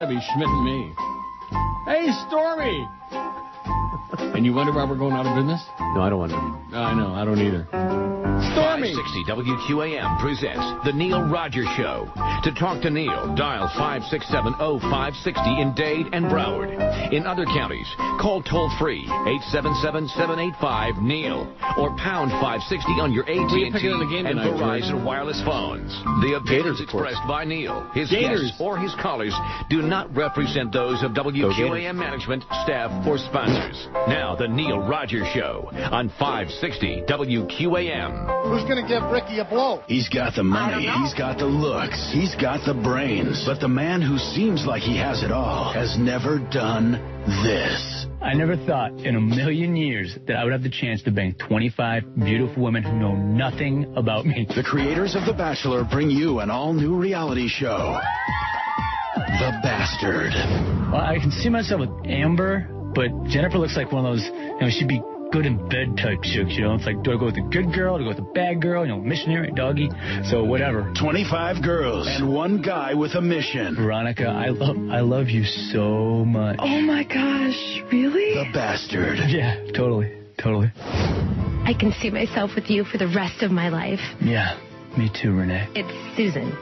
That'd be Schmidt and me. Hey, Stormy! And you wonder why we're going out of business? No, I don't wonder. I know, I don't either. Stormy! 560 WQAM presents The Neil Rogers Show. To talk to Neil, dial 567-0560 in Dade and Broward. In other counties, call toll-free 877-785-NEIL or pound 560 on your AT&T and Verizon wireless phones. The opinions expressed by Neil, his guests, or his callers do not represent those of WQAM management, staff, or sponsors. Now, The Neil Rogers Show on 560 WQAM. Who's going to give Ricky a blow? He's got the money, he's got the looks, he's got the brains. But the man who seems like he has it all has never done this. I never thought in a million years that I would have the chance to bang 25 beautiful women who know nothing about me. The creators of The Bachelor bring you an all-new reality show, The Bastard. Well, I can see myself with Amber, but Jennifer looks like one of those, she'd be good in bed type chicks, It's like, do I go with the good girl, do I go with the bad girl, missionary, doggy, so whatever. 25 girls and one guy with a mission. Veronica, I love you so much. Oh my gosh, really? The Bastard. Yeah, totally. I can see myself with you for the rest of my life. Yeah, me too, Renee. It's Susan.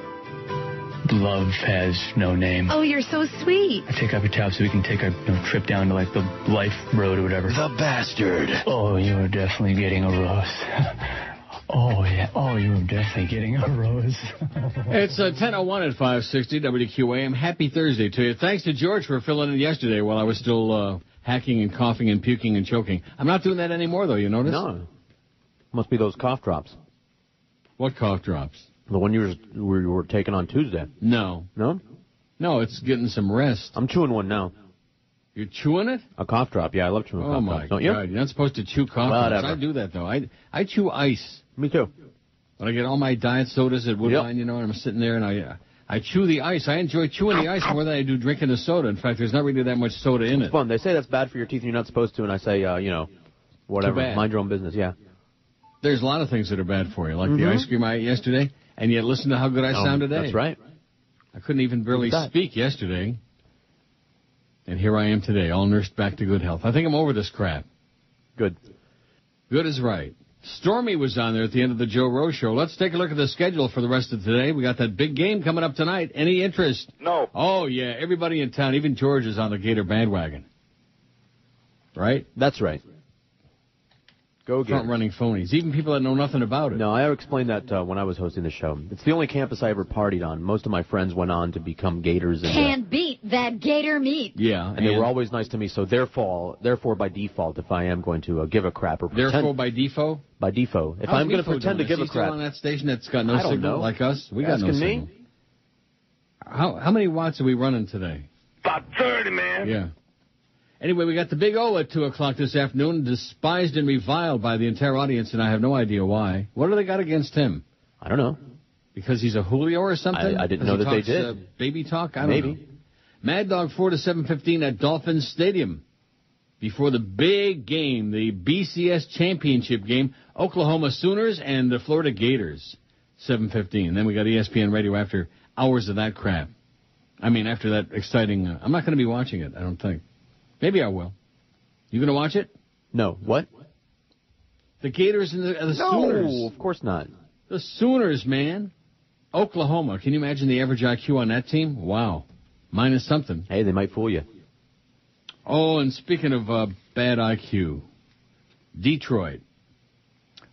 Love has no name. Oh, you're so sweet. I take off your top so we can take a trip down to the Life Road or whatever. The Bastard. Oh, you are definitely getting a rose. Oh, yeah. Oh, you are definitely getting a rose. It's 10:01 at 560 WQAM. Happy Thursday to you. Thanks to George for filling in yesterday while I was still hacking and coughing and puking and choking. I'm not doing that anymore, though, you notice? No. Must be those cough drops. What cough drops? The one you were taking on Tuesday. No. No? No, it's getting some rest. I'm chewing one now. You're chewing it? A cough drop. Yeah, I love chewing cough drops. Oh, my God. You're not supposed to chew cough drops. Whatever. I do that, though. I chew ice. Me too. When I get all my diet sodas at Woodbine, and I'm sitting there and I chew the ice. I enjoy chewing the ice more than I do drinking the soda. In fact, there's not really that much soda in it. It's fun. They say that's bad for your teeth and you're not supposed to, and I say, whatever. Mind your own business, yeah. There's a lot of things that are bad for you, like the ice cream I ate yesterday. And yet, listen to how good I sound today. That's right. I couldn't even barely speak yesterday. And here I am today, all nursed back to good health. I think I'm over this crap. Good. Good is right. Stormy was on there at the end of the Joe Rose Show. Let's take a look at the schedule for the rest of today. We got that big game coming up tonight. Any interest? No. Oh, yeah. Everybody in town, even George, is on the Gator bandwagon. Right? That's right. Go Gators. Front-running phonies. Even people that know nothing about it. No, I explained that when I was hosting the show. It's the only campus I ever partied on. Most of my friends went on to become Gators. And, Can't beat that Gator meat. Yeah. And they were always nice to me, so therefore by default, if I am going to give a crap or pretend... Therefore by default? By default. If I'm going to pretend to give a crap... Still on that station that's got no signal like us? We got no signal. Me? How many watts are we running today? About 30, man. Yeah. Anyway, we got the Big O at 2 o'clock this afternoon, despised and reviled by the entire audience, and I have no idea why. What do they got against him? I don't know. Because he's a Julio or something? I didn't know that they did. Baby talk? I don't know. Mad Dog 4 to 7:15 at Dolphins Stadium. Before the big game, the BCS championship game, Oklahoma Sooners and the Florida Gators, 7:15. Then we got ESPN Radio after hours of that crap. I mean, after that exciting... I'm not going to be watching it, I don't think. Maybe I will. You going to watch it? No. What? The Gators and the Sooners. No, of course not. The Sooners, man. Oklahoma. Can you imagine the average IQ on that team? Wow. Minus something. Hey, they might fool you. Oh, and speaking of bad IQ, Detroit.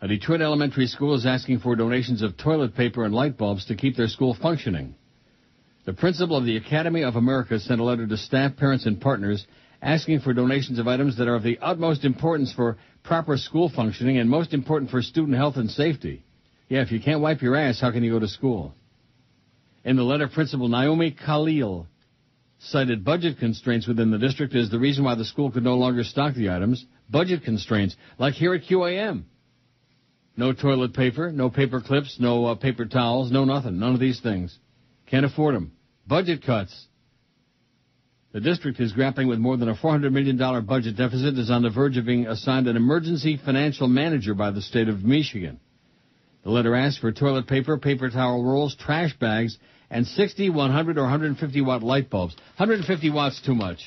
A Detroit elementary school is asking for donations of toilet paper and light bulbs to keep their school functioning. The principal of the Academy of America sent a letter to staff, parents, and partners asking for donations of items that are of the utmost importance for proper school functioning and most important for student health and safety. Yeah, if you can't wipe your ass, how can you go to school? In the letter, Principal Naomi Khalil cited budget constraints within the district as the reason why the school could no longer stock the items. Budget constraints, like here at QAM. No toilet paper, no paper clips, no paper towels, no nothing. None of these things. Can't afford them. Budget cuts. The district is grappling with more than a $400 million budget deficit, is on the verge of being assigned an emergency financial manager by the state of Michigan. The letter asks for toilet paper, paper towel rolls, trash bags, and 60, 100, or 150-watt light bulbs. 150 watts too much.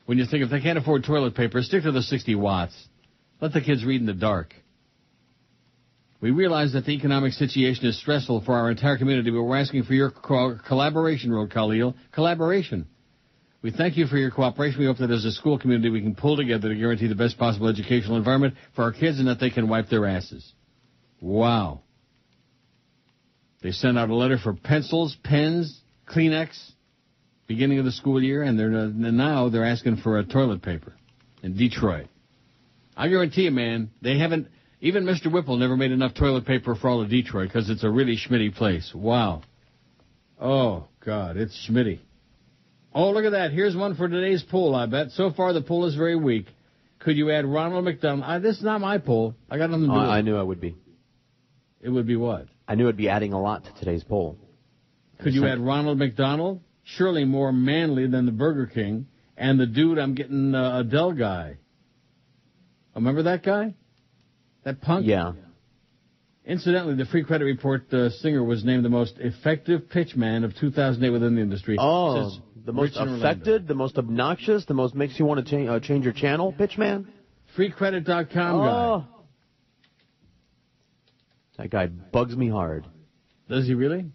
When you think if they can't afford toilet paper, stick to the 60 watts. Let the kids read in the dark. We realize that the economic situation is stressful for our entire community, but we're asking for your collaboration, wrote Khalil. Collaboration. We thank you for your cooperation. We hope that as a school community we can pull together to guarantee the best possible educational environment for our kids and that they can wipe their asses. Wow. They sent out a letter for pencils, pens, Kleenex, beginning of the school year, and now they're asking for toilet paper in Detroit. I guarantee you, man, they haven't... Even Mr. Whipple never made enough toilet paper for all of Detroit because it's a really schmitty place. Wow. Oh, God, it's schmitty. Oh, look at that. Here's one for today's poll, I bet. So far, the poll is very weak. Could you add Ronald McDonald? This is not my poll. I got nothing to do with it. I knew I would be. It would be what? I knew it'd be adding a lot to today's poll. Could you add Ronald McDonald? Surely more manly than the Burger King. And the dude, I'm getting Adele guy. Remember that guy? That punk? Yeah. Incidentally, the Free Credit Report singer was named the most effective pitchman of 2008 within the industry. Oh, the most affected, the most obnoxious, the most makes you want to change your channel pitchman? FreeCredit.com guy. That guy bugs me hard. Does he really?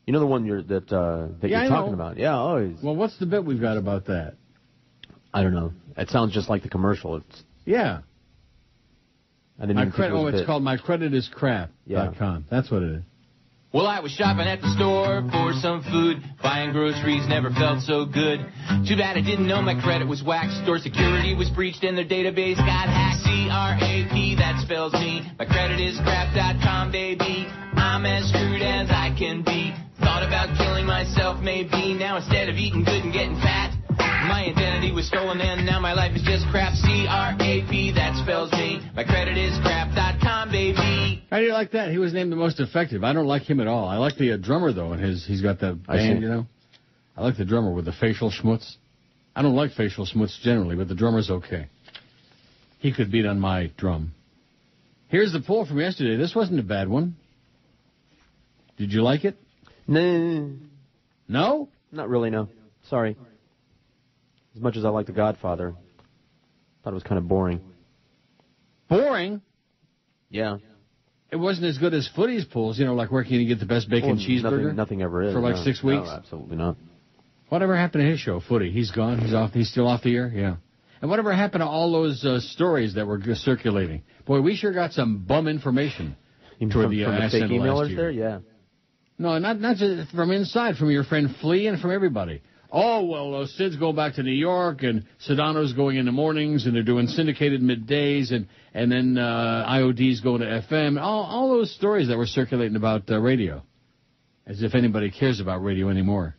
You know the one you're talking about? Yeah, always. Well, what's the bit we've got about that? I don't know. It sounds just like the commercial. Yeah. It's called MyCreditIsCrap.com. Yeah. That's what it is. Well, I was shopping at the store for some food. Buying groceries never felt so good. Too bad I didn't know my credit was whacked. Store security was breached and their database got hacked. C-R-A-P, that spells me. MyCreditIsCrap.com, baby. I'm as screwed as I can be. Thought about killing myself, maybe. Now instead of eating good and getting fat, my identity was stolen and now my life is just crap. C-R-A-P, that spells me. MyCreditIsCrap.com, baby. How do you like that? He was named the most effective. I don't like him at all. I like the drummer, though, and he's got the band, you know. I like the drummer with the facial schmutz. I don't like facial schmutz generally, but the drummer's okay. He could beat on my drum. Here's the poll from yesterday. This wasn't a bad one. Did you like it? No. No? Not really, no. Sorry. As much as I like The Godfather, thought it was kind of boring. Boring? Yeah. It wasn't as good as Footy's polls, you know, like where can you get the best bacon cheeseburger? Nothing ever is. For like 6 weeks? No, absolutely not. Whatever happened to his show, Footy? He's gone? He's still off the air? Yeah. And whatever happened to all those stories that were circulating? Boy, we sure got some bum information toward the fake emailers year. there? Yeah. No, not just from inside, from your friend Flea and from everybody. Oh, well, Sid's going back to New York, and Sedano's going in the mornings, and they're doing syndicated middays, and then IOD's going to FM. All those stories that were circulating about radio. As if anybody cares about radio anymore.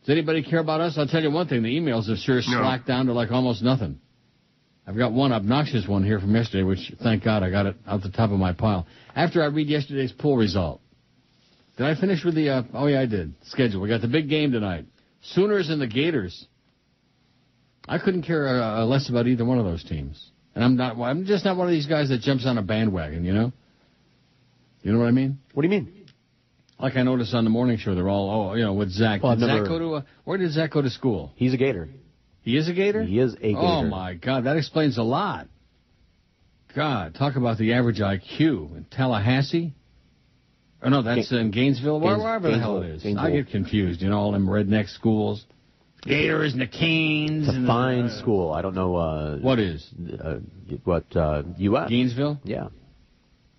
Does anybody care about us? I'll tell you one thing. The emails have sure slacked down to like almost nothing. I've got one obnoxious one here from yesterday, which, thank God, I got it out the top of my pile. After I read yesterday's poll result. Did I finish with the, oh yeah, I did. Schedule. We got the big game tonight. Sooners and the Gators. I couldn't care less about either one of those teams. And I'm just not one of these guys that jumps on a bandwagon, you know? You know what I mean? What do you mean? Like I noticed on the morning show, they're all, with Zach. Well, where did Zach go to school? He's a Gator. He is a Gator? He is a Gator. Oh, my God. That explains a lot. God, talk about the average IQ in Tallahassee. Oh, no, that's in Gainesville. Wherever the hell it is. I get confused, all them redneck schools. Gators and the Canes. It's a fine school. I don't know. What is? UF. Gainesville? Yeah.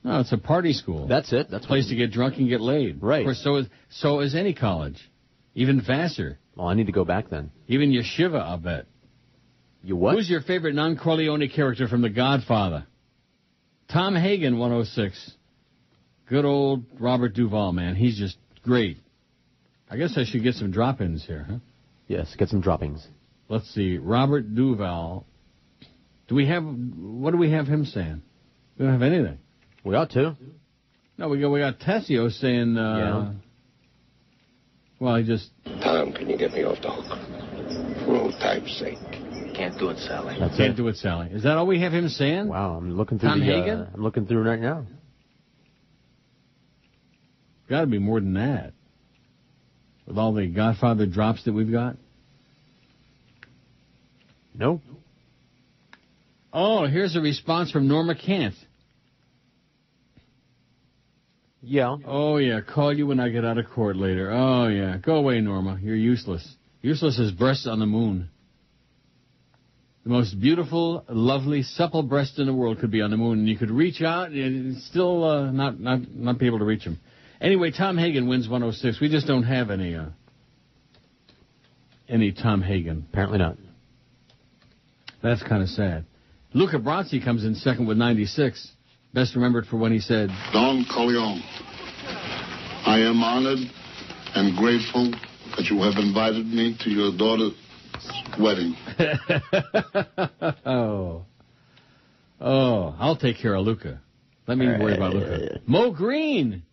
No, it's a party school. That's it. That's a place to get drunk and get laid. Right. Of course, so is any college. Even Vassar. Well, I need to go back then. Even Yeshiva, I'll bet. You what? Who's your favorite non-Corleone character from The Godfather? Tom Hagen, 106. Good old Robert Duvall, man. He's just great. I guess I should get some drop-ins here, huh? Yes, get some droppings. Let's see. Robert Duvall. What do we have him saying? We don't have anything. We ought to. No, we got Tessio saying, well, he just... Tom, can you get me off the hook? For old time's sake. Can't do it, Sally. Can't do it, Sally. Is that all we have him saying? Wow, I'm looking through Tom Hagen? I'm looking through right now. Got to be more than that. With all the Godfather drops that we've got? No. Oh, here's a response from Norma Kant. Yeah. Oh, yeah. Call you when I get out of court later. Oh, yeah. Go away, Norma. You're useless. Useless as breasts on the moon. The most beautiful, lovely, supple breast in the world could be on the moon, and you could reach out and still not be able to reach them. Anyway, Tom Hagen wins 106. We just don't have any Tom Hagen. Apparently not. That's kind of sad. Luca Brasi comes in second with 96. Best remembered for when he said, Don Corleone, I am honored and grateful that you have invited me to your daughter's wedding. Oh, I'll take care of Luca. Let me worry about Luca. Mo Green.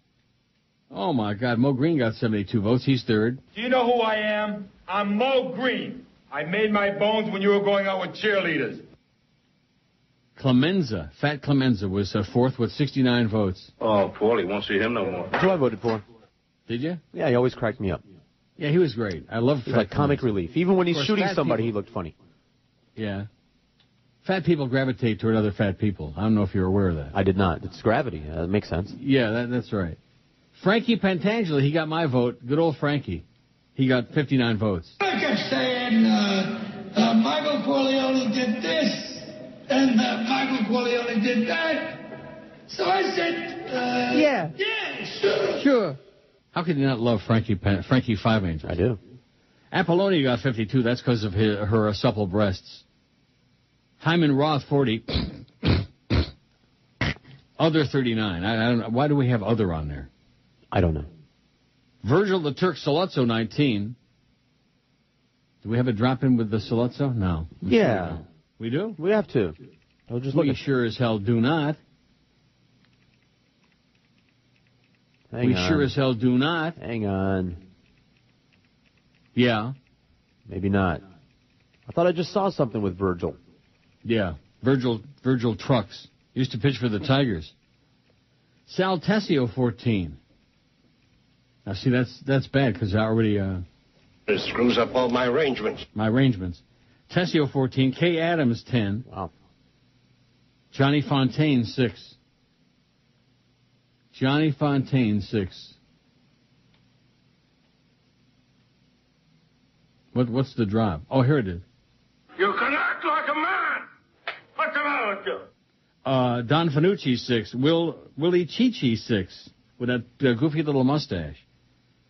Oh, my God. Mo Green got 72 votes. He's third. Do you know who I am? I'm Mo Green. I made my bones when you were going out with cheerleaders. Clemenza, Fat Clemenza, was fourth with 69 votes. Oh, Paulie, won't see him no more. That's who I voted for. Did you? Yeah, he always cracked me up. Yeah, he was great. I love Fat He's like comic relief. Even when he's shooting somebody, he looked funny. Yeah. Fat people gravitate toward other fat people. I don't know if you're aware of that. I did not. It's gravity. That makes sense. Yeah, that's right. Frankie Pantangeli, he got my vote. Good old Frankie. He got 59 votes. I kept saying, Michael Corleone did this, and Michael Corleone did that. So I said, yeah, sure. Sure. How could you not love Frankie Five Angels? I do. Apollonia got 52. That's because of her supple breasts. Hyman Roth, 40. Other, 39. I don't know. Why do we have other on there? I don't know. Virgil the Turk Sollozzo, 19. Do we have a drop-in with the Sollozzo? No. Yeah. We do? We have to. I'll just look. We sure as hell do not. Hang on. Sure as hell do not. Hang on. Yeah. Maybe not. I thought I just saw something with Virgil. Yeah. Virgil Trucks. Used to pitch for the Tigers. Sal Tessio, 14. Now, see, that's bad because I already... It screws up all my arrangements. Tessio, 14. Kay Adams, 10. Wow. Johnny Fontaine, 6. Johnny Fontaine, 6. What's the drop? Oh, here it is. You can act like a man. What's the matter with you? Don Fanucci, 6. Willie Chichi, 6. With that goofy little mustache.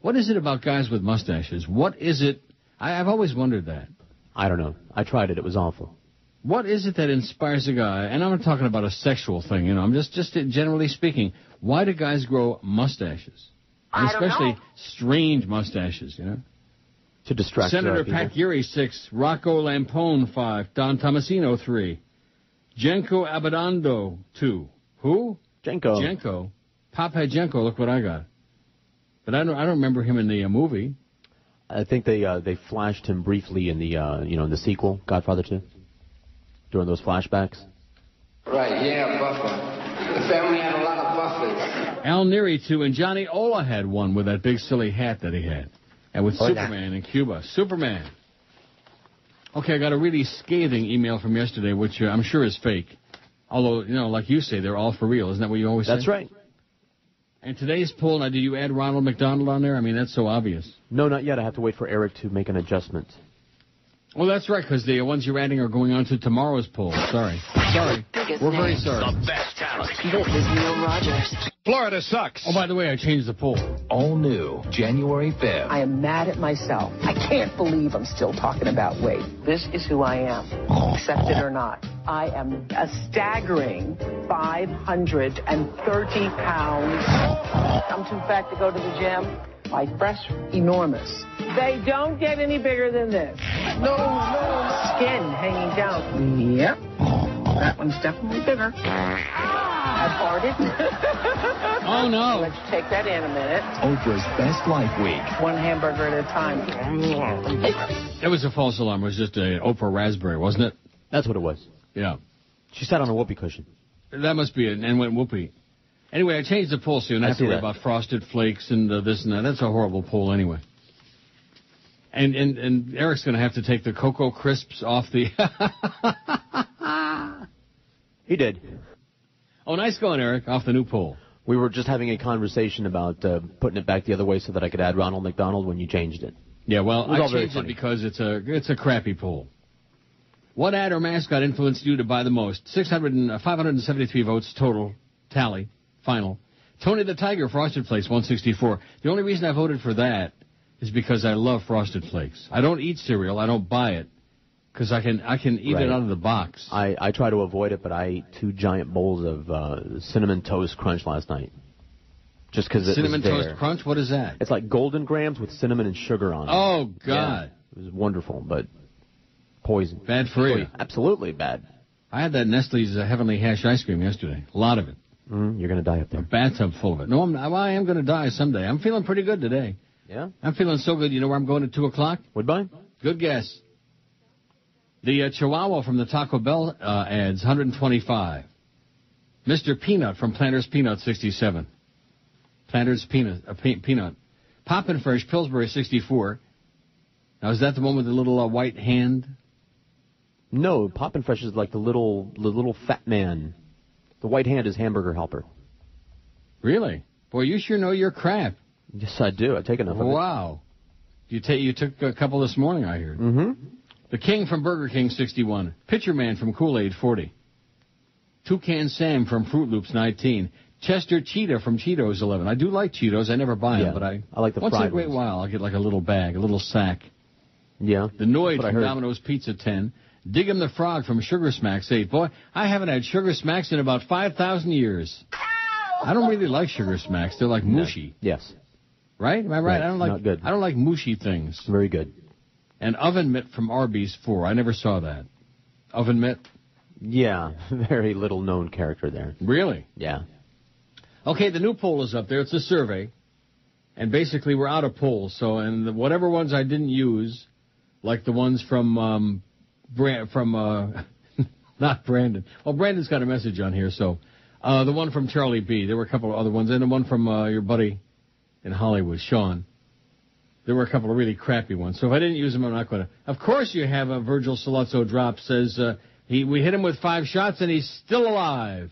What is it about guys with mustaches? What is it? I've always wondered that. I don't know. I tried it. It was awful. What is it that inspires a guy? And I'm not talking about a sexual thing, I'm just generally speaking. Why do guys grow mustaches? And especially strange mustaches, To distract Senator people. Pat Geary, 6. Rocco Lampone, 5. Don Tomasino, 3. Jenko Abadondo, 2. Who? Jenko. Papa Jenko, look what I got. But I don't remember him in the movie. I think they flashed him briefly in the in the sequel, Godfather 2, during those flashbacks. Right, yeah, Buffer. The family had a lot of buffers. Al Neary, 2, and Johnny Ola had one with that big silly hat that he had. And with Superman in Cuba. Superman. Okay, I got a really scathing email from yesterday, which I'm sure is fake. Although, like you say, they're all for real. Isn't that what you always say? That's right. And today's poll, now, did you add Ronald McDonald on there? I mean, that's so obvious. No, not yet. I have to wait for Eric to make an adjustment. Oh, that's right, because the ones you're adding are going on to tomorrow's poll. Sorry. We're very sorry. The best talent. This is Neil Rogers. Florida sucks. Oh, by the way, I changed the poll. All new, January 5th. I am mad at myself. I can't believe I'm still talking about weight. This is who I am, accept it or not. I am a staggering 530 pounds. I'm too fat to go to the gym. My breasts are enormous. They don't get any bigger than this. No. Skin hanging down. Yep. That one's definitely bigger. I farted. Oh, no. Let's take that in a minute. Oprah's Best Life Week. One hamburger at a time. That was a false alarm. It was just a Oprah raspberry, wasn't it? That's what it was. Yeah. She sat on a whoopee cushion. That must be it, and went whoopee. Anyway, I changed the poll so you don't have to worry about Frosted Flakes and this and that. That's a horrible poll anyway. And Eric's going to have to take the Cocoa Crisps off the... He did. Oh, nice going, Eric, off the new pole. We were just having a conversation about putting it back the other way so that I could add Ronald McDonald when you changed it. Yeah, well, I changed it because it's a crappy poll. What ad or mascot influenced you to buy the most? 573 votes total, tally, final. Tony the Tiger, Frosted Flakes, 164. The only reason I voted for that is because I love Frosted Flakes. I don't eat cereal. I don't buy it because I can eat it out of the box. I try to avoid it, but I ate 2 giant bowls of Cinnamon Toast Crunch last night. Just because it was there. Cinnamon Toast Crunch? What is that? It's like Golden Grams with cinnamon and sugar on it. Oh, God. Yeah, it was wonderful, but poison. Bad for you. Absolutely bad. I had that Nestle's Heavenly Hash ice cream yesterday. A lot of it. You're going to die up there. A bathtub full of it. No, I am going to die someday. I'm feeling pretty good today. Yeah? I'm feeling so good. You know where I'm going at 2 o'clock? Woodbine? Good guess. The Chihuahua from the Taco Bell ads, 125. Mr. Peanut from Planters Peanut, 67. Planters Peanut. Poppin' Fresh, Pillsbury, 64. Now, is that the one with the little white hand? No, Poppin' Fresh is like the little fat man. The white hand is Hamburger Helper. Really? Boy, you sure know your crap. Yes, I do. I take enough of it. Wow. You took a couple this morning, I heard. Mm-hmm. The King from Burger King, 61. Pitcher Man from Kool-Aid, 40. Toucan Sam from Fruit Loops, 19. Chester Cheetah from Cheetos, 11. I do like Cheetos. I never buy them, but I like the once fried in a great ones. while, I'll get like a little bag, a little sack. Yeah. The Noid from Domino's Pizza, 10. Dig 'em the Frog from Sugar Smacks, 8. Boy, I haven't had Sugar Smacks in about 5,000 years. I don't really like Sugar Smacks. They're like mushy. Yes. Right? Am I right? Not good. I don't like mushy things. Very good. And Oven Mitt from Arby's, 4. I never saw that. Oven Mitt? Yeah. Very little known character there. Really? Yeah. Okay, the new poll is up there. It's a survey. And basically, we're out of polls. So, and whatever ones I didn't use, like the ones from not Brandon. Well, Brandon's got a message on here, so the one from Charlie B. There were a couple of other ones, and the one from your buddy in Hollywood, Sean. There were a couple of really crappy ones. So if I didn't use them, I'm not going to. Of course, you have a Virgil Salazzo drop says we hit him with 5 shots and he's still alive.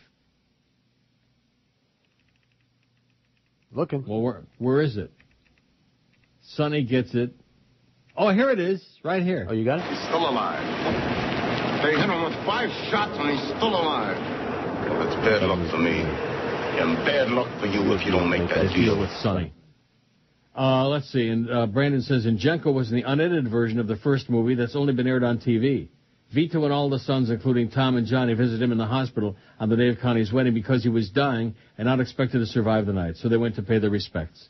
Looking. Well, where is it? Sonny gets it. Oh, here it is, right here. Oh, you got it? He's still alive. They hit him with 5 shots and he's still alive. Well, that's bad luck for me. And bad luck for you if you don't make that deal with Sonny. Let's see. And Brandon says, Injenko was in the unedited version of the first movie that's only been aired on TV. Vito and all the sons, including Tom and Johnny, visited him in the hospital on the day of Connie's wedding because he was dying and not expected to survive the night. So they went to pay their respects.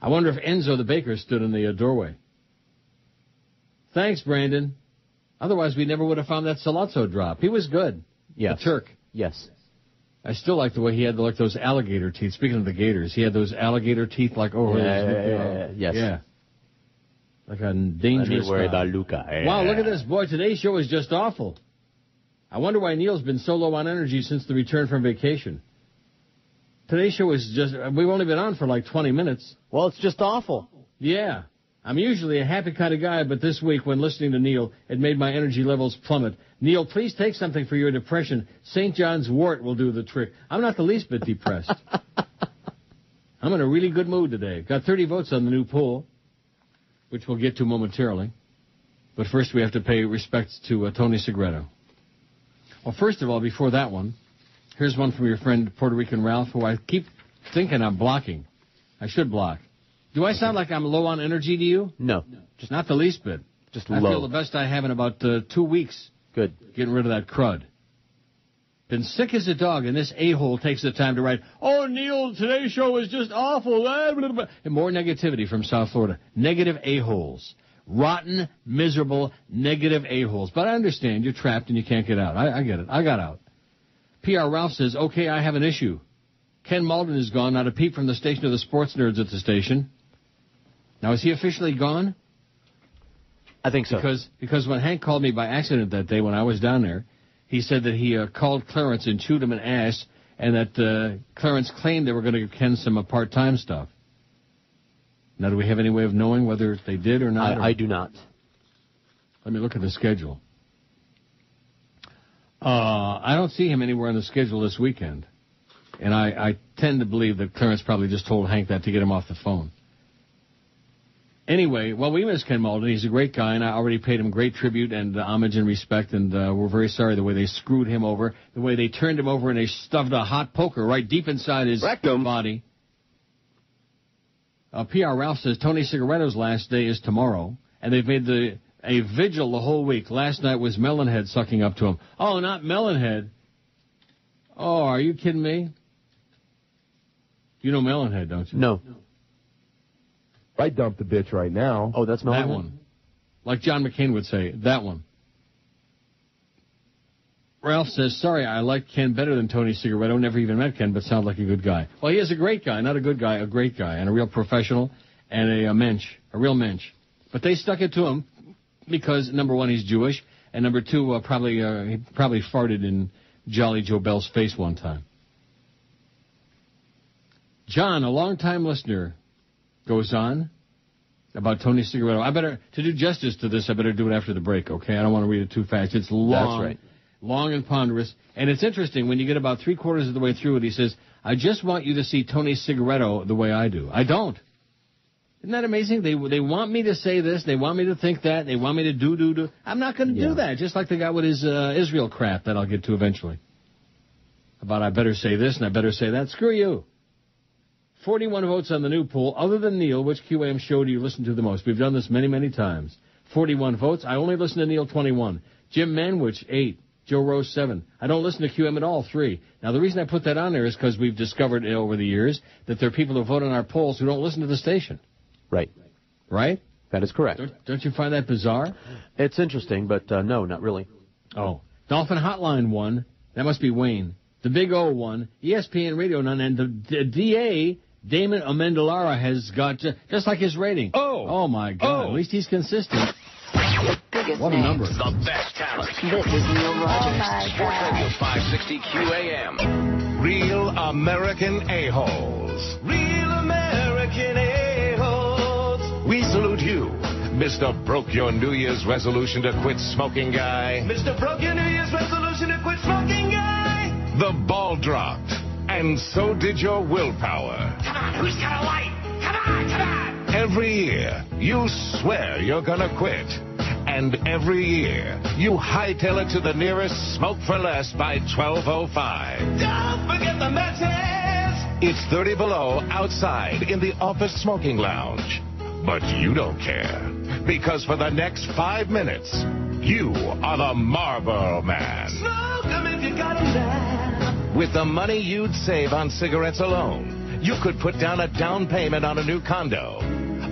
I wonder if Enzo the baker stood in the doorway. Thanks, Brandon. Otherwise, we never would have found that Salazzo drop. He was good. Yes. The Turk. Yes. I still like the way he had like those alligator teeth. Speaking of the Gators, he had those alligator teeth like over his... Yes. Yeah. Like a dangerous worry guy. about Luca. Yeah. Wow, look at this. Boy, today's show is just awful. I wonder why Neil's been so low on energy since the return from vacation. Today's show is just... We've only been on for like 20 minutes. Well, it's just awful. Yeah. I'm usually a happy kind of guy, but this week, when listening to Neil, it made my energy levels plummet. Neil, please take something for your depression. St. John's wort will do the trick. I'm not the least bit depressed. I'm in a really good mood today. Got 30 votes on the new poll, which we'll get to momentarily. But first, we have to pay respects to Tony Segreto. Well, first of all, before that one, here's one from your friend Puerto Rican Ralph, who I keep thinking I'm blocking. I should block. Do I sound like I'm low on energy to you? No. Just not the least bit. Just I low. feel the best I have in about 2 weeks. Good. Getting rid of that crud. Been sick as a dog, and this a-hole takes the time to write, oh, Neil, today's show was just awful. And more negativity from South Florida. Negative a-holes. Rotten, miserable, negative a-holes. But I understand. You're trapped and you can't get out. I get it. I got out. PR Ralph says, okay, I have an issue. Ken Malden is gone. Not a peep from the station of the sports nerds at the station. Now, is he officially gone? I think so. Because when Hank called me by accident that day when I was down there, he said that he called Clarence and chewed him an ass, and that Clarence claimed they were going to give Ken some part-time stuff. Now, do we have any way of knowing whether they did or not? I do not. Let me look at the schedule. I don't see him anywhere on the schedule this weekend. And I tend to believe that Clarence probably just told Hank that to get him off the phone. Anyway, well, we miss Ken Malden. He's a great guy, and I already paid him great tribute and homage and respect, and we're very sorry the way they screwed him over, the way they turned him over and they stuffed a hot poker right deep inside his body. PR Ralph says Tony Segureto's last day is tomorrow, and they've made a vigil the whole week. Last night was Melonhead sucking up to him. Oh, not Melonhead. Oh, are you kidding me? You know Melonhead, don't you? No. I dumped the bitch right now. Oh, that's Melonhead? That one. Like John McCain would say, that one. Ralph says, sorry, I like Ken better than Tony Segreto. Never even met Ken, but sounds like a good guy. Well, he is a great guy, not a good guy, a great guy, and a real professional, and a mensch, a real mensch. But they stuck it to him because, number one, he's Jewish, and number two, he probably farted in Jolly Joe Bell's face one time. John, a long-time listener, goes on about Tony Segreto. To do justice to this, I better do it after the break, okay? I don't want to read it too fast. It's long. That's right. Long and ponderous. And it's interesting, when you get about three-quarters of the way through it, he says, I just want you to see Tony Segreto the way I do. I don't. Isn't that amazing? They want me to say this, they want me to think that, they want me to do. I'm not going to do that, just like the guy with his Israel crap that I'll get to eventually. About I better say this and I better say that. Screw you. 41 votes on the new poll. Other than Neil, which QAM show do you listen to the most? We've done this many, many times. 41 votes. I only listen to Neil, 21. Jim Manwich, 8. Joe Rose, 7. I don't listen to QM at all, 3. Now, the reason I put that on there is because we've discovered over the years that there are people who vote on our polls who don't listen to the station. Right. Right? That is correct. Don't you find that bizarre? It's interesting, but no, not really. Oh. Dolphin Hotline won. That must be Wayne. The Big O won. ESPN Radio none. And the DA, Damon Amendolara, has got just like his rating. Oh, my God. At least he's consistent. What a number. The best talent. This is Neil Rogers. Sports Radio 560 QAM. Real American a-holes. Real American a-holes. We salute you, Mr. Broke Your New Year's resolution to quit smoking guy. Mr. Broke Your New Year's resolution to quit smoking guy. The ball dropped, and so did your willpower. Come on, who's got a light? Come on. Every year, you swear you're gonna quit. And every year, you hightail it to the nearest Smoke for Less by 12:05. Don't forget the matches. It's 30 below outside in the office smoking lounge. But you don't care, because for the next 5 minutes, you are the Marlboro Man. Smoke 'em if you got 'em now. With the money you'd save on cigarettes alone, you could put down a down payment on a new condo.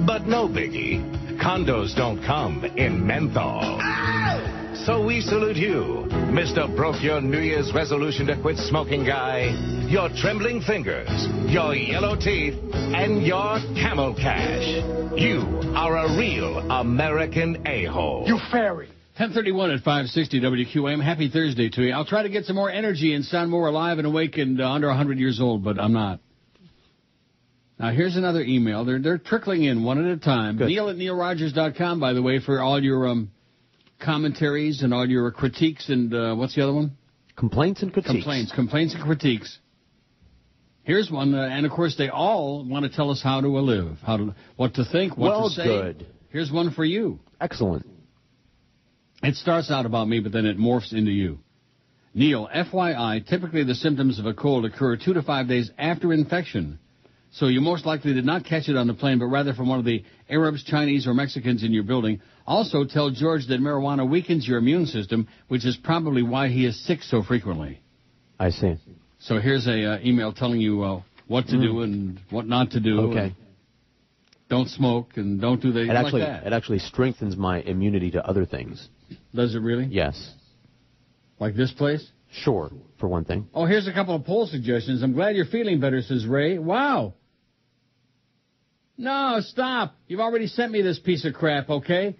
But no biggie. Condos don't come in menthol. Ow! So we salute you, Mr. Broke Your New Year's resolution to quit smoking guy. Your trembling fingers, your yellow teeth, and your camel cash. You are a real American a-hole. You fairy. 10:31 at 560 WQAM. Happy Thursday to you. I'll try to get some more energy and sound more alive and awake and under 100 years old, but I'm not. Now, here's another email. They're trickling in one at a time. Good. Neil at neilrogers.com, by the way, for all your commentaries and all your critiques and what's the other one? Complaints and critiques. Complaints and critiques. Here's one, and of course they all want to tell us how to live, what to think, what to say. Good. Here's one for you. Excellent. It starts out about me, but then it morphs into you. Neil, FYI, typically the symptoms of a cold occur 2 to 5 days after infection. So you most likely did not catch it on the plane, but rather from one of the Arabs, Chinese, or Mexicans in your building. Also, tell George that marijuana weakens your immune system, which is probably why he is sick so frequently. I see. So here's a email telling you what to do and what not to do. Okay. Don't smoke and don't do like that. It actually strengthens my immunity to other things. Does it really? Yes. Like this place? Sure, for one thing. Oh, here's a couple of poll suggestions. I'm glad you're feeling better, says Ray. Wow. No, stop. You've already sent me this piece of crap, okay?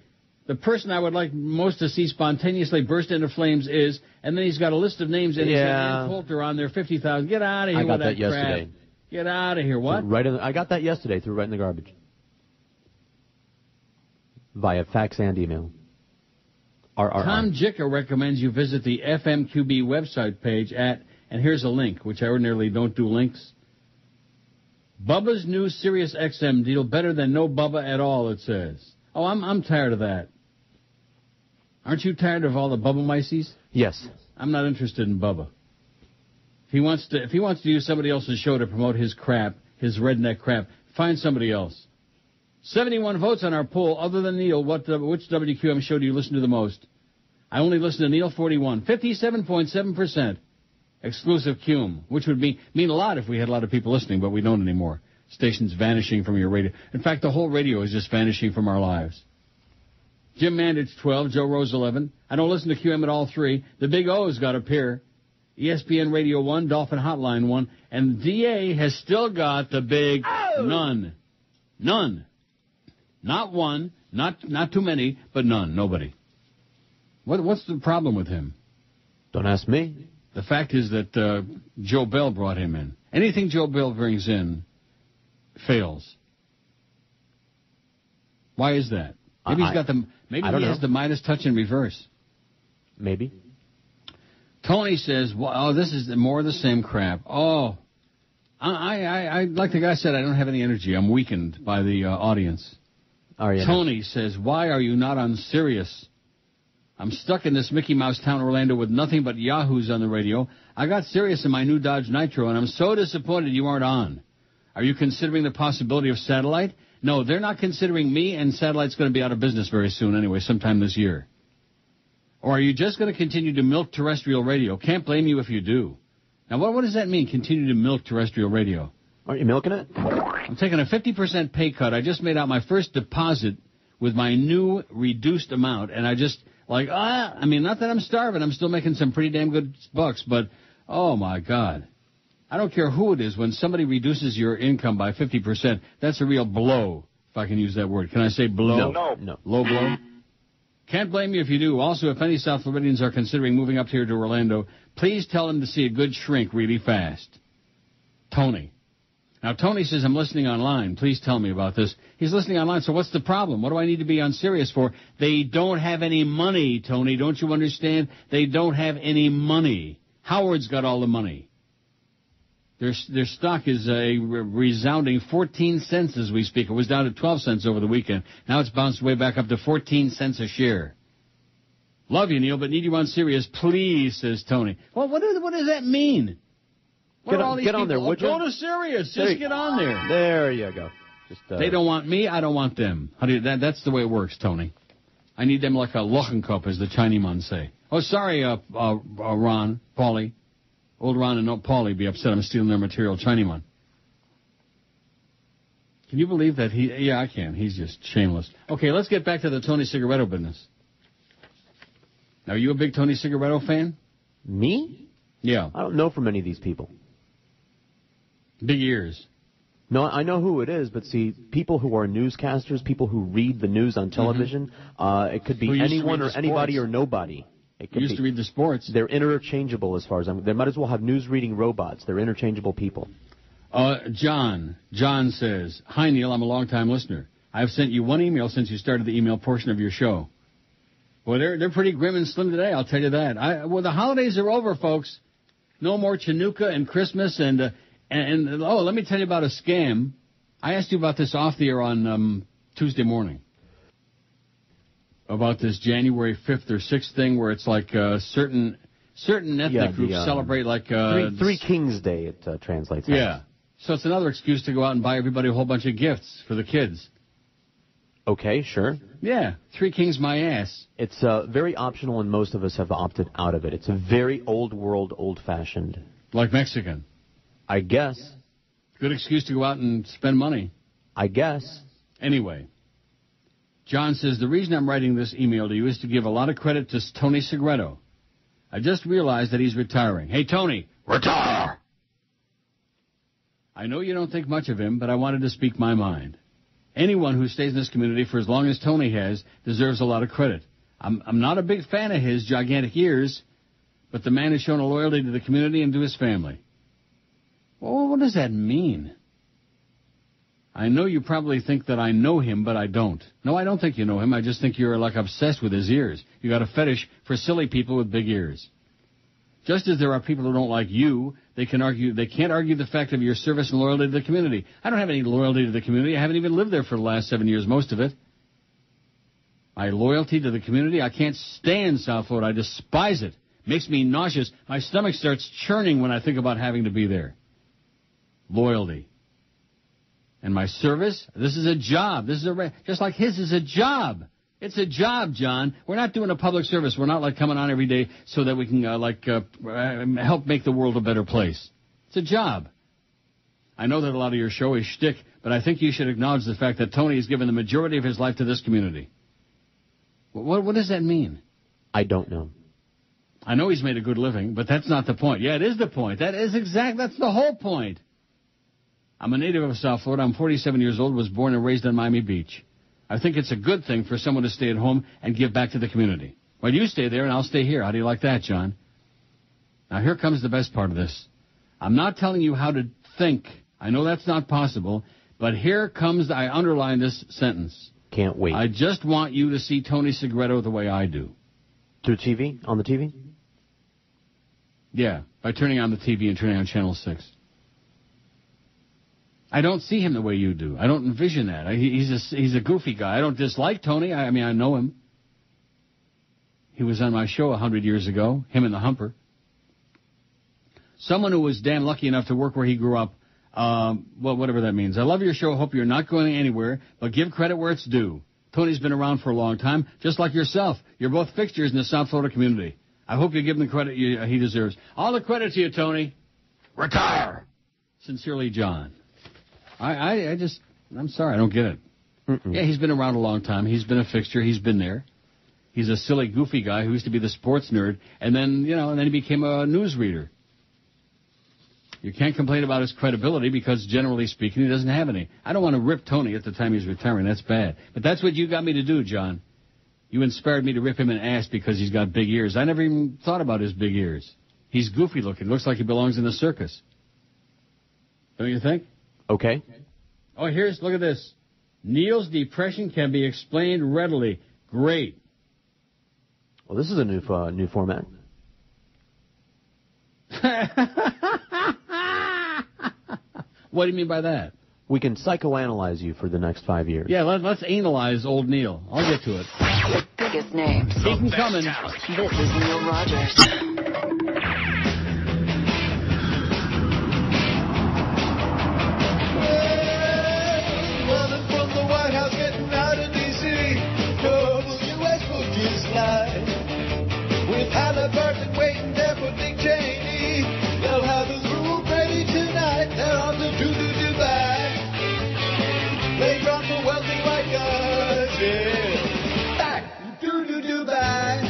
The person I would like most to see spontaneously burst into flames is, and then he's got a list of names, and he's got Ann Coulter on there, 50,000. Get out of here with that crap. Yesterday. Get out of here. What? I got that yesterday, threw it right in the garbage. Via fax and email. Tom Jicker recommends you visit the FMQB website page at, and here's a link, which I ordinarily don't do links. Bubba's new Sirius XM deal better than no Bubba at all, it says. Oh, I'm tired of that. Aren't you tired of all the Bubba Mices? Yes. I'm not interested in Bubba. If he wants to use somebody else's show to promote his crap, his redneck crap, find somebody else. 71 votes on our poll. Other than Neil, which WQAM show do you listen to the most? I only listen to Neil 41. 57.7%. Exclusive QM, which would mean a lot if we had a lot of people listening, but we don't anymore. Stations vanishing from your radio. In fact, the whole radio is just vanishing from our lives. Jim Mandich, 12. Joe Rose, 11. I don't listen to QM at all 3. The Big O's got a pair. ESPN Radio 1, Dolphin Hotline 1, and DA has still got the big none. None. Not one, not too many, but none. Nobody. What's the problem with him? Don't ask me. The fact is that Joe Bell brought him in. Anything Joe Bell brings in fails. Why is that? Maybe he's got the. Maybe he has the Midas touch in reverse. Maybe. Tony says, well, "Oh, this is more of the same crap." Oh, I like the guy said, I don't have any energy. I'm weakened by the audience. Tony says, "Why are you not on Sirius? I'm stuck in this Mickey Mouse town, Orlando, with nothing but yahoos on the radio. I got Sirius in my new Dodge Nitro, and I'm so disappointed you aren't on. Are you considering the possibility of satellite?" No, they're not considering me, and satellite's going to be out of business very soon anyway, sometime this year. Or are you just going to continue to milk terrestrial radio? Can't blame you if you do. Now, what does that mean, continue to milk terrestrial radio? Aren't you milking it? I'm taking a 50% pay cut. I just made out my first deposit with my new reduced amount, and I just... I mean, not that I'm starving. I'm still making some pretty damn good bucks, but, oh, my God. I don't care who it is. When somebody reduces your income by 50%, that's a real blow, if I can use that word. Can I say blow? No. Low blow? Can't blame you if you do. Also, if any South Floridians are considering moving up here to Orlando, please tell them to see a good shrink really fast. Tony. Now, Tony says, I'm listening online. Please tell me about this. He's listening online, so what's the problem? What do I need to be on Sirius for? They don't have any money, Tony. Don't you understand? They don't have any money. Howard's got all the money. Their stock is a resounding 14 cents as we speak. It was down to 12 cents over the weekend. Now it's bounced way back up to 14 cents a share. Love you, Neil, but need you on Sirius, please, says Tony. Well, what does that mean? Get on there, would you? Go to Sirius. Just get on there. There you go. They don't want me. I don't want them. That's the way it works, Tony. I need them like a Lochenkopf, as the Chinese say. Oh, sorry, Ron, Paulie. Old Ron and Paulie be upset I'm stealing their material, Chinese. Can you believe that Yeah, I can. He's just shameless. Okay, let's get back to the Tony Segreto business. Now, are you a big Tony Segreto fan? Me? Yeah. I don't know from any of these people. Big ears. No, I know who it is, but see, people who are newscasters, people who read the news on television, it could be anyone or anybody or nobody. It used to read the sports. They're interchangeable as far as they might as well have news-reading robots. They're interchangeable people. John says, "Hi, Neil, I'm a long-time listener. I've sent you one email since you started the email portion of your show." Well, they're pretty grim and slim today, I'll tell you that. The holidays are over, folks. No more Chinooka and Christmas and let me tell you about a scam. I asked you about this off the air on Tuesday morning. About this January 5th or 6th thing where it's like certain ethnic groups celebrate like... Three Kings Day, it translates. Yeah. So it's another excuse to go out and buy everybody a whole bunch of gifts for the kids. Okay, sure. Yeah, Three Kings my ass. It's very optional, and most of us have opted out of it. It's a very old world, old-fashioned. Like Mexican. I guess. Good excuse to go out and spend money. I guess. Anyway, John says, the reason I'm writing this email to you is to give a lot of credit to Tony Segreto. I just realized that he's retiring. Hey, Tony, retire! I know you don't think much of him, but I wanted to speak my mind. Anyone who stays in this community for as long as Tony has deserves a lot of credit. I'm not a big fan of his gigantic ears, but the man has shown a loyalty to the community and to his family. Well, what does that mean? I know you probably think that I know him, but I don't. No, I don't think you know him. I just think you're, like, obsessed with his ears. You got a fetish for silly people with big ears. Just as there are people who don't like you, they can't argue the fact of your service and loyalty to the community. I don't have any loyalty to the community. I haven't even lived there for the last 7 years, most of it. My loyalty to the community, I can't stand South Florida. I despise it. Makes me nauseous. My stomach starts churning when I think about having to be there. Loyalty. And my service, this is a job. This is just like his is a job. It's a job, John. We're not doing a public service. We're not like coming on every day so that we can help make the world a better place. It's a job. I know that a lot of your show is shtick, but I think you should acknowledge the fact that Tony has given the majority of his life to this community. What does that mean? I don't know. I know he's made a good living, but that's not the point. Yeah, it is the point. That's the whole point. I'm a native of South Florida. I'm 47 years old, was born and raised on Miami Beach. I think it's a good thing for someone to stay at home and give back to the community. Well, you stay there and I'll stay here. How do you like that, John? Now, here comes the best part of this. I'm not telling you how to think. I know that's not possible, but here comes, I underline this sentence. Can't wait. I just want you to see Tony Segreto the way I do. Through TV? On the TV? Yeah, by turning on the TV and turning on Channel 6. I don't see him the way you do. I don't envision that. He's a goofy guy. I don't dislike Tony. I mean, I know him. He was on my show 100 years ago, him and the Humper. Someone who was damn lucky enough to work where he grew up. Well, whatever that means. I love your show. Hope you're not going anywhere, but give credit where it's due. Tony's been around for a long time, just like yourself. You're both fixtures in the South Florida community. I hope you give him the credit he deserves. All the credit to you, Tony. Retire. Sincerely, John. I'm sorry, I don't get it. Yeah, he's been around a long time. He's been a fixture. He's been there. He's a silly, goofy guy who used to be the sports nerd, and then he became a newsreader. You can't complain about his credibility because, generally speaking, he doesn't have any. I don't want to rip Tony at the time he's retiring. That's bad. But that's what you got me to do, John. You inspired me to rip him an ass because he's got big ears. I never even thought about his big ears. He's goofy looking. Looks like he belongs in the circus. Don't you think? Okay. Oh, look at this. Neil's depression can be explained readily. Great. Well, this is a new format. What do you mean by that? We can psychoanalyze you for the next 5 years. Yeah, let's analyze old Neil. I'll get to it. The biggest names. Keep them coming. This is Neil Rogers. Halliburton waiting there for Dick Cheney. They'll have his rule ready tonight. They're on the Dubai. Playground for wealthy white guys. Yeah. Back to Dubai.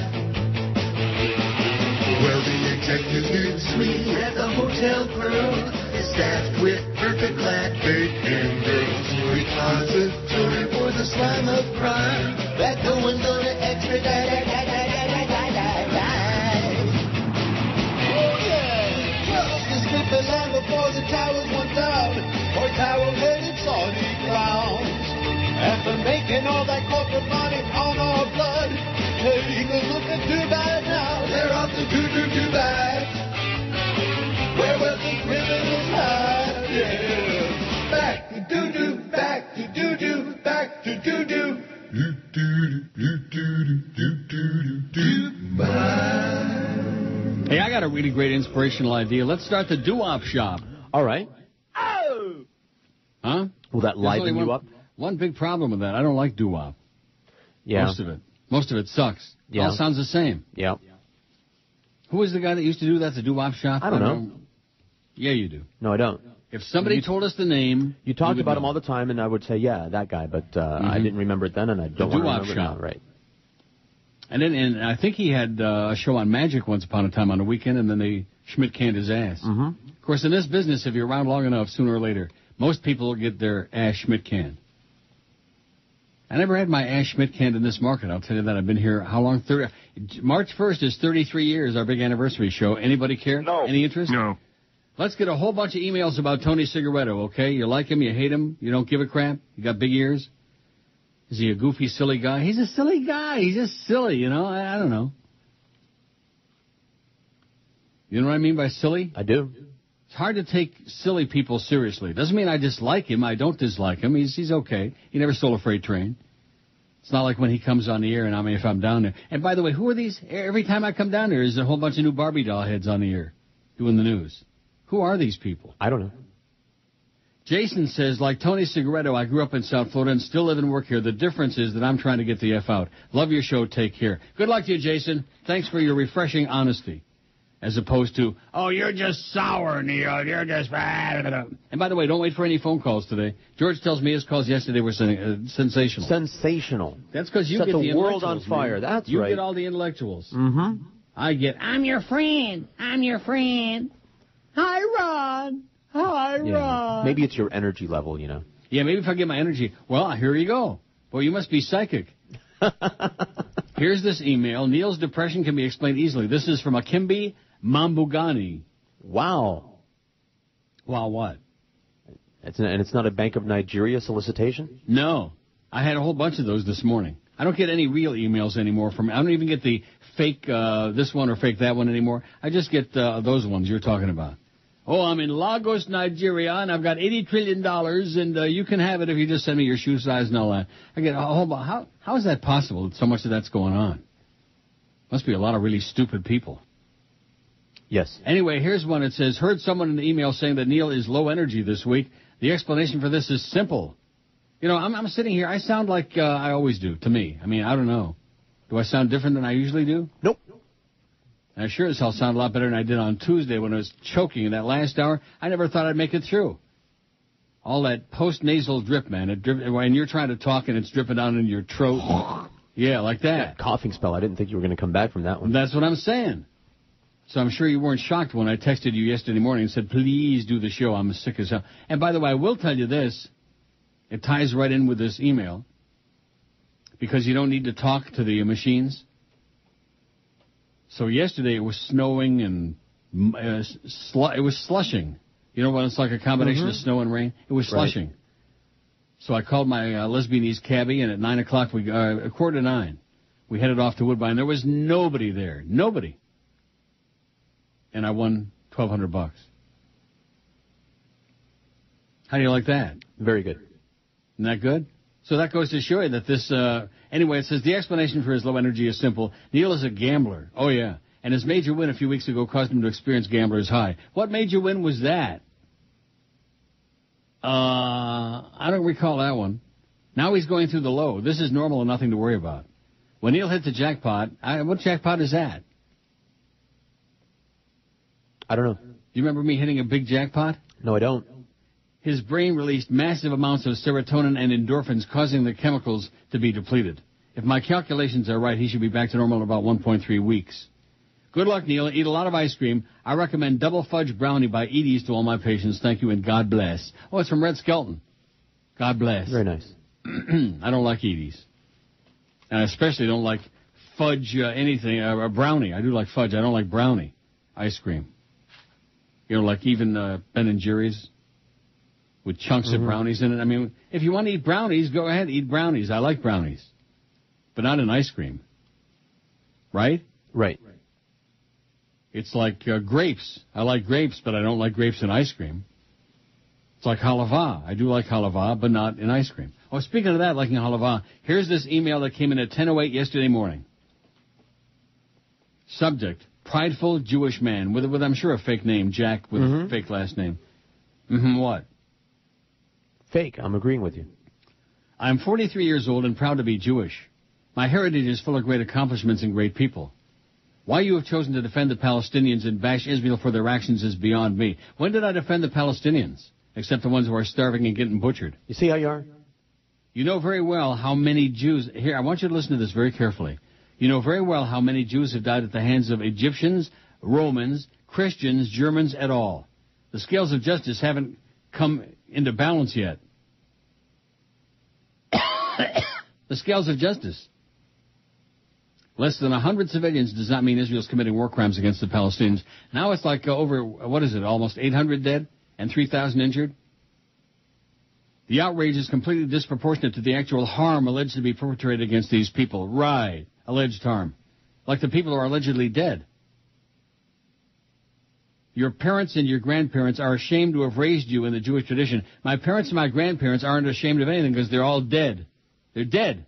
Well, the executive suite at the hotel crew is staffed with perfect flat bacon girls. Repository for the slime of crime. That no one's gonna extradite. The land before the towers went down, or tower headed Saudi grounds. After making all that corporate money on our blood, take a look at Dubai now. They're off to Dubai, where wealthy criminals hide. Yeah. Back to doo-doo, back to doo-doo, back to doo-doo. Dubai. Hey, I got a really great inspirational idea. Let's start the doo-wop shop. All right. Oh! Huh? Will that liven you up? One big problem with that. I don't like doo-wop. Yeah. Most of it sucks. Yeah. It all sounds the same. Yeah. Who was the guy that used to do that, the doo-wop shop? I don't know. Yeah, you do. No, I don't. If somebody told us the name... You talked about him all the time, and I would say, yeah, that guy. But I didn't remember it then, and I don't want to remember it now. Right. And I think he had a show on Magic once upon a time on the weekend, and then they Schmidt canned his ass. Mm-hmm. Of course, in this business, if you're around long enough, sooner or later, most people will get their ass Schmidt canned. I never had my ass Schmidt canned in this market. I'll tell you that. I've been here, how long? March 1st is 33 years, our big anniversary show. Anybody care? No. Any interest? No. Let's get a whole bunch of emails about Tony Segreto, okay? You like him, you hate him, you don't give a crap, you got big ears. Is he a goofy, silly guy? He's a silly guy. He's just silly, you know? I don't know. You know what I mean by silly? I do. It's hard to take silly people seriously. Doesn't mean I dislike him. I don't dislike him. He's okay. He never stole a freight train. It's not like when he comes on the air and if I'm down there. And by the way, who are these? Every time I come down there, there's a whole bunch of new Barbie doll heads on the air doing the news. Who are these people? I don't know. Jason says, like Tony Segreto, I grew up in South Florida and still live and work here. The difference is that I'm trying to get the F out. Love your show. Take care. Good luck to you, Jason. Thanks for your refreshing honesty. As opposed to, oh, you're just sour, Neil. You're just bad. And by the way, don't wait for any phone calls today. George tells me his calls yesterday were sensational. Sensational. That's because you Set get the world on fire. Man. That's you right. You get all the intellectuals. Mm-hmm. I'm your friend. I'm your friend. Hi, Ron. Hi, Ron. Maybe it's your energy level, you know. Yeah, maybe if I get my energy. Well, here you go. Well, you must be psychic. Here's this email. Neil's depression can be explained easily. This is from Akimbi Mambugani. Wow. Wow, what? And it's not a Bank of Nigeria solicitation? No. I had a whole bunch of those this morning. I don't get any real emails anymore from. I don't even get the fake this one or fake that one anymore. I just get those ones you're talking about. Oh, I'm in Lagos, Nigeria, and I've got $80 trillion, and you can have it if you just send me your shoe size and all that. I get a whole bunch. How is that possible that so much of that's going on? Must be a lot of really stupid people. Yes. Anyway, here's one. It says, heard someone in the email saying that Neil is low energy this week. The explanation for this is simple. You know, I'm sitting here. I sound like I always do, to me. I mean, I don't know. Do I sound different than I usually do? Nope. And I sure as hell sound a lot better than I did on Tuesday when I was choking in that last hour. I never thought I'd make it through. All that post-nasal drip, man. When you're trying to talk and it's dripping down in your throat. Yeah, like that. Coughing spell. I didn't think you were going to come back from that one. That's what I'm saying. So I'm sure you weren't shocked when I texted you yesterday morning and said, please do the show. I'm sick as hell. And by the way, I will tell you this. It ties right in with this email. Because you don't need to talk to the machines. So yesterday it was snowing and it was slushing. You know when it's like a combination of snow and rain? It was slushing. Right. So I called my lesbianese cabbie, and at 9 o'clock, 8:45, we headed off to Woodbine. There was nobody there. Nobody. And I won $1,200. How do you like that? Very good. Isn't that good? So that goes to show you that this, anyway, it says the explanation for his low energy is simple. Neil is a gambler. Oh, yeah. And his major win a few weeks ago caused him to experience gambler's high. What major win was that? I don't recall that one. Now he's going through the low. This is normal and nothing to worry about. When Neil hits the jackpot, what jackpot is that? I don't know. You remember me hitting a big jackpot? No, I don't. His brain released massive amounts of serotonin and endorphins, causing the chemicals to be depleted. If my calculations are right, he should be back to normal in about 1.3 weeks. Good luck, Neil. Eat a lot of ice cream. I recommend Double Fudge Brownie by Edie's to all my patients. Thank you and God bless. Oh, it's from Red Skelton. God bless. Very nice. I don't like Edie's. And I especially don't like fudge anything, a brownie. I do like fudge. I don't like brownie ice cream. You know, like even Ben & Jerry's with chunks of brownies in it. I mean, if you want to eat brownies, go ahead, eat brownies. I like brownies. But not in ice cream. Right? Right. It's like grapes. I like grapes, but I don't like grapes in ice cream. It's like halava. I do like halava, but not in ice cream. Oh, speaking of that, liking halava, here's this email that came in at 10:08 yesterday morning. Subject, prideful Jewish man, with I'm sure a fake name, Jack, with a fake last name. What? Fake. I'm agreeing with you. I'm 43 years old and proud to be Jewish. My heritage is full of great accomplishments and great people. Why you have chosen to defend the Palestinians and bash Israel for their actions is beyond me. When did I defend the Palestinians? Except the ones who are starving and getting butchered. You see how you are? You know very well how many Jews... Here, I want you to listen to this very carefully. You know very well how many Jews have died at the hands of Egyptians, Romans, Christians, Germans, et al. The scales of justice haven't come into balance yet. The scales of justice. Less than 100 civilians does not mean Israel's committing war crimes against the Palestinians. Now it's like over, what is it, almost 800 dead and 3,000 injured? The outrage is completely disproportionate to the actual harm alleged to be perpetrated against these people. Right. Alleged harm. Like the people who are allegedly dead. Your parents and your grandparents are ashamed to have raised you in the Jewish tradition. My parents and my grandparents aren't ashamed of anything because they're all dead. They're dead.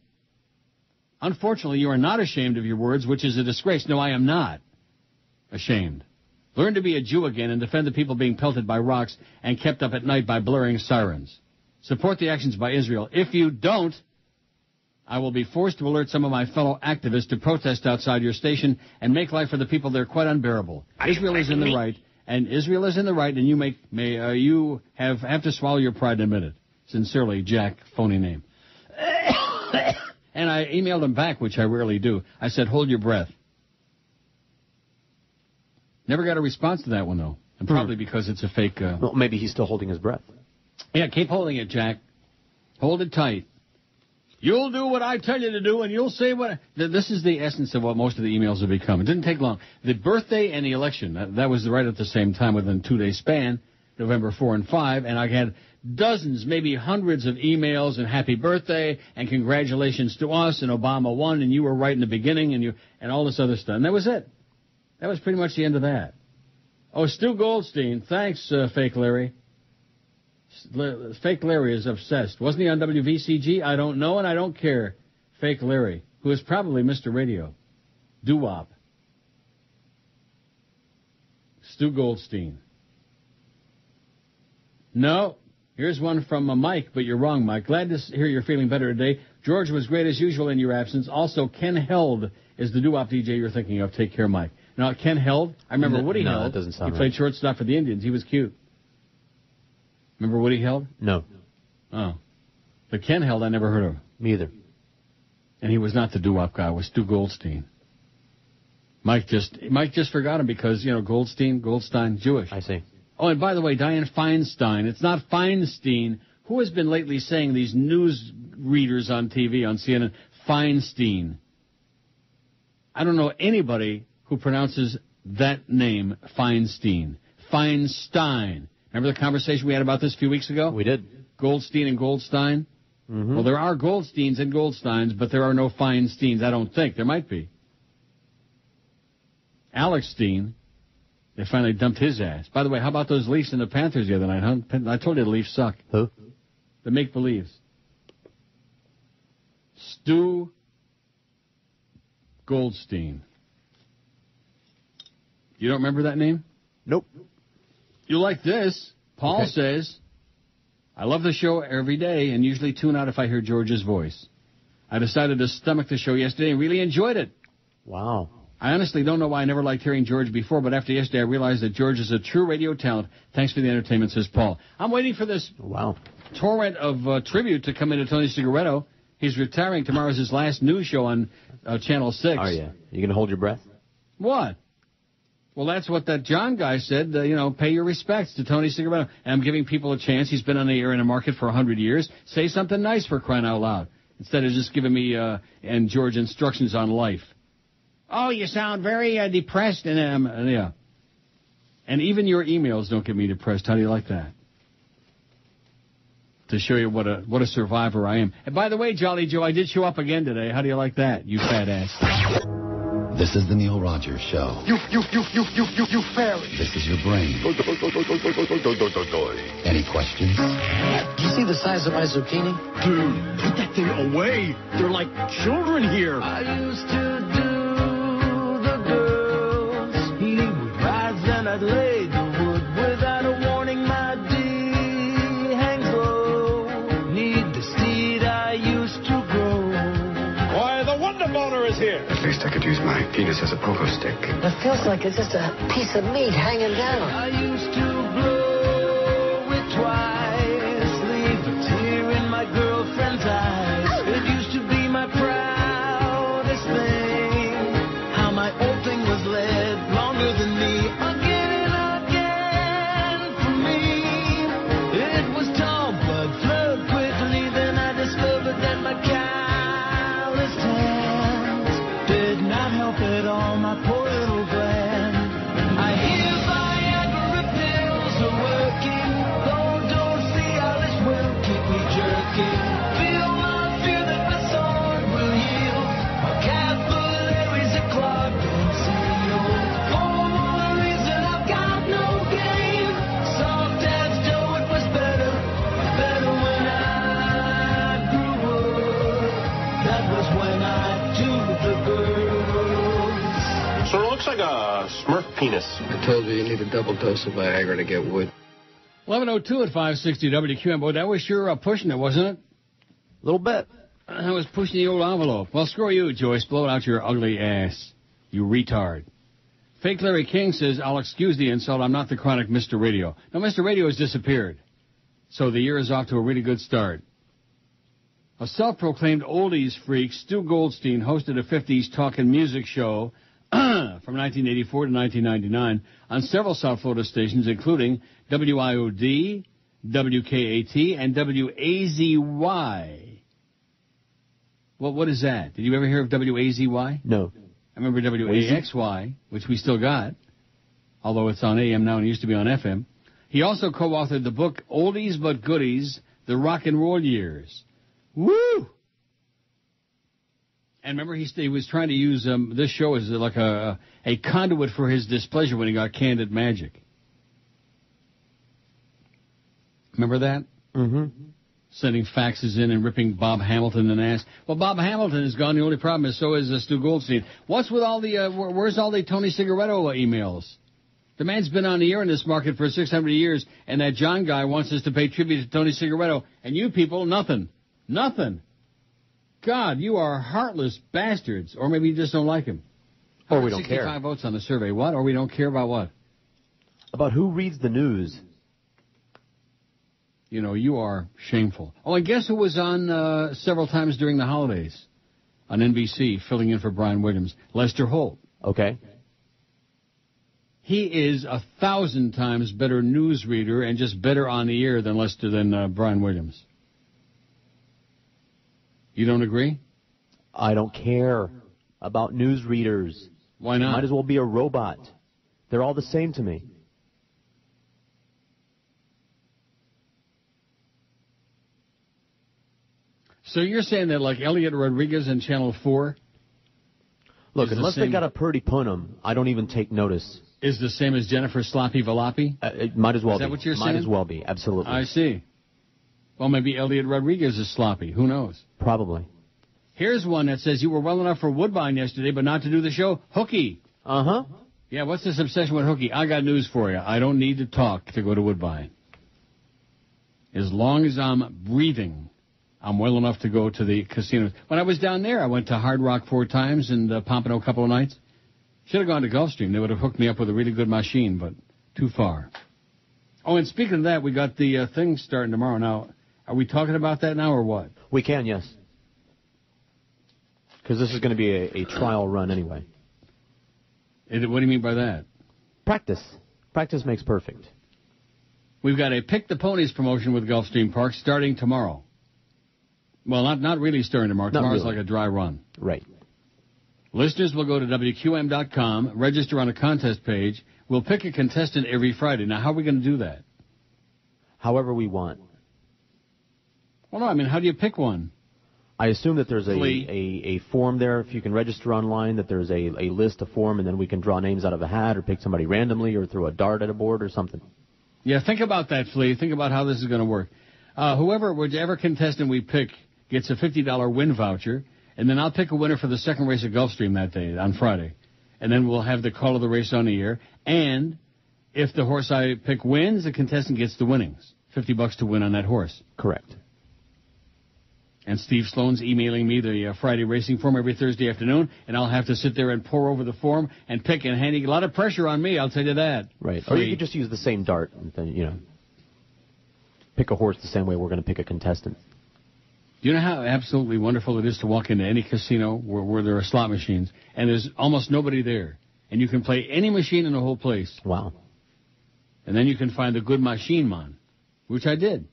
Unfortunately, you are not ashamed of your words, which is a disgrace. No, I am not ashamed. Learn to be a Jew again and defend the people being pelted by rocks and kept up at night by blaring sirens. Support the actions by Israel. If you don't, I will be forced to alert some of my fellow activists to protest outside your station and make life for the people there quite unbearable. Israel is in the right, and you have to swallow your pride and admit it. Sincerely, Jack, phony name. And I emailed him back, which I rarely do. I said, hold your breath. Never got a response to that one, though. And probably because it's a fake... Well, maybe he's still holding his breath. Yeah, keep holding it, Jack. Hold it tight. You'll do what I tell you to do, and you'll say what... This is the essence of what most of the emails have become. It didn't take long. The birthday and the election, that was right at the same time within a 2-day span, November 4 and 5, and I had dozens, maybe hundreds of emails and happy birthday and congratulations to us and Obama won and you were right in the beginning and all this other stuff. And that was it. That was pretty much the end of that. Oh, Stu Goldstein. Thanks, Fake Larry. Fake Larry is obsessed. Wasn't he on WVCG? I don't know and I don't care. Fake Larry, who is probably Mr. Radio. Doo-wop. Stu Goldstein. No. Here's one from Mike, but you're wrong, Mike. Glad to hear you're feeling better today. George was great as usual in your absence. Also, Ken Held is the doo-wop DJ you're thinking of. Take care, Mike. Now, Ken Held, I remember Woody Held. That doesn't sound He played shortstop for the Indians. He was cute. Remember Woody Held? No. Oh. But Ken Held I never heard of. Me either. And he was not the doo-wop guy. It was Stu Goldstein. Mike just forgot him because, Goldstein, Jewish. I see. Oh, and by the way, Dianne Feinstein. It's not Feinstein. Who has been lately saying these news readers on TV, on CNN, Feinstein? I don't know anybody who pronounces that name, Feinstein. Feinstein. Remember the conversation we had about this a few weeks ago? We did. Goldstein and Goldstein? Mm-hmm. Well, there are Goldsteins and Goldsteins, but there are no Feinsteins. I don't think. There might be. Alex Steen. They finally dumped his ass. By the way, how about those Leafs and the Panthers the other night, huh? I told you the Leafs suck. Who? The make-believes. Stu Goldstein. You don't remember that name? Nope. You like this. Paul says, I love the show every day and usually tune out if I hear George's voice. I decided to stomach the show yesterday and really enjoyed it. Wow. I honestly don't know why I never liked hearing George before, but after yesterday I realized that George is a true radio talent. Thanks for the entertainment, says Paul. I'm waiting for this torrent of tribute to come into Tony Segreto. He's retiring. Tomorrow's his last news show on Channel 6. Oh, yeah. You going to hold your breath? What? Well, that's what that John guy said, pay your respects to Tony Segreto. And I'm giving people a chance. He's been on the air in the market for 100 years. Say something nice for crying out loud, instead of just giving me and George instructions on life. Oh, you sound very depressed. And yeah. And even your emails don't get me depressed. How do you like that? To show you what a survivor I am. And by the way, Jolly Joe, I did show up again today. How do you like that, you fat ass? This is the Neil Rogers Show. You fairy. This is your brain. Any questions? Do you see the size of my zucchini? Dude, put that thing away. They're like children here. I used to do the girls. He would rise and I'd lay the wood without a warning. My D hangs low. Need the steed I used to grow. Why, the Wonder Boner is here. At least I could use my penis as a pogo stick. It feels like it's just a piece of meat hanging down. I used to blow it twice, leave a tear in my girlfriend's eyes. It used to be my proudest thing, how my old thing was led longer than me. Again and again for me, it was tall, blood flowed quickly. Then I discovered that my calloused hands did not get on my poor little gland. I hear Viagra pills are working. Though don't see how this will keep me jerking. Feel my fear that my sword will yield. My capillaries are clogged and sealed. For one reason I've got no game. Soft as dough, it was better when I grew up. That was when I do the girls. So it looks like a Smurf penis. I told you need a double dose of Viagra to get wood. 11:02 at 560 WQAM. Boy, that was sure pushing it, wasn't it? A little bit. I was pushing the old envelope. Well, screw you, Joyce. Blow it out your ugly ass. You retard. Fake Larry King says, I'll excuse the insult. I'm not the chronic Mr. Radio. Now, Mr. Radio has disappeared. So the year is off to a really good start. A self-proclaimed oldies freak, Stu Goldstein, hosted a 50s talk and music show from 1984 to 1999 on several South Florida stations, including WIOD, WKAT, and WAZY. Well, what is that? Did you ever hear of WAZY? No. I remember WAXY, which we still got, although it's on AM now and it used to be on FM. He also co-authored the book Oldies But Goodies, The Rock and Roll Years. Woo! And remember, he was trying to use this show as like a conduit for his displeasure when he got canned at Magic. Remember that? Mm-hmm. Sending faxes in and ripping Bob Hamilton in the ass. Well, Bob Hamilton is gone. The only problem is so is Stu Goldstein. What's with all the, where's all the Tony Segreto emails? The man's been on the air in this market for 600 years, and that John guy wants us to pay tribute to Tony Segreto. And you people, nothing. Nothing. God, you are heartless bastards. Or maybe you just don't like him. Or we don't care. 65 votes on the survey. What? Or we don't care about what? About who reads the news. You know, you are shameful. Oh, and guess who was on several times during the holidays on NBC, filling in for Brian Williams? Lester Holt. Okay. He is 1,000 times better newsreader and just better on the air than Brian Williams. You don't agree? I don't care about newsreaders. Why not? Might as well be a robot. They're all the same to me. So you're saying that like Elliot Rodriguez in Channel 4? Look, unless they got a purdy punum, I don't even take notice. Is the same as Jennifer Sloppy Valapi? It might as well be. Is that what you're saying? Might as well be, absolutely. I see. Well, maybe Elliot Rodriguez is sloppy. Who knows? Probably. Here's one that says you were well enough for Woodbine yesterday, but not to do the show. Hooky. Uh-huh. Yeah, what's this obsession with Hooky? I got news for you. I don't need to talk to go to Woodbine. As long as I'm breathing, I'm well enough to go to the casinos. When I was down there, I went to Hard Rock 4 times and Pompano a couple of nights. Should have gone to Gulfstream. They would have hooked me up with a really good machine, but too far. Oh, and speaking of that, we got the thing starting tomorrow. Now, are we talking about that now or what? We can, yes. Because this is going to be a trial run anyway. What do you mean by that? Practice. Practice makes perfect. We've got a Pick the Ponies promotion with Gulfstream Park starting tomorrow. Well, not really starting tomorrow. Tomorrow's like a dry run. Right. Listeners will go to WQAM.com, register on a contest page. We'll pick a contestant every Friday. Now, how are we going to do that? However we want. Well, no, I mean, how do you pick one? I assume that there's a form there. If you can register online, that there's a list, a form, and then we can draw names out of a hat or pick somebody randomly or throw a dart at a board or something. Yeah, think about that, Flea. Think about how this is going to work. Whichever contestant we pick gets a $50 win voucher, and then I'll pick a winner for the second race at Gulfstream that day, on Friday. And then we'll have the call of the race on the air. And if the horse I pick wins, the contestant gets the winnings. $50 to win on that horse. Correct. And Steve Sloan's emailing me the Friday racing form every Thursday afternoon, and I'll have to sit there and pour over the form and pick and handing a lot of pressure on me, I'll tell you that. Right. Or you could just use the same dart and then, pick a horse the same way we're going to pick a contestant. Do you know how absolutely wonderful it is to walk into any casino where there are slot machines, and there's almost nobody there, and you can play any machine in the whole place? Wow. And then you can find a good machine man, which I did.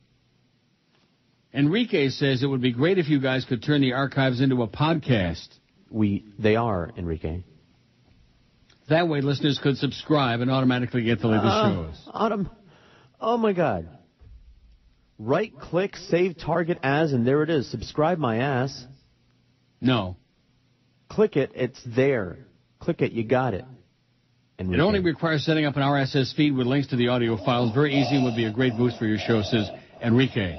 Enrique says it would be great if you guys could turn the archives into a podcast. They are, Enrique. That way listeners could subscribe and automatically get the latest shows. Autumn, oh my God. Right-click, save target as, and there it is. Subscribe my ass. No. Click it, it's there. Click it, you got it. It only requires setting up an RSS feed with links to the audio files. Very easy and would be a great boost for your show, says Enrique.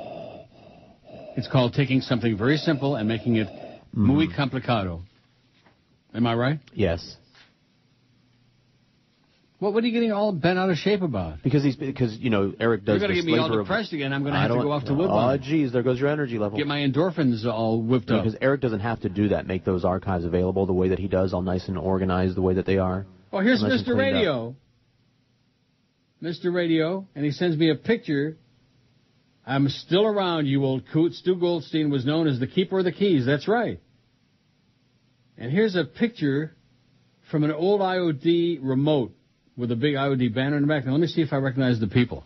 It's called taking something very simple and making it muy complicado. Am I right? Yes. What are you getting all bent out of shape about? Because you know, Eric does. You're going to get me all depressed again. I'm going to have to go off to Woodlawn. Oh, geez, there goes your energy level. Get my endorphins all whipped up. Because Eric doesn't have to do that. Make those archives available the way that he does, all nice and organized, the way that they are. Well, here's Mr. Radio. Mr. Radio, and he sends me a picture. I'm still around, you old coot. Stu Goldstein was known as the keeper of the keys. That's right. And here's a picture from an old IOD remote with a big IOD banner in the back. Now, let me see if I recognize the people.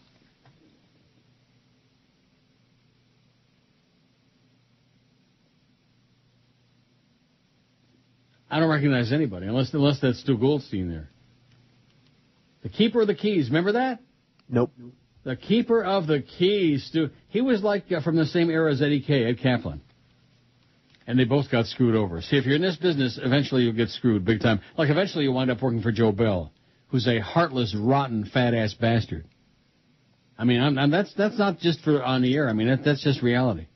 I don't recognize anybody, unless that's Stu Goldstein there. The keeper of the keys, remember that? Nope. The keeper of the keys, Stu. He was like from the same era as Eddie K., Ed Kaplan. And they both got screwed over. See, if you're in this business, eventually you'll get screwed big time. Like eventually you'll wind up working for Joe Bell, who's a heartless, rotten, fat-ass bastard. I mean, that's not just for on the air. I mean, that's just reality.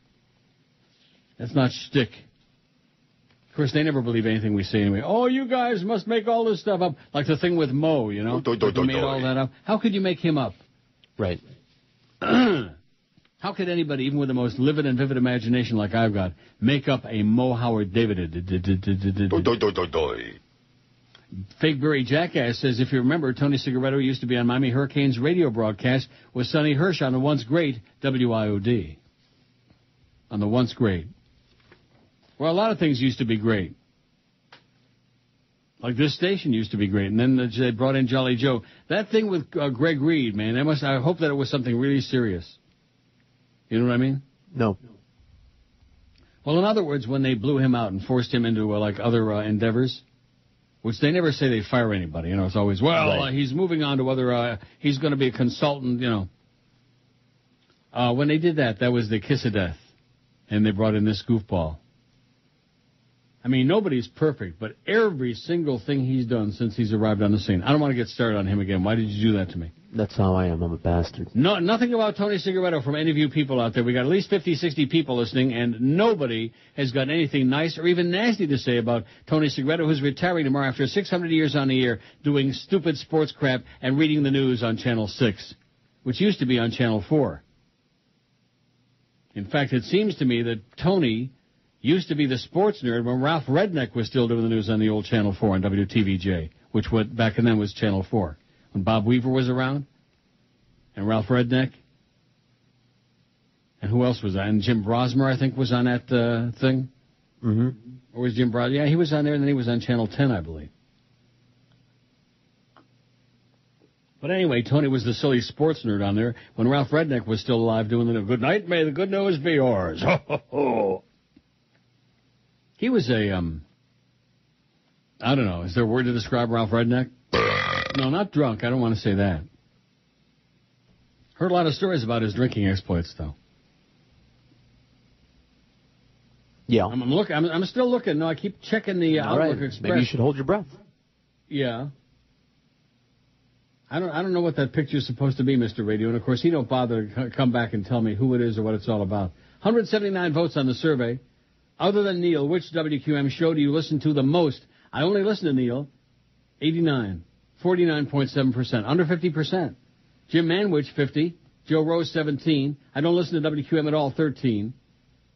That's not shtick. Of course, they never believe anything we say anyway. Oh, you guys must make all this stuff up. Like the thing with Mo, you know? He made all that up. How could you make him up? Right. How could anybody, even with the most livid and vivid imagination like I've got, make up a Mo Howard David? Fake Berry Jackass says, if you remember, Tony Segreto used to be on Miami Hurricanes radio broadcast with Sonny Hirsch on the once great WIOD. On the once great. Well, a lot of things used to be great. Like this station used to be great, and then they brought in Jolly Joe. That thing with Greg Reed, man, I hope that it was something really serious. You know what I mean? No. Well, in other words, when they blew him out and forced him into like other endeavors, which they never say they fire anybody. You know, it's always, he's moving on to other. He's going to be a consultant. You know. When they did that, that was the kiss of death, and they brought in this goofball. I mean, nobody's perfect, but every single thing he's done since he's arrived on the scene. I don't want to get started on him again. Why did you do that to me? That's how I am. I'm a bastard. No, nothing about Tony Segreto from any of you people out there. We got at least 50, 60 people listening, and nobody has got anything nice or even nasty to say about Tony Segreto, who's retiring tomorrow after 600 years on the air doing stupid sports crap and reading the news on Channel 6, which used to be on Channel 4. In fact, it seems to me that Tony used to be the sports nerd when Ralph Redneck was still doing the news on the old Channel 4 on WTVJ, which back then was Channel 4. When Bob Weaver was around, and Ralph Redneck, and who else was that? And Jim Brosmer, I think, was on that thing. Mm-hmm. Or was Jim Brosmer? Yeah, he was on there, and then he was on Channel 10, I believe. But anyway, Tony was the silly sports nerd on there when Ralph Redneck was still alive doing the good night, may the good news be yours. Ho, ho, ho. He was a, I don't know, is there a word to describe Ralph Redneck? No, not drunk. I don't want to say that. Heard a lot of stories about his drinking exploits, though. Yeah. I'm still looking. No, I keep checking the Outlook Express. Maybe you should hold your breath. Yeah. I don't know what that picture is supposed to be, Mr. Radio. And, of course, he don't bother to come back and tell me who it is or what it's all about. 179 votes on the survey. Other than Neil, which WQM show do you listen to the most? I only listen to Neil. 89. 49.7%. Under 50%. Jim Manwich, 50. Joe Rose, 17. I don't listen to WQM at all, 13.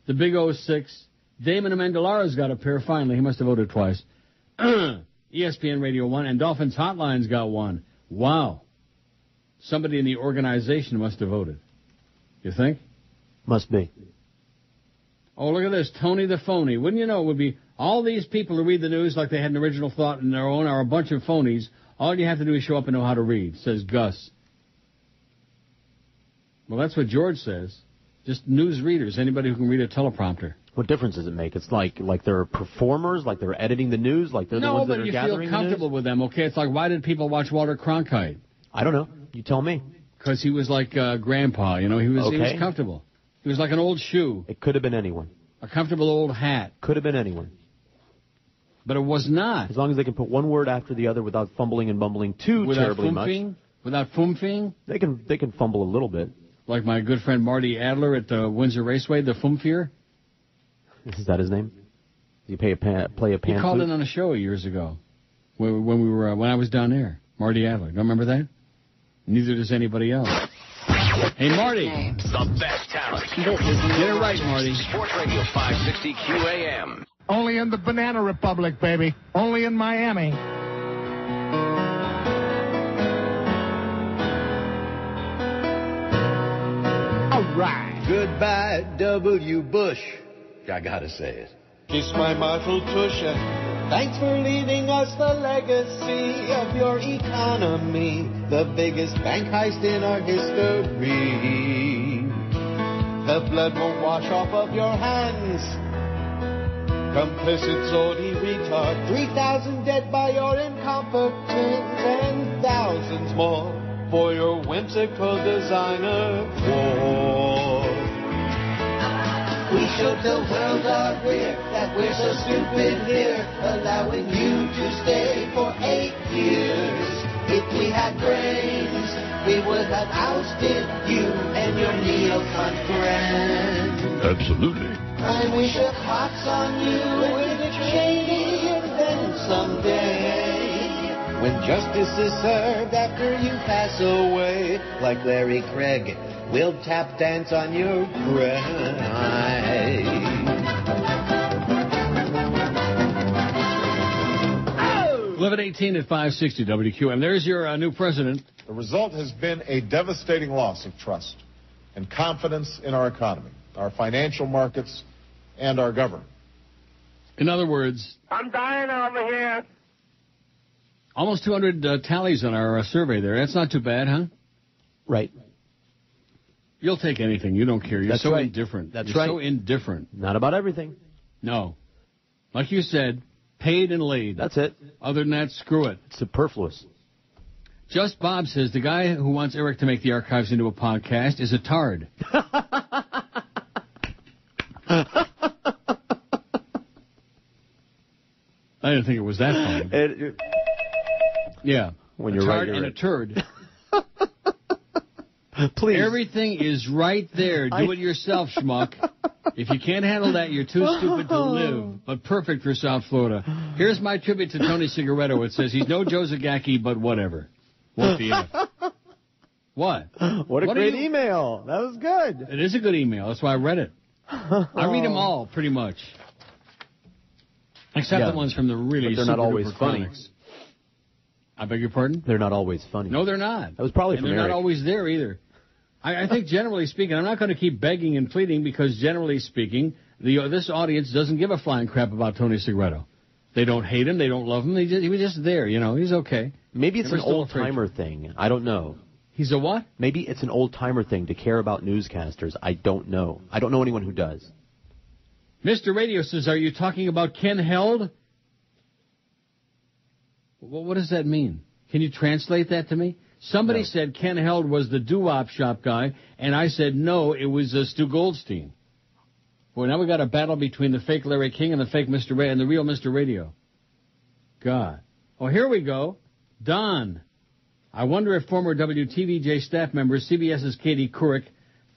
The Big O, 6. Damon Amendolara's got a pair, finally. He must have voted twice. ESPN Radio 1. And Dolphins Hotline's got 1. Wow. Somebody in the organization must have voted. You think? Must be. Oh, look at this. Tony the Phony. Wouldn't you know it would be all these people who read the news like they had an original thought in their own are a bunch of phonies. All you have to do is show up and know how to read, says Gus. Well, that's what George says. Just news readers, anybody who can read a teleprompter. What difference does it make? It's like they're performers, like they're editing the news, like they're the ones that are gathering the news? No, but you feel comfortable with them, okay? It's like, why did people watch Walter Cronkite? I don't know. You tell me. Because he was like Grandpa, he was comfortable. He was like an old shoe. It could have been anyone. A comfortable old hat. Could have been anyone. But it was not. As long as they can put one word after the other without fumbling and bumbling terribly much. Without fumfing? They can fumble a little bit. Like my good friend Marty Adler at the Windsor Raceway, the Fumfier. Is that his name? Did he play a pan He called flute? in on a show years ago when I was down there. Marty Adler. Don't remember that? Neither does anybody else. Hey, Marty. The best talent. Get it right, Marty. Sports Radio 560 QAM. Only in the Banana Republic, baby. Only in Miami. All right. Goodbye, W. Bush. I gotta say it. Kiss my Marshall tush and thanks for leaving us the legacy of your economy, the biggest bank heist in our history. The blood won't wash off of your hands. Complicit Saudi retard. 3,000 dead by your incompetence and thousands more for your whimsical designer war. We showed the world our rear, that we're so stupid here, allowing you to stay for 8 years. If we had brains, we would have ousted you and your neocon friends. Absolutely. And we shook hots on you with a Cheney, and then someday, when justice is served after you pass away, like Larry Craig, we'll tap dance on your grave. 11:18 at 560 WQAM. There's your new president. The result has been a devastating loss of trust and confidence in our economy, our financial markets, and our government. In other words, I'm dying over here. Almost 200 tallies on our survey there. That's not too bad, huh? Right. You'll take anything. You don't care. You're That's so right. indifferent. That's You're right. so indifferent. Not about everything. No. Like you said, paid and laid. That's it. Other than that, screw it. Superfluous. Just Bob says the guy who wants Eric to make the archives into a podcast is a tard. I didn't think it was that funny. Yeah. When you're a tard right, and right. a turd. Please. Everything is right there. Do it yourself, schmuck. If you can't handle that, you're too stupid to live. But perfect for South Florida. Here's my tribute to Tony Segreto. It says he's no Joe Zagacki, but whatever. What the F? What? What a great email. That was good. It is a good email. That's why I read it. I read them all, pretty much. Except the ones from the really but they're not always funny. Chronics. I beg your pardon? They're not always funny. No, they're not. That was probably and from they're Eric. not always there either. I think generally speaking, I'm not going to keep begging and pleading because generally speaking, this audience doesn't give a flying crap about Tony Segreto. They don't hate him. They don't love him. He was just there, He's okay. Maybe it's an old-timer thing. I don't know. He's a what? Maybe it's an old-timer thing to care about newscasters. I don't know. I don't know anyone who does. Mr. Radio says, are you talking about Ken Held? Well, what does that mean? Can you translate that to me? Somebody said Ken Held was the doo-wop shop guy, and I said no, it was Stu Goldstein. Well, now we got a battle between the fake Larry King and the fake Mr. and the real Mr. Radio. God. Oh, here we go. Don. I wonder if former WTVJ staff members, CBS's Katie Couric,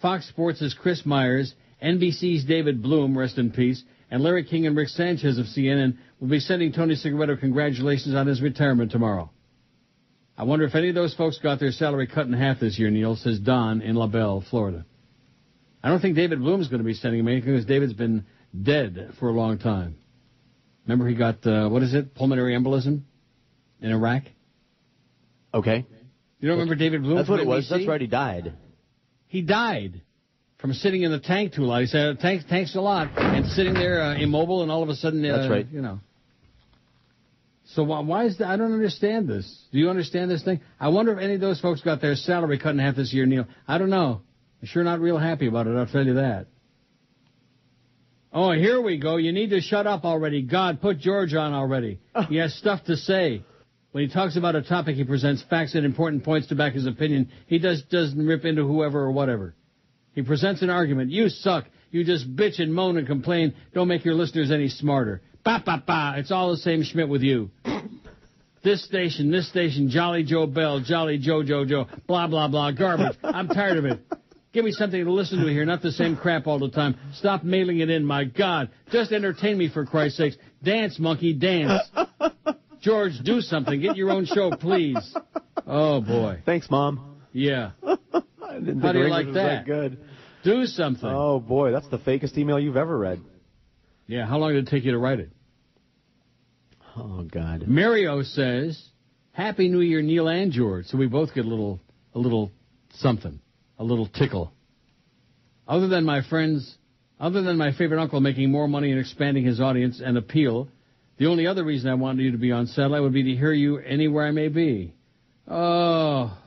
Fox Sports' Chris Myers, NBC's David Bloom, rest in peace, and Larry King and Rick Sanchez of CNN will be sending Tony Segreto congratulations on his retirement tomorrow. I wonder if any of those folks got their salary cut in half this year, Neil, says Don in La Belle, Florida. I don't think David Bloom's going to be sending him anything because David's been dead for a long time. Remember he got, pulmonary embolism in Iraq? Okay. You don't remember David Bloom? That's what it was. NBC? That's right, he died. He died from sitting in the tank too long. He said, thanks a lot, and sitting there immobile, and all of a sudden, that's right. So why is that? I don't understand this. Do you understand this thing? I wonder if any of those folks got their salary cut in half this year, Neil. I don't know. I'm sure not real happy about it, I'll tell you that. Oh, here we go. You need to shut up already. God, put George on already. He has stuff to say. When he talks about a topic, he presents facts and important points to back his opinion. He doesn't rip into whoever or whatever. He presents an argument. You suck. You just bitch and moan and complain. Don't make your listeners any smarter. Ba, ba, ba. It's all the same Schmidt with you. This station, Jolly Joe Bell, Jolly Joe, blah, blah, blah, garbage. I'm tired of it. Give me something to listen to here, not the same crap all the time. Stop mailing it in, my God. Just entertain me, for Christ's sakes. Dance, monkey, dance. George, do something. Get your own show, please. Oh, boy. Thanks, Mom. Yeah. How do you like that? Good. Do something. Oh, boy, that's the fakest email you've ever read. Yeah, how long did it take you to write it? Oh, God. Mario says, Happy New Year, Neil and George. So we both get a little something, a little tickle. Other than my favorite uncle making more money and expanding his audience and appeal, the only other reason I wanted you to be on satellite would be to hear you anywhere I may be. Oh,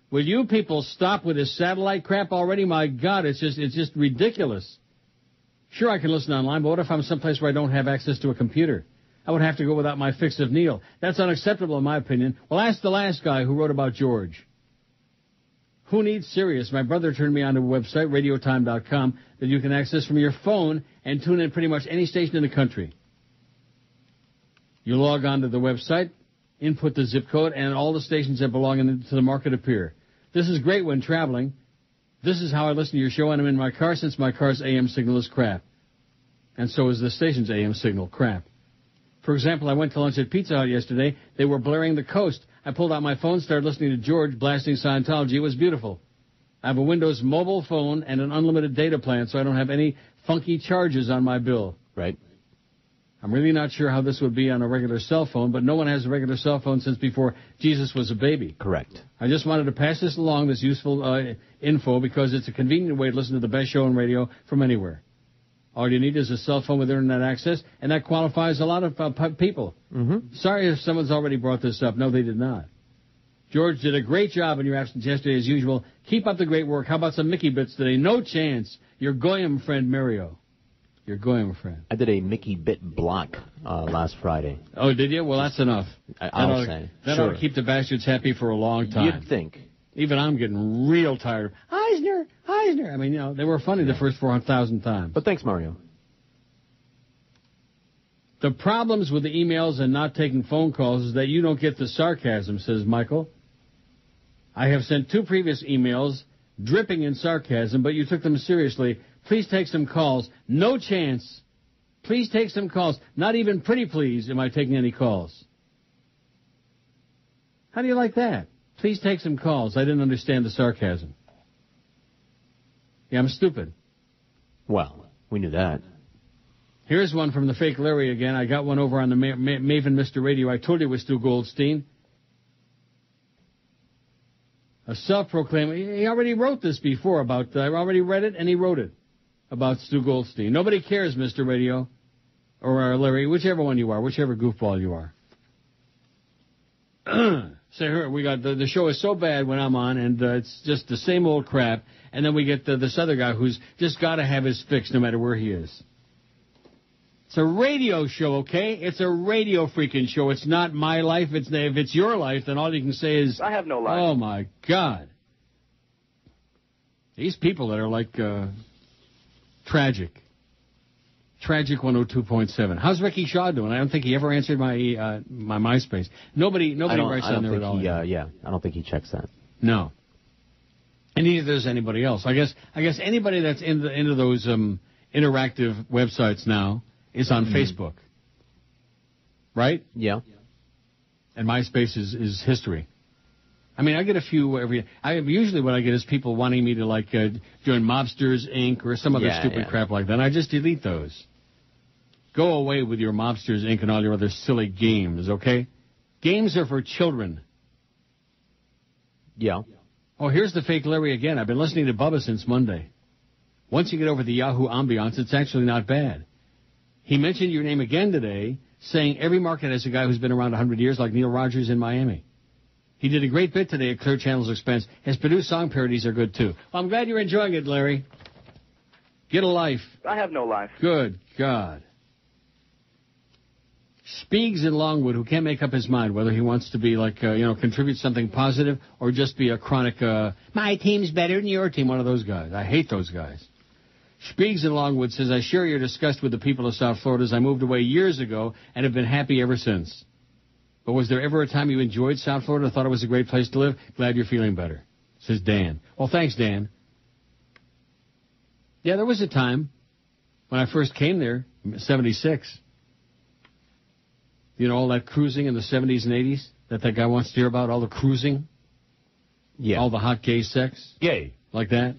will you people stop with this satellite crap already? My God, it's just ridiculous. Sure, I can listen online, but what if I'm someplace where I don't have access to a computer? I would have to go without my fix of Neil. That's unacceptable in my opinion. Well, ask the last guy who wrote about George. Who needs Sirius? My brother turned me on to a website, radiotime.com, that you can access from your phone and tune in pretty much any station in the country. You log on to the website, input the zip code, and all the stations that belong to the market appear. This is great when traveling. This is how I listen to your show when I'm in my car, since my car's AM signal is crap. And so is the station's AM signal crap. For example, I went to lunch at Pizza Hut yesterday. They were blaring The Coast. I pulled out my phone, started listening to George blasting Scientology. It was beautiful. I have a Windows mobile phone and an unlimited data plan, so I don't have any funky charges on my bill. Right. I'm really not sure how this would be on a regular cell phone, but no one has a regular cell phone since before Jesus was a baby. Correct. I just wanted to pass this along, this useful info, because it's a convenient way to listen to the best show on radio from anywhere. All you need is a cell phone with internet access, and that qualifies a lot of people. Mm-hmm. Sorry if someone's already brought this up. No, they did not. George did a great job in your absence yesterday, as usual. Keep up the great work. How about some Mickey bits today? No chance. Your Goyim friend, Mario. Your Goyim friend. I did a Mickey bit block last Friday. Oh, did you? Well, that's enough. I'll say. That ought to keep the bastards happy for a long time. You'd think. Even I'm getting real tired. Eisner. I mean, they were funny the first 4,000 times. But thanks, Mario. The problems with the emails and not taking phone calls is that you don't get the sarcasm, says Michael. I have sent 2 previous emails dripping in sarcasm, but you took them seriously. Please take some calls. No chance. Please take some calls. Not even pretty please am I taking any calls. How do you like that? Please take some calls. I didn't understand the sarcasm. Yeah, I'm stupid. Well, we knew that. Here's one from the fake Larry again. I got one over on the Maven Mr. Radio. I told you it was Stu Goldstein. A self-proclaimed... He already wrote this before about... I already read it, and he wrote it about Stu Goldstein. Nobody cares, Mr. Radio. Or Larry, whichever one you are, whichever goofball you are. So here, we got... The show is so bad when I'm on, and it's just the same old crap. And then we get this other guy who's just got to have his fix no matter where he is. It's a radio show, okay? It's a radio freaking show. It's not my life. If it's your life, then all you can say is... I have no life. Oh, my God. These people that are like tragic. Tragic 102.7. How's Ricky Shaw doing? I don't think he ever answered my MySpace. Nobody writes on there at all. I don't think he checks that. No. And neither does anybody else. I guess anybody that's into those interactive websites now is on Facebook. Right? Yeah. And MySpace is history. I mean, I get a few usually what I get is people wanting me to, join Mobsters, Inc. or some other stupid crap like that. And I just delete those. Go away with your Mobsters, Inc. and all your other silly games, okay? Games are for children. Yeah. Oh, here's the fake Larry again. I've been listening to Bubba since Monday. Once you get over the Yahoo ambiance, it's actually not bad. He mentioned your name again today, saying every market has a guy who's been around 100 years, like Neil Rogers in Miami. He did a great bit today at Clear Channel's expense. His produced song parodies are good, too. Well, I'm glad you're enjoying it, Larry. Get a life. I have no life. Good God. Speegs in Longwood, who can't make up his mind whether he wants to be contribute something positive or just be a chronic, my team's better than your team, one of those guys. I hate those guys. Speegs in Longwood says, I share your disgust with the people of South Florida as I moved away years ago and have been happy ever since. But was there ever a time you enjoyed South Florida, thought it was a great place to live? Glad you're feeling better, says Dan. Well, thanks, Dan. Yeah, there was a time when I first came there, 76. You know, all that cruising in the 70s and 80s that guy wants to hear about, all the cruising? Yeah. All the hot gay sex? Gay. Like that?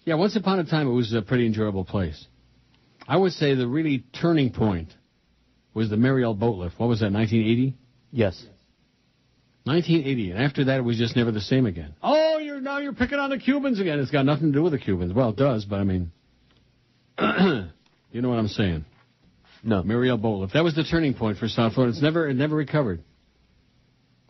Yeah, once upon a time it was a pretty enjoyable place. I would say the really turning point was the Mariel boat lift. What was that, 1980? Yes. 1980, and after that it was just never the same again. Oh, now you're picking on the Cubans again. It's got nothing to do with the Cubans. Well, it does, but I mean, you know what I'm saying. No. Mariel boat lift. That was the turning point for South Florida. It never recovered.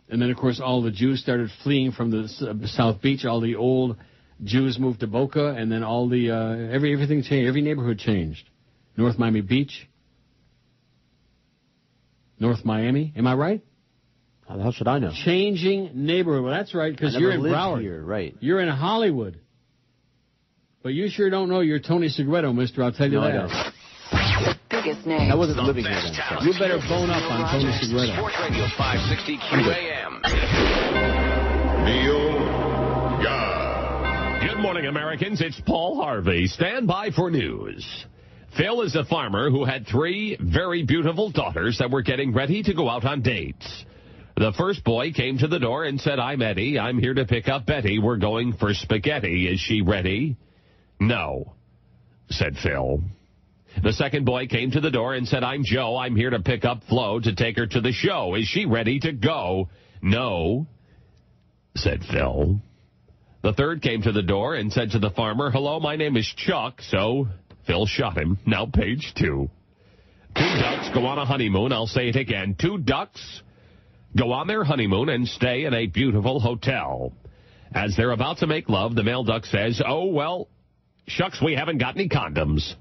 And then, of course, all the Jews started fleeing from the South Beach. All the old Jews moved to Boca, and then all the everything changed. Every neighborhood changed. North Miami Beach. North Miami. Am I right? How the hell should I know? Changing neighborhood. Well, that's right, because you're in Broward. Here, right. You're in Hollywood. But you sure don't know you're Tony Segreto, mister. I'll tell you that. I don't. The biggest name. I wasn't living here then. So. You better bone up on Tony Segreto. Sports Radio 560 QAM. Neil Young. Good morning, Americans. It's Paul Harvey. Stand by for news. Phil is a farmer who had 3 very beautiful daughters that were getting ready to go out on dates. The first boy came to the door and said, I'm Eddie. I'm here to pick up Betty. We're going for spaghetti. Is she ready? No, said Phil. The second boy came to the door and said, I'm Joe. I'm here to pick up Flo to take her to the show. Is she ready to go? No, said Phil. The third came to the door and said to the farmer, hello, my name is Chuck. So Phil shot him. Now page 2. 2 ducks go on a honeymoon. I'll say it again. 2 ducks go on their honeymoon and stay in a beautiful hotel. As they're about to make love, the male duck says, oh, well, shucks, we haven't got any condoms.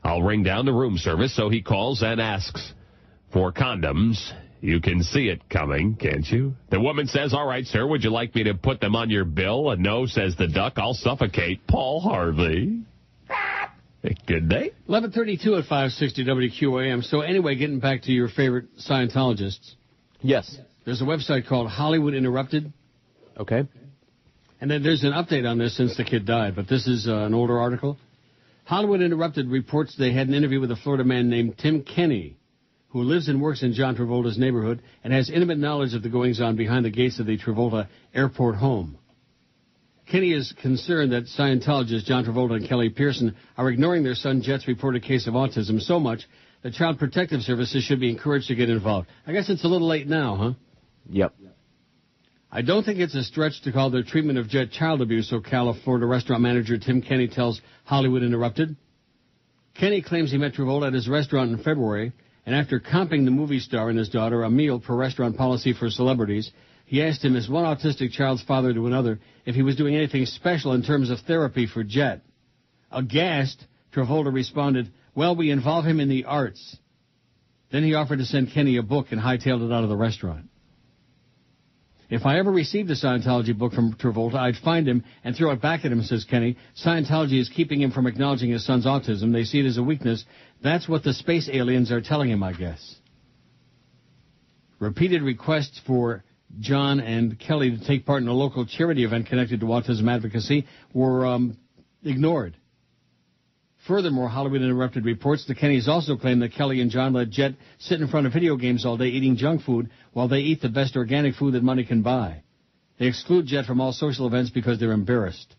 I'll ring down the room service, so he calls and asks for condoms. You can see it coming, can't you? The woman says, all right, sir, would you like me to put them on your bill? And no, says the duck, I'll suffocate. Paul Harvey. Good day. 11:32 at 560 WQAM. So anyway, getting back to your favorite Scientologists. Yes. There's a website called Hollywood Interrupted. Okay. And then there's an update on this since the kid died, but this is an older article. Hollywood Interrupted reports they had an interview with a Florida man named Tim Kenny, who lives and works in John Travolta's neighborhood and has intimate knowledge of the goings-on behind the gates of the Travolta airport home. Kenny is concerned that Scientologists John Travolta and Kelly Pearson are ignoring their son Jet's reported case of autism so much that Child Protective Services should be encouraged to get involved. I guess it's a little late now, huh? Yep. I don't think it's a stretch to call their treatment of Jet child abuse, Ocala, Florida restaurant manager Tim Kenny tells Hollywood Interrupted. Kenny claims he met Travolta at his restaurant in February, and after comping the movie star and his daughter a meal per restaurant policy for celebrities, he asked him, as one autistic child's father to another, if he was doing anything special in terms of therapy for Jet. Aghast, Travolta responded, well, we involve him in the arts. Then he offered to send Kenny a book and hightailed it out of the restaurant. If I ever received a Scientology book from Travolta, I'd find him and throw it back at him, says Kenny. Scientology is keeping him from acknowledging his son's autism. They see it as a weakness. That's what the space aliens are telling him, I guess. Repeated requests for John and Kelly to take part in a local charity event connected to autism advocacy were ignored. Furthermore, Hollywood Interrupted reports the Kennys also claim that Kelly and John let Jet sit in front of video games all day eating junk food while they eat the best organic food that money can buy. They exclude Jet from all social events because they're embarrassed.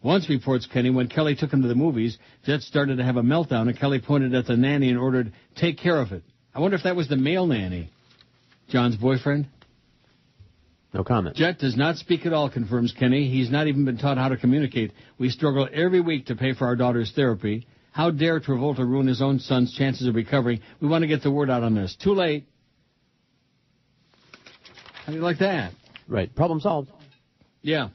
Once, reports Kenny, when Kelly took him to the movies, Jet started to have a meltdown and Kelly pointed at the nanny and ordered, take care of it. I wonder if that was the male nanny. John's boyfriend? No comment. Jet does not speak at all, confirms Kenny. He's not even been taught how to communicate. We struggle every week to pay for our daughter's therapy. How dare Travolta ruin his own son's chances of recovering? We want to get the word out on this. Too late. How do you like that? Right. Problem solved. Yeah.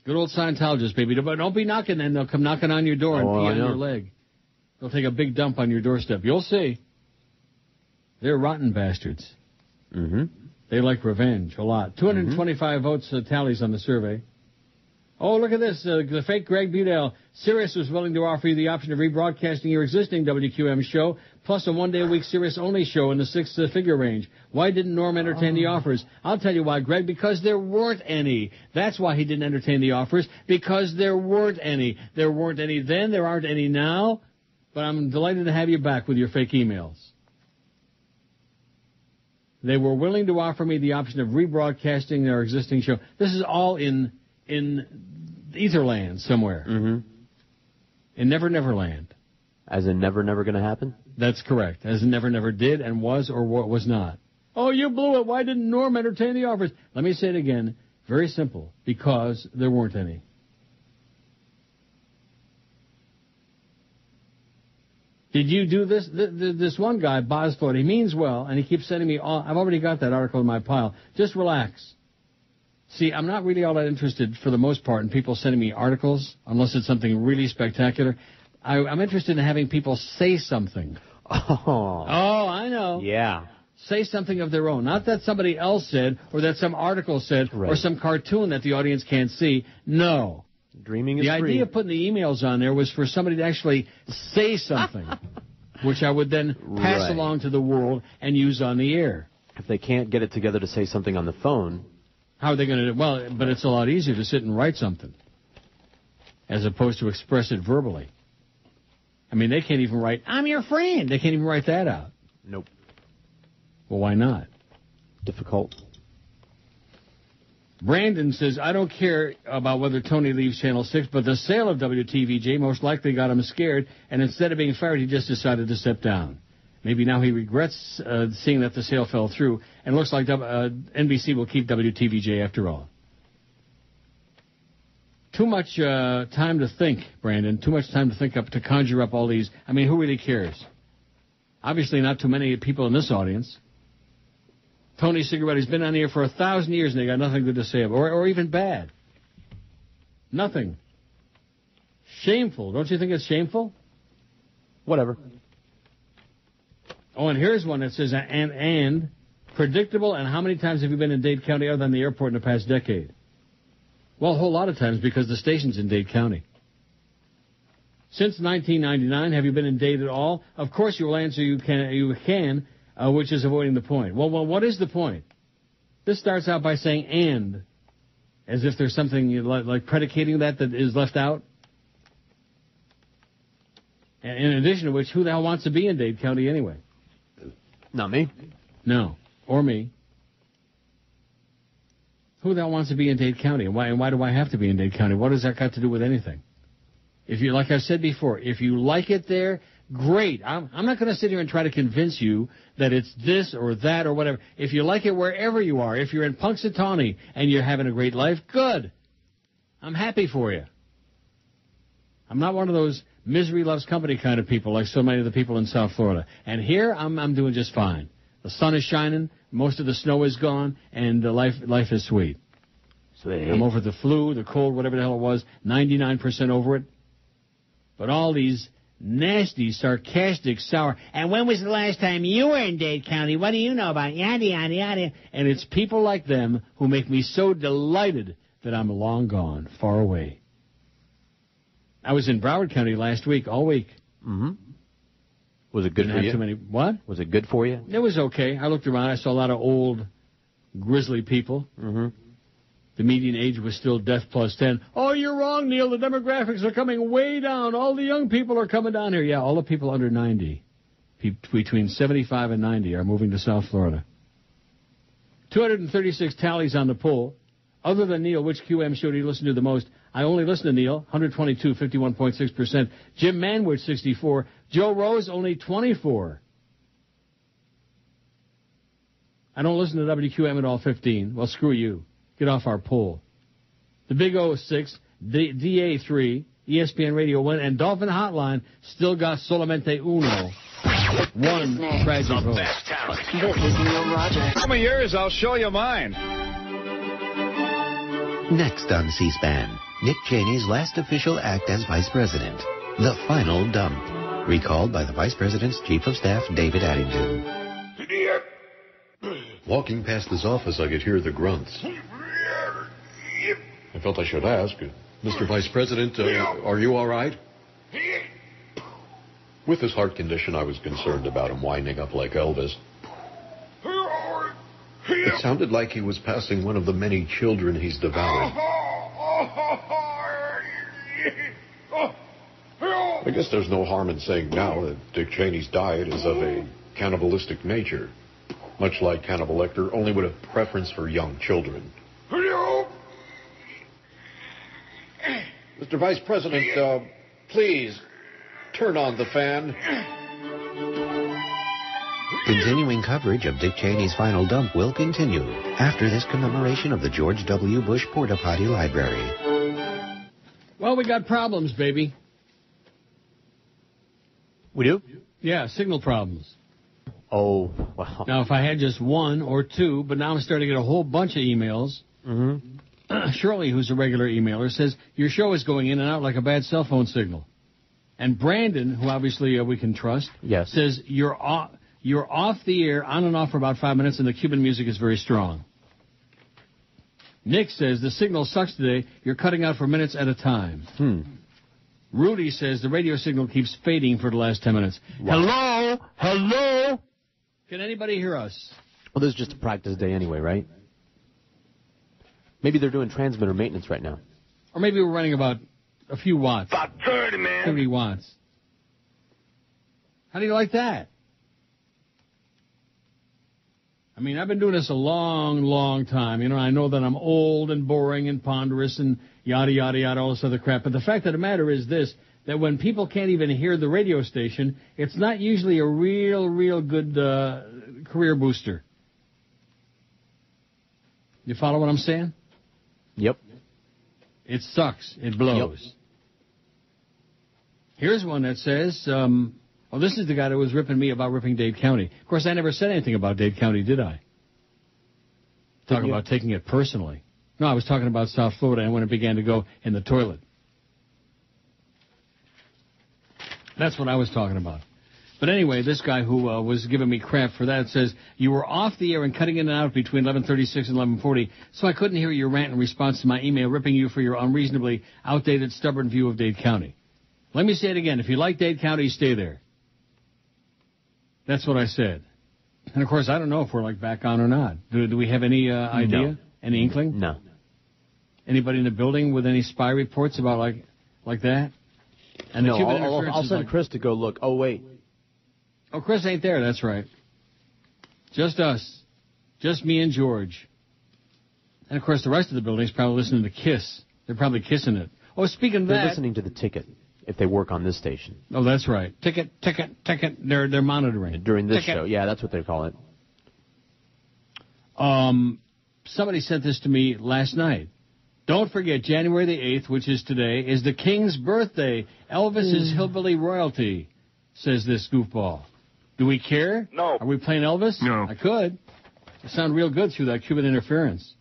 Good old Scientologists, baby. But don't be knocking then. They'll come knocking on your door and pee on your leg. They'll take a big dump on your doorstep. You'll see. They're rotten bastards. Mm-hmm. They like revenge a lot. 225 votes tallies on the survey. Oh, look at this. The fake Greg Budell. Sirius was willing to offer you the option of rebroadcasting your existing WQM show, plus a one-day-a-week Sirius-only show in the six-figure range. Why didn't Norm entertain the offers? I'll tell you why, Greg, because there weren't any. That's why he didn't entertain the offers, because there weren't any. There weren't any then, there aren't any now, but I'm delighted to have you back with your fake emails. They were willing to offer me the option of rebroadcasting their existing show. This is all in Etherland somewhere. Mm-hmm. In Never Never Land. As in never going to happen? That's correct. As in never did and was or was not. Oh, you blew it. Why didn't Norm entertain the offers? Let me say it again. Very simple. Because there weren't any. Did you do this? This one guy, Bosford, he means well, and he keeps sending me all. I've already got that article in my pile. Just relax. See, I'm not really all that interested, for the most part, in people sending me articles, unless it's something really spectacular. I'm interested in having people say something. Oh, I know. Yeah. Say something of their own. Not that somebody else said, or that some article said, or some cartoon that the audience can't see. No. Dreaming is free. The idea of putting the emails on there was for somebody to actually say something, which I would then pass along to the world and use on the air. If they can't get it together to say something on the phone... How are they going to do? Well, but it's a lot easier to sit and write something as opposed to express it verbally. I mean, they can't even write, I'm your friend. They can't even write that out. Nope. Well, why not? Difficult. Brandon says, I don't care about whether Tony leaves Channel 6, but the sale of WTVJ most likely got him scared, and instead of being fired, he just decided to step down. Maybe now he regrets seeing that the sale fell through, and looks like NBC will keep WTVJ after all. Too much time to think, Brandon. Too much time to think up to conjure up all these. I mean, who really cares? Obviously not too many people in this audience. Tony Segreto has been on here for 1,000 years, and they got nothing good to say about it, or even bad. Nothing. Shameful. Don't you think it's shameful? Whatever. Oh, and here's one that says, and predictable, and how many times have you been in Dade County other than the airport in the past decade? Well, a whole lot of times, because the station's in Dade County. Since 1999, have you been in Dade at all? Of course you will answer you can, which is avoiding the point. Well, what is the point? This starts out by saying and, as if there's something like predicating that is left out. And in addition to which, who the hell wants to be in Dade County anyway? Not me. No. Or me. Who the hell wants to be in Dade County? And why do I have to be in Dade County? What has that got to do with anything? If you, like I said before, if you like it there, great. I'm not going to sit here and try to convince you that it's this or that or whatever. If you like it wherever you are, if you're in Punxsutawney and you're having a great life, good. I'm happy for you. I'm not one of those misery loves company kind of people like so many of the people in South Florida. And here, I'm doing just fine. The sun is shining, most of the snow is gone, and life is sweet. I'm over the flu, the cold, whatever the hell it was, 99% over it. But all these nasty, sarcastic, sour, and when was the last time you were in Dade County? What do you know about yada, yada, yada? And it's people like them who make me so delighted that I'm long gone, far away. I was in Broward County last week, all week. Mm-hmm. Was it good for you? What? Was it good for you? It was okay. I looked around. I saw a lot of old, grizzly people. Mm-hmm. The median age was still death plus 10. Oh, you're wrong, Neil. The demographics are coming way down. All the young people are coming down here. Yeah, all the people under 90, between 75 and 90, are moving to South Florida. 236 tallies on the poll. Other than Neil, which QM show do you listen to the most? I only listen to Neil, 122, 51.6%. Jim Manwood, 64. Joe Rose, only 24. I don't listen to WQM at all, 15. Well, screw you. Get off our poll. The Big O, 6. DA, 3. ESPN Radio, 1. And Dolphin Hotline still got solamente uno. One tragic vote. This is Neil Rogers. Some of yours, I'll show you mine. Next on C-SPAN. Dick Cheney's last official act as vice president, the final dump, recalled by the vice president's chief of staff, David Addington. Walking past this office, I could hear the grunts. I felt I should ask, Mr. Vice President, are you all right? With his heart condition, I was concerned about him winding up like Elvis. It sounded like he was passing one of the many children he's devoured. I guess there's no harm in saying now that Dick Cheney's diet is of a cannibalistic nature, much like Hannibal Lecter, only with a preference for young children. Mr. Vice President, please turn on the fan. Continuing coverage of Dick Cheney's final dump will continue after this commemoration of the George W. Bush Porta Potty Library. Well, we got problems, baby. We do? Yeah, signal problems. Oh, wow. Now, if I had just one or two, but now I'm starting to get a whole bunch of emails. Mm-hmm. Shirley, who's a regular emailer, says, your show is going in and out like a bad cell phone signal. And Brandon, who obviously we can trust, yes, says, you're off the air, on and off for about 5 minutes, and the Cuban music is very strong. Nick says, the signal sucks today. You're cutting out for minutes at a time. Rudy says, the radio signal keeps fading for the last 10 minutes. Wow. Hello? Can anybody hear us? Well, this is just a practice day anyway, right? Maybe they're doing transmitter maintenance right now. Or maybe we're running about a few watts. About 30, man. 30 watts. How do you like that? I mean, I've been doing this a long, long time. You know, I know that I'm old and boring and ponderous and yada, yada, yada, all this other crap. But the fact of the matter is this, that when people can't even hear the radio station, it's not usually a real good career booster. You follow what I'm saying? Yep. It sucks. It blows. Yep. Here's one that says, this is the guy that was ripping me about ripping Dade County. Of course, I never said anything about Dade County, did I? Talking about taking it personally. No, I was talking about South Florida and when it began to go in the toilet. That's what I was talking about. But anyway, this guy who was giving me crap for that says, you were off the air and cutting in and out between 11:36 and 11:40, so I couldn't hear your rant in response to my email ripping you for your unreasonably outdated, stubborn view of Dade County. Let me say it again. If you like Dade County, stay there. That's what I said. And, of course, I don't know if we're, back on or not. Do we have any idea? No. Any inkling? No. Anybody in the building with any spy reports about, like that? And no, I'll send Chris to go look. Oh, wait. Oh, Chris ain't there. That's right. Just us. Just me and George. And, of course, the rest of the building's probably listening to Kiss. They're probably kissing it. Oh, speaking of that... They're listening to the ticket. If they work on this station. Oh, that's right. Ticket. They're monitoring. During this show. Yeah, that's what they call it. Somebody sent this to me last night. Don't forget, January the 8th, which is today, is the King's birthday. Elvis is hillbilly royalty, says this goofball. Do we care? No. Are we playing Elvis? No. I could. It sound real good through that Cuban interference.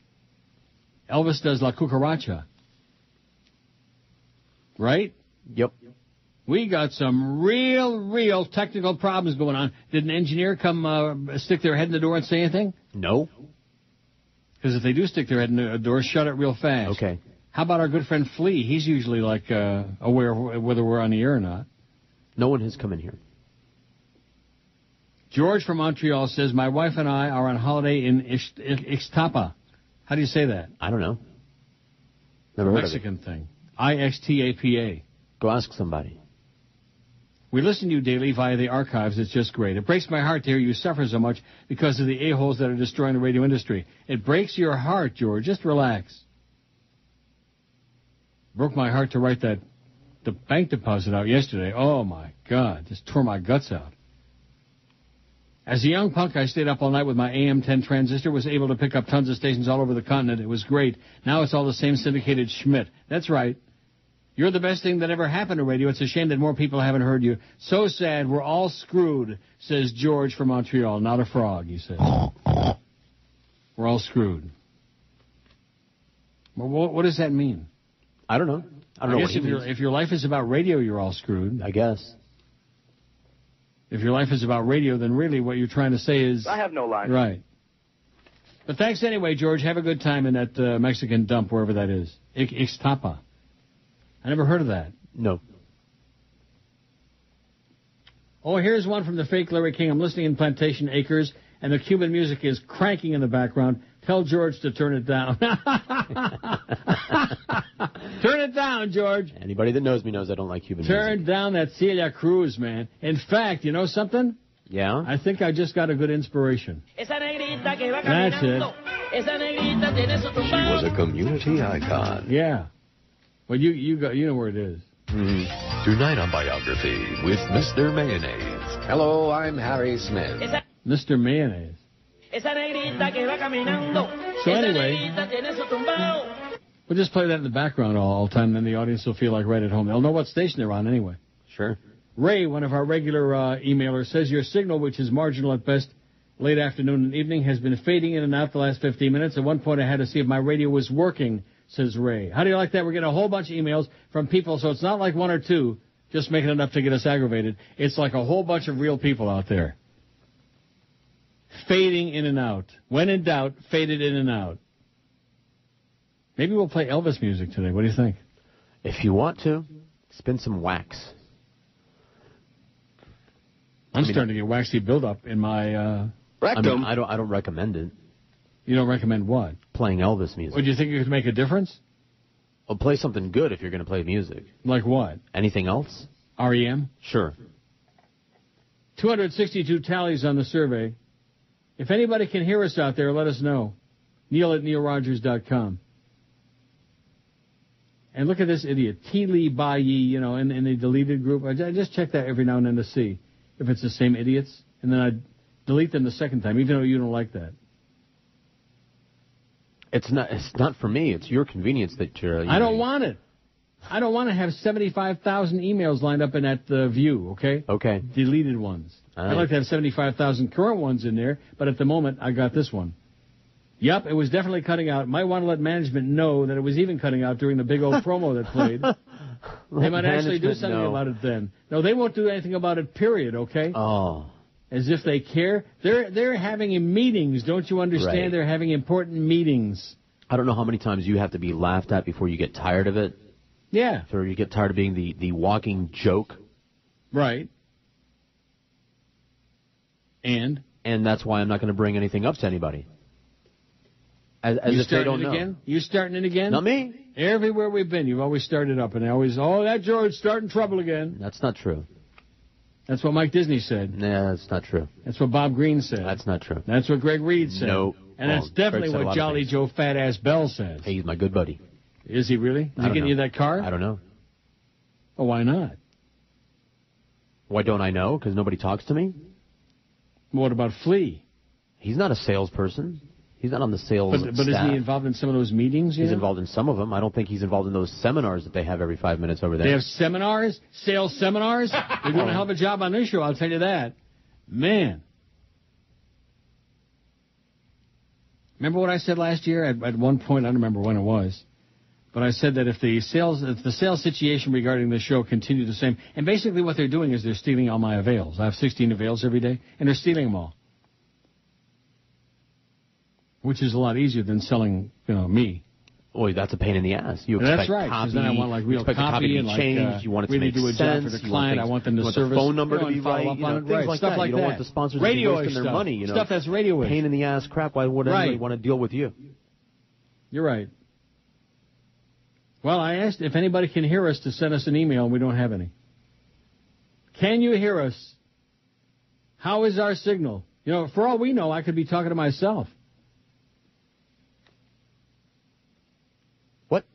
Elvis does La Cucaracha. Right? Yep. We got some real technical problems going on. Did an engineer come stick their head in the door and say anything? No. Because if they do stick their head in the door, shut it real fast. Okay. How about our good friend Flea? He's usually aware of whether we're on the air or not. No one has come in here. George from Montreal says, my wife and I are on holiday in Ixtapa. How do you say that? I don't know. Never heard Mexican thing. Ixtapa. Go ask somebody. We listen to you daily via the archives. It's just great. It breaks my heart to hear you suffer so much because of the a-holes that are destroying the radio industry. It breaks your heart, George. Just relax. Broke my heart to write the bank deposit out yesterday. Oh, my God. Just tore my guts out. As a young punk, I stayed up all night with my AM-10 transistor, was able to pick up tons of stations all over the continent. It was great. Now it's all the same syndicated Schmidt. That's right. You're the best thing that ever happened to radio. It's a shame that more people haven't heard you. So sad. We're all screwed, says George from Montreal. Not a frog, he says. We're all screwed. Well, what does that mean? I don't know. I don't know guess if your life is about radio, you're all screwed. I guess. If your life is about radio, then really what you're trying to say is... I have no life. Right. But thanks anyway, George. Have a good time in that Mexican dump, wherever that is. Ixtapa. I never heard of that. No. Oh, here's one from the fake Larry King. I'm listening in Plantation Acres, and the Cuban music is cranking in the background. Tell George to turn it down. Turn it down, George. Anybody that knows me knows I don't like Cuban music. Turn down that Celia Cruz, man. In fact, you know something? Yeah? I think I just got a good inspiration. That's it. She was a community icon. Yeah. Well, you know where it is. Mm-hmm. Tonight on Biography with Mr. Mayonnaise. Hello, I'm Harry Smith. Mr. Mayonnaise. So anyway, we'll just play that in the background all the time, and then the audience will feel like right at home. They'll know what station they're on anyway. Sure. Ray, one of our regular emailers, says your signal, which is marginal at best, late afternoon and evening, has been fading in and out the last 15 minutes. At one point, I had to see if my radio was working, says Ray. How do you like that? We're getting a whole bunch of emails from people, so it's not like one or two just making it up to get us aggravated. It's like a whole bunch of real people out there. Fading in and out. When in doubt, faded in and out. Maybe we'll play Elvis music today. What do you think? If you want to, spin some wax. I'm starting to get waxy buildup in my rectum. I don't recommend it. You don't recommend what? Playing Elvis music. Would you think it could make a difference? Well, play something good if you're going to play music. Like what? Anything else? REM? Sure. 262 tallies on the survey. If anybody can hear us out there, let us know. Neil@neilrogers.com. And look at this idiot, T. Lee Bai Yi, in the deleted group. I just check that every now and then to see if it's the same idiots. And then I delete them the second time, even though you don't like that. It's not for me. It's your convenience that you're... I don't want it. I don't want to have 75,000 emails lined up in that view, okay? Okay. Deleted ones. Right. I'd like to have 75,000 current ones in there, but at the moment, I got this one. Yep, it was definitely cutting out. Might want to let management know that it was even cutting out during the big old promo that played. They might actually do something about it then. No, they won't do anything about it, period, okay? Oh. As if they care. They're having meetings, don't you understand? Right. They're having important meetings. I don't know how many times you have to be laughed at before you get tired of it. Yeah. Or you get tired of being the walking joke. Right. And that's why I'm not going to bring anything up to anybody. As if they don't know. Again? You starting it again? Not me. Everywhere we've been, you've always started up, and they always, that George starting trouble again. That's not true. That's what Mike Disney said. Nah, that's not true. That's what Bob Green said. That's not true. That's what Greg Reed said. No. And that's definitely what Jolly Joe Fat Ass Bell says. Hey, he's my good buddy. Is he really? Is he getting you that car? I don't know. Oh, why not? Why don't I know? Because nobody talks to me? What about Flea? He's not a salesperson. He's not on the sales staff. But isn't he involved in some of those meetings? He's involved in some of them. I don't think he's involved in those seminars that they have every 5 minutes over there. They have seminars? Sales seminars? They're doing a hell of a job on this show, I'll tell you that. Man. Remember what I said last year? At one point, I don't remember when it was, but I said that if the sales situation regarding the show continued the same, and basically what they're doing is they're stealing all my avails. I have 16 avails every day, and they're stealing them all. Which is a lot easier than selling, me. Boy, that's a pain in the ass. You expect that's right. Copy, then I want real copy and changed. You want it to really make do a job for the client. I want them to service. The phone number to be right. Things like stuff that. Like you don't that. want the sponsors to be wasting their money. Stuff that's radio-ish. Pain in the ass crap. Why would anybody want to deal with you? You're right. Well, I asked if anybody can hear us to send us an email, and we don't have any. Can you hear us? How is our signal? For all we know, I could be talking to myself. What?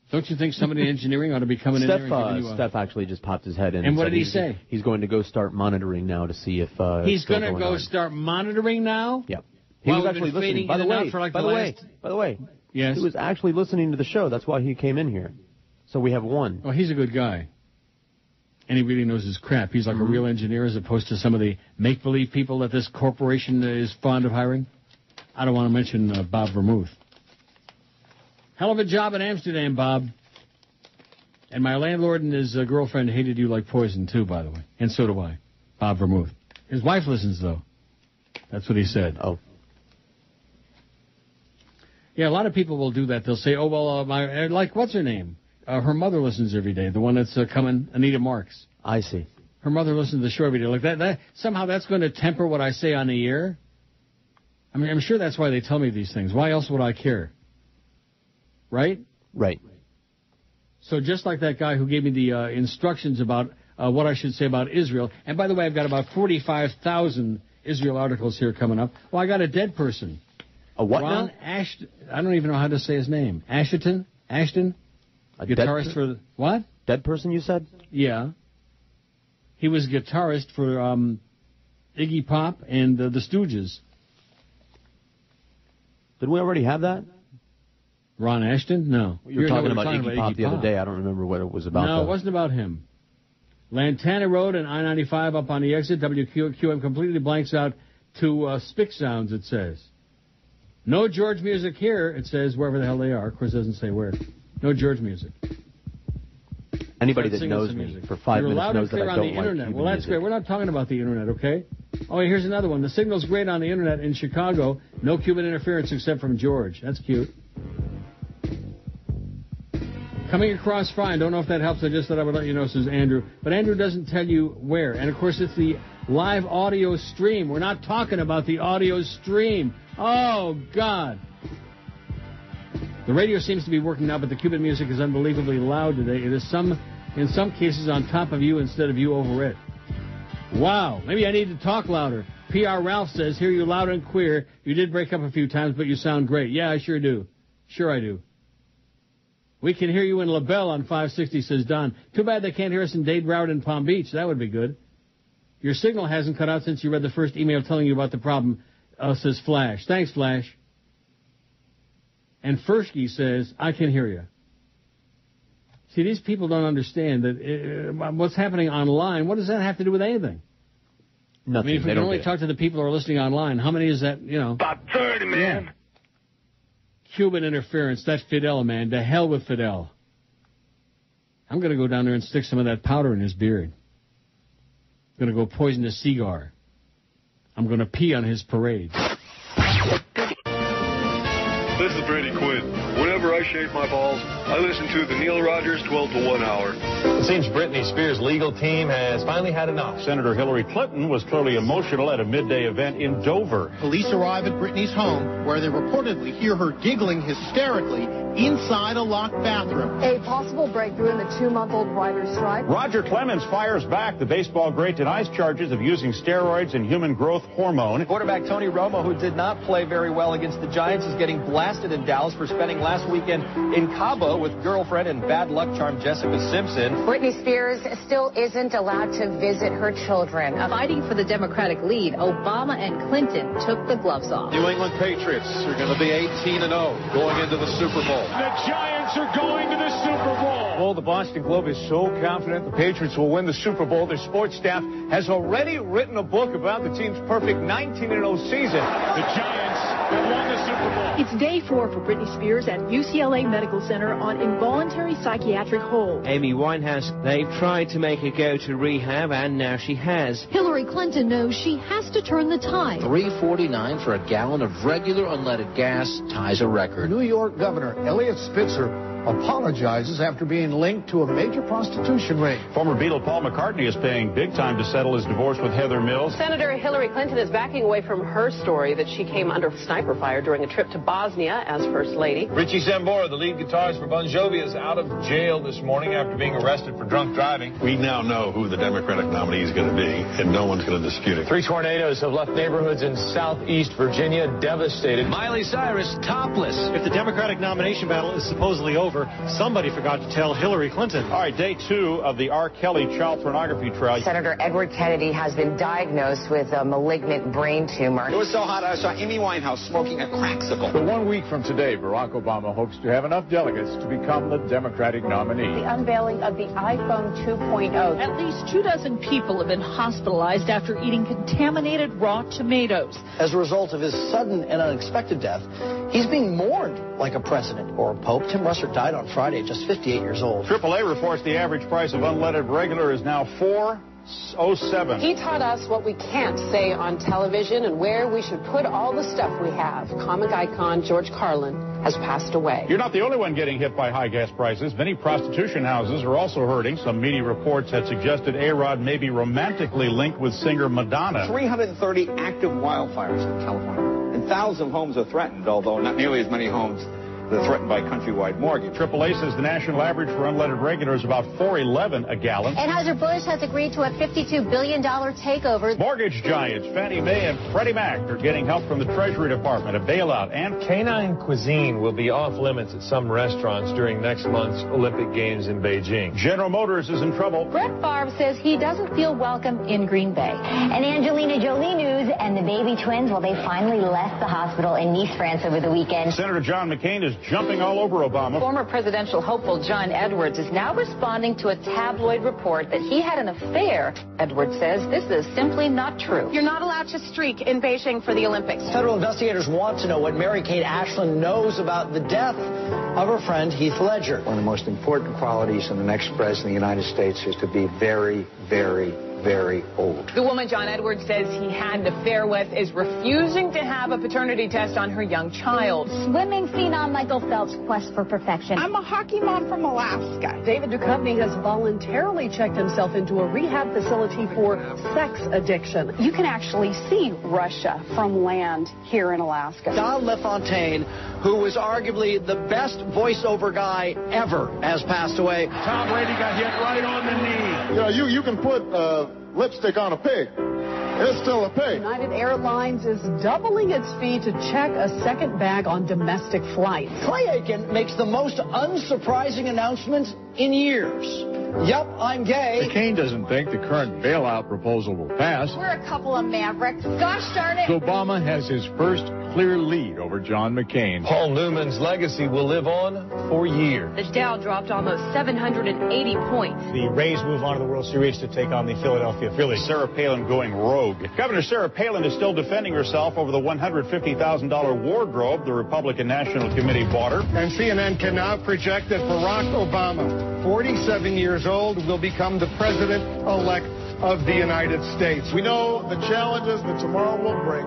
Don't you think somebody in engineering ought to be coming in there and giving you a... Steph actually just popped his head in. And what did he say? He's going to go start monitoring now to see if... He's going to go start monitoring now? Yep. He was actually listening. By the way, yes, he was actually listening to the show. That's why he came in here. So we have one. Oh, he's a good guy. And he really knows his crap. He's like a real engineer as opposed to some of the make-believe people that this corporation is fond of hiring. I don't want to mention Bob Vermouth. Hell of a job in Amsterdam, Bob. And my landlord and his girlfriend hated you like poison, too, by the way. And so do I. Bob Vermouth. His wife listens, though. That's what he said. Oh. Yeah, a lot of people will do that. They'll say, oh, well, like, what's her name? Her mother listens every day, the one that's coming, Anita Marks. I see. Her mother listens to the show every day. Like that somehow that's going to temper what I say on the air? I mean, I'm sure that's why they tell me these things. Why else would I care? Right? Right. So just like that guy who gave me the instructions about what I should say about Israel. And by the way, I've got about 45,000 Israel articles here coming up. Well, I got a dead person. A what Ron now? Ashton. I don't even know how to say his name. Ashton? A guitarist for the... What? Dead person, you said? Yeah. He was guitarist for Iggy Pop and the Stooges. Did we already have that? Ron Ashton? No. You were talking about Iggy Pop the other day. I don't remember what it was about. No, it wasn't about him. Lantana Road and I-95 up on the exit. WQAM completely blanks out to Spic Sounds, it says. No George music here, it says, wherever the hell they are. Of course, it doesn't say where. No George music. Anybody that knows me for 5 minutes knows that I don't like Cuban Well, that's great. We're not talking about the Internet, okay? Oh, here's another one. The signal's great on the Internet in Chicago. No Cuban interference except from George. That's cute. Coming across fine. Don't know if that helps. I just thought I would let you know, says Andrew. But Andrew doesn't tell you where. And, of course, it's the live audio stream. We're not talking about the audio stream. Oh, God. The radio seems to be working now, but the Cuban music is unbelievably loud today. It is in some cases on top of you instead of you over it. Wow. Maybe I need to talk louder. PR Ralph says, hear you loud and clear. You did break up a few times, but you sound great. Yeah, I sure do. Sure I do. We can hear you in LaBelle on 560, says Don. Too bad they can't hear us in Dade, Broward, and Palm Beach. That would be good. Your signal hasn't cut out since you read the first email telling you about the problem, says Flash. Thanks, Flash. And Fersky says, I can hear you. See, these people don't understand that what's happening online, what does that have to do with anything? Nothing. I mean, if we can only talk to the people who are listening online, how many is that, About 30, man. Yeah. Cuban interference, that Fidel, man. To hell with Fidel. I'm going to go down there and stick some of that powder in his beard. I'm going to go poison a cigar. I'm going to pee on his parade. This is Brady Quinn. Whenever I shave my balls, I listen to the Neil Rogers 12 to 1 hour. It seems Britney Spears' legal team has finally had enough. Senator Hillary Clinton was clearly emotional at a midday event in Dover. Police arrive at Britney's home, where they reportedly hear her giggling hysterically inside a locked bathroom. A possible breakthrough in the 2-month-old writer's strike. Roger Clemens fires back. The baseball great denies charges of using steroids and human growth hormone. Quarterback Tony Romo, who did not play very well against the Giants, is getting blasted in Dallas for spending last weekend in Cabo with girlfriend and bad luck charm Jessica Simpson. Britney Spears still isn't allowed to visit her children. Fighting for the Democratic lead, Obama and Clinton took the gloves off. New England Patriots are going to be 18-0 going into the Super Bowl. The Giants are going to the Super Bowl. Well, the Boston Globe is so confident the Patriots will win the Super Bowl. Their sports staff has already written a book about the team's perfect 19-0 season. The Giants have won the Super Bowl. It's day 4 for Britney Spears at UCLA Medical Center on involuntary psychiatric hold. Amy Winehouse, they've tried to make her go to rehab, and now she has. Hillary Clinton knows she has to turn the tide. $3.49 for a gallon of regular unleaded gas ties a record. New York Governor Eliot Spitzer apologizes after being linked to a major prostitution ring. Former Beatle Paul McCartney is paying big time to settle his divorce with Heather Mills. Senator Hillary Clinton is backing away from her story that she came under sniper fire during a trip to Bosnia as First Lady. Richie Sambora, the lead guitarist for Bon Jovi, is out of jail this morning after being arrested for drunk driving. We now know who the Democratic nominee is going to be, and no one's going to dispute it. 3 tornadoes have left neighborhoods in southeast Virginia devastated. Miley Cyrus topless. If the Democratic nomination battle is supposedly over, somebody forgot to tell Hillary Clinton. All right, day 2 of the R. Kelly child pornography trial. Senator Edward Kennedy has been diagnosed with a malignant brain tumor. It was so hot I saw Amy Winehouse smoking a cracksicle. So 1 week from today, Barack Obama hopes to have enough delegates to become the Democratic nominee. The unveiling of the iPhone 2.0. At least 24 people have been hospitalized after eating contaminated raw tomatoes. As a result of his sudden and unexpected death, he's being mourned like a president or a pope. Tim Russert died on Friday at just 58 years old. AAA reports the average price of unleaded regular is now $4.07. He taught us what we can't say on television and where we should put all the stuff we have. Comic icon George Carlin has passed away. You're not the only one getting hit by high gas prices. Many prostitution houses are also hurting. Some media reports had suggested A-Rod may be romantically linked with singer Madonna. 330 active wildfires in California, and thousands of homes are threatened, although not nearly as many homes that are threatened by countrywide mortgage. AAA says the national average for unleaded regular is about $4.11 a gallon. Anheuser-Busch has agreed to a $52 billion takeover. Mortgage giants Fannie Mae and Freddie Mac are getting help from the Treasury Department, a bailout, and canine cuisine will be off limits at some restaurants during next month's Olympic Games in Beijing. General Motors is in trouble. Brett Favre says he doesn't feel welcome in Green Bay. And Angelina Jolie news and the baby twins, well, they finally left the hospital in Nice, France over the weekend. Senator John McCain is jumping all over Obama. Former presidential hopeful John Edwards is now responding to a tabloid report that he had an affair. Edwards says this is simply not true. You're not allowed to streak in Beijing for the Olympics. Federal investigators want to know what Mary-Kate Ashland knows about the death of her friend Heath Ledger. One of the most important qualities in the next president of the United States is to be very, very, very old. The woman John Edwards says he had an affair with is refusing to have a paternity test on her young child. Swimming phenom Michael Phelps' quest for perfection. I'm a hockey mom from Alaska. David Duchovny has voluntarily checked himself into a rehab facility for sex addiction. You can actually see Russia from land here in Alaska. Don LaFontaine, who was arguably the best voiceover guy ever, has passed away. Tom Brady got hit right on the knee. You know, you can put lipstick on a pig. It's still a pig. United Airlines is doubling its fee to check a second bag on domestic flights. Clay Aiken makes the most unsurprising announcement in years. Yup, I'm gay. McCain doesn't think the current bailout proposal will pass. We're a couple of mavericks. Gosh darn it. Obama has his first clear lead over John McCain. Paul Newman's legacy will live on for years. The Dow dropped almost 780 points. The Rays move on to the World Series to take on the Philadelphia Phillies. Sarah Palin going rogue. Governor Sarah Palin is still defending herself over the $150,000 wardrobe the Republican National Committee bought her. And CNN can now project that Barack Obama, 47 years old, will become the president-elect of the United States. We know the challenges that tomorrow will bring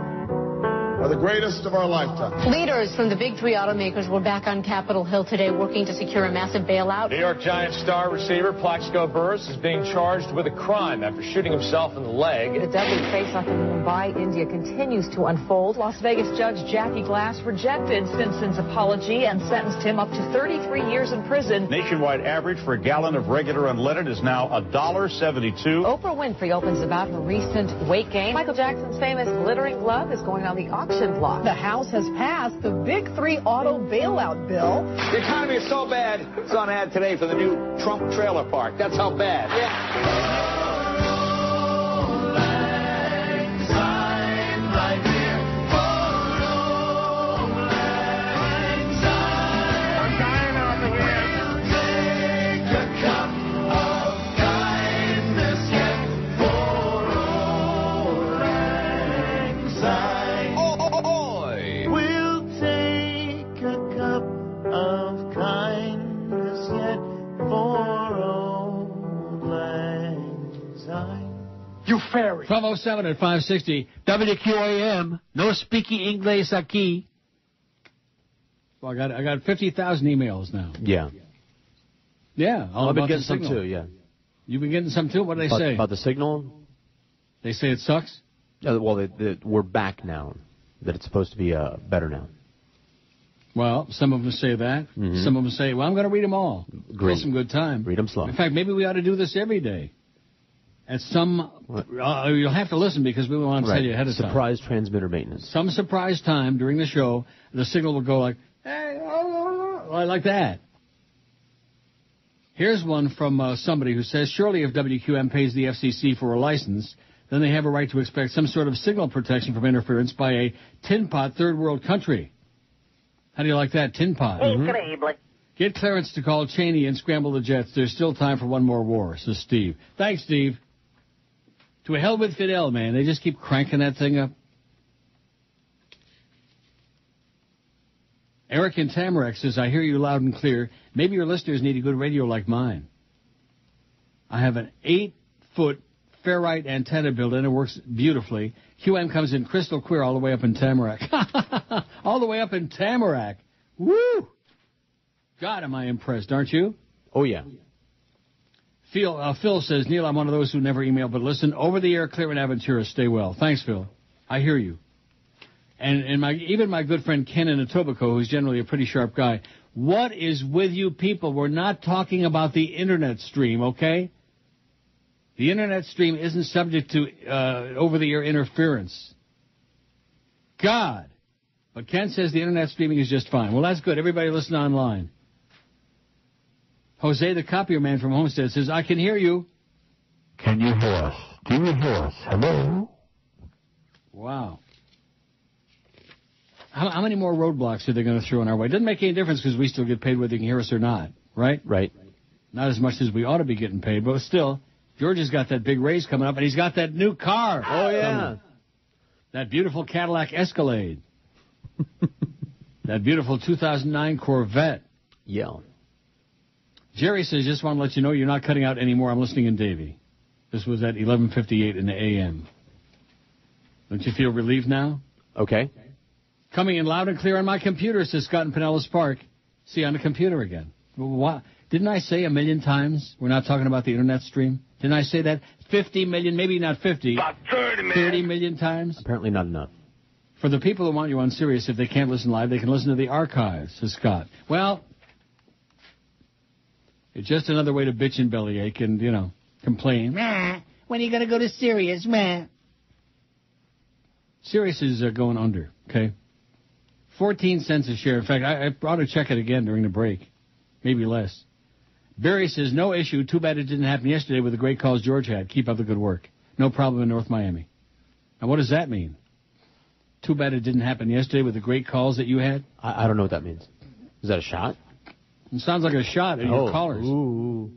are the greatest of our lifetime. Leaders from the big three automakers were back on Capitol Hill today working to secure a massive bailout. New York Giants star receiver Plaxico Burress is being charged with a crime after shooting himself in the leg. The deadly face-off in Mumbai, India continues to unfold. Las Vegas Judge Jackie Glass rejected Stinson's apology and sentenced him up to 33 years in prison. Nationwide average for a gallon of regular unleaded is now $1.72. Oprah Winfrey opens about her recent weight gain. Michael Jackson's famous glittering glove is going on the auction block. The House has passed the Big Three auto bailout bill. The economy is so bad, it's on ad today for the new Trump trailer park. That's how bad. Yeah. From 07 at 560 WQAM. No speaking English aquí. Well, I got 50,000 emails now. Yeah. Yeah. I've been getting some too. Yeah. You've been getting some too. What do they say about the signal? They say it sucks. Well, we're back now. That it's supposed to be better now. Well, some of them say that. Mm-hmm. Some of them say, "Well, I'm going to read them all. Great. Have some good time. Read them slow. In fact, maybe we ought to do this every day." At some, you'll have to listen because we want to tell you ahead of time. Surprise transmitter maintenance. Some surprise time during the show, the signal will go like, hey, like that. Here's one from somebody who says, surely if WQAM pays the FCC for a license, then they have a right to expect some sort of signal protection from interference by a tin pot third world country. How do you like that, tin pot? Mm-hmm. Get clearance to call Cheney and scramble the jets. There's still time for one more war, says Steve. Thanks, Steve. To hell with Fidel, man. They just keep cranking that thing up. Eric in Tamarack says, I hear you loud and clear. Maybe your listeners need a good radio like mine. I have an 8-foot ferrite antenna built in. It works beautifully. QM comes in crystal clear all the way up in Tamarack. All the way up in Tamarack. Woo! God, am I impressed, aren't you? Oh, yeah. Phil says, Neil, I'm one of those who never email, but listen, over the air, clear and Aventura. Stay well. Thanks, Phil. I hear you. And even my good friend Ken in Etobicoke, who's generally a pretty sharp guy, what is with you people? We're not talking about the Internet stream, okay? The Internet stream isn't subject to over-the-air interference. God. But Ken says the Internet streaming is just fine. Well, that's good. Everybody listen online. Jose, the copier man from Homestead, says, I can hear you. Can you hear us? Do you hear us? Hello? Wow. How many more roadblocks are they going to throw in our way? It doesn't make any difference because we still get paid whether you can hear us or not, right? Right. Not as much as we ought to be getting paid, but still, George has got that big raise coming up, and he's got that new car. Oh, yeah. Coming. That beautiful Cadillac Escalade. That beautiful 2009 Corvette. Yeah. Jerry says, just want to let you know you're not cutting out anymore. I'm listening in Davie. This was at 11:58 in the a.m. Don't you feel relieved now? Okay. Coming in loud and clear on my computer, says Scott in Pinellas Park. See, on the computer again. What? Didn't I say 1,000,000 times we're not talking about the Internet stream? Didn't I say that 50 million, maybe not 50, about 30 million times? Apparently not enough. For the people who want you on Sirius, if they can't listen live, they can listen to the archives, says Scott. Well, it's just another way to bitch and bellyache and, complain. When are you going to go to Sirius? Sirius is going under, okay? 14 cents a share. In fact, I ought to check it again during the break. Maybe less. Barry says, no issue. Too bad it didn't happen yesterday with the great calls George had. Keep up the good work. No problem in North Miami. Now, what does that mean? Too bad it didn't happen yesterday with the great calls that you had? I don't know what that means. Is that a shot? It sounds like a shot at your callers. Ooh.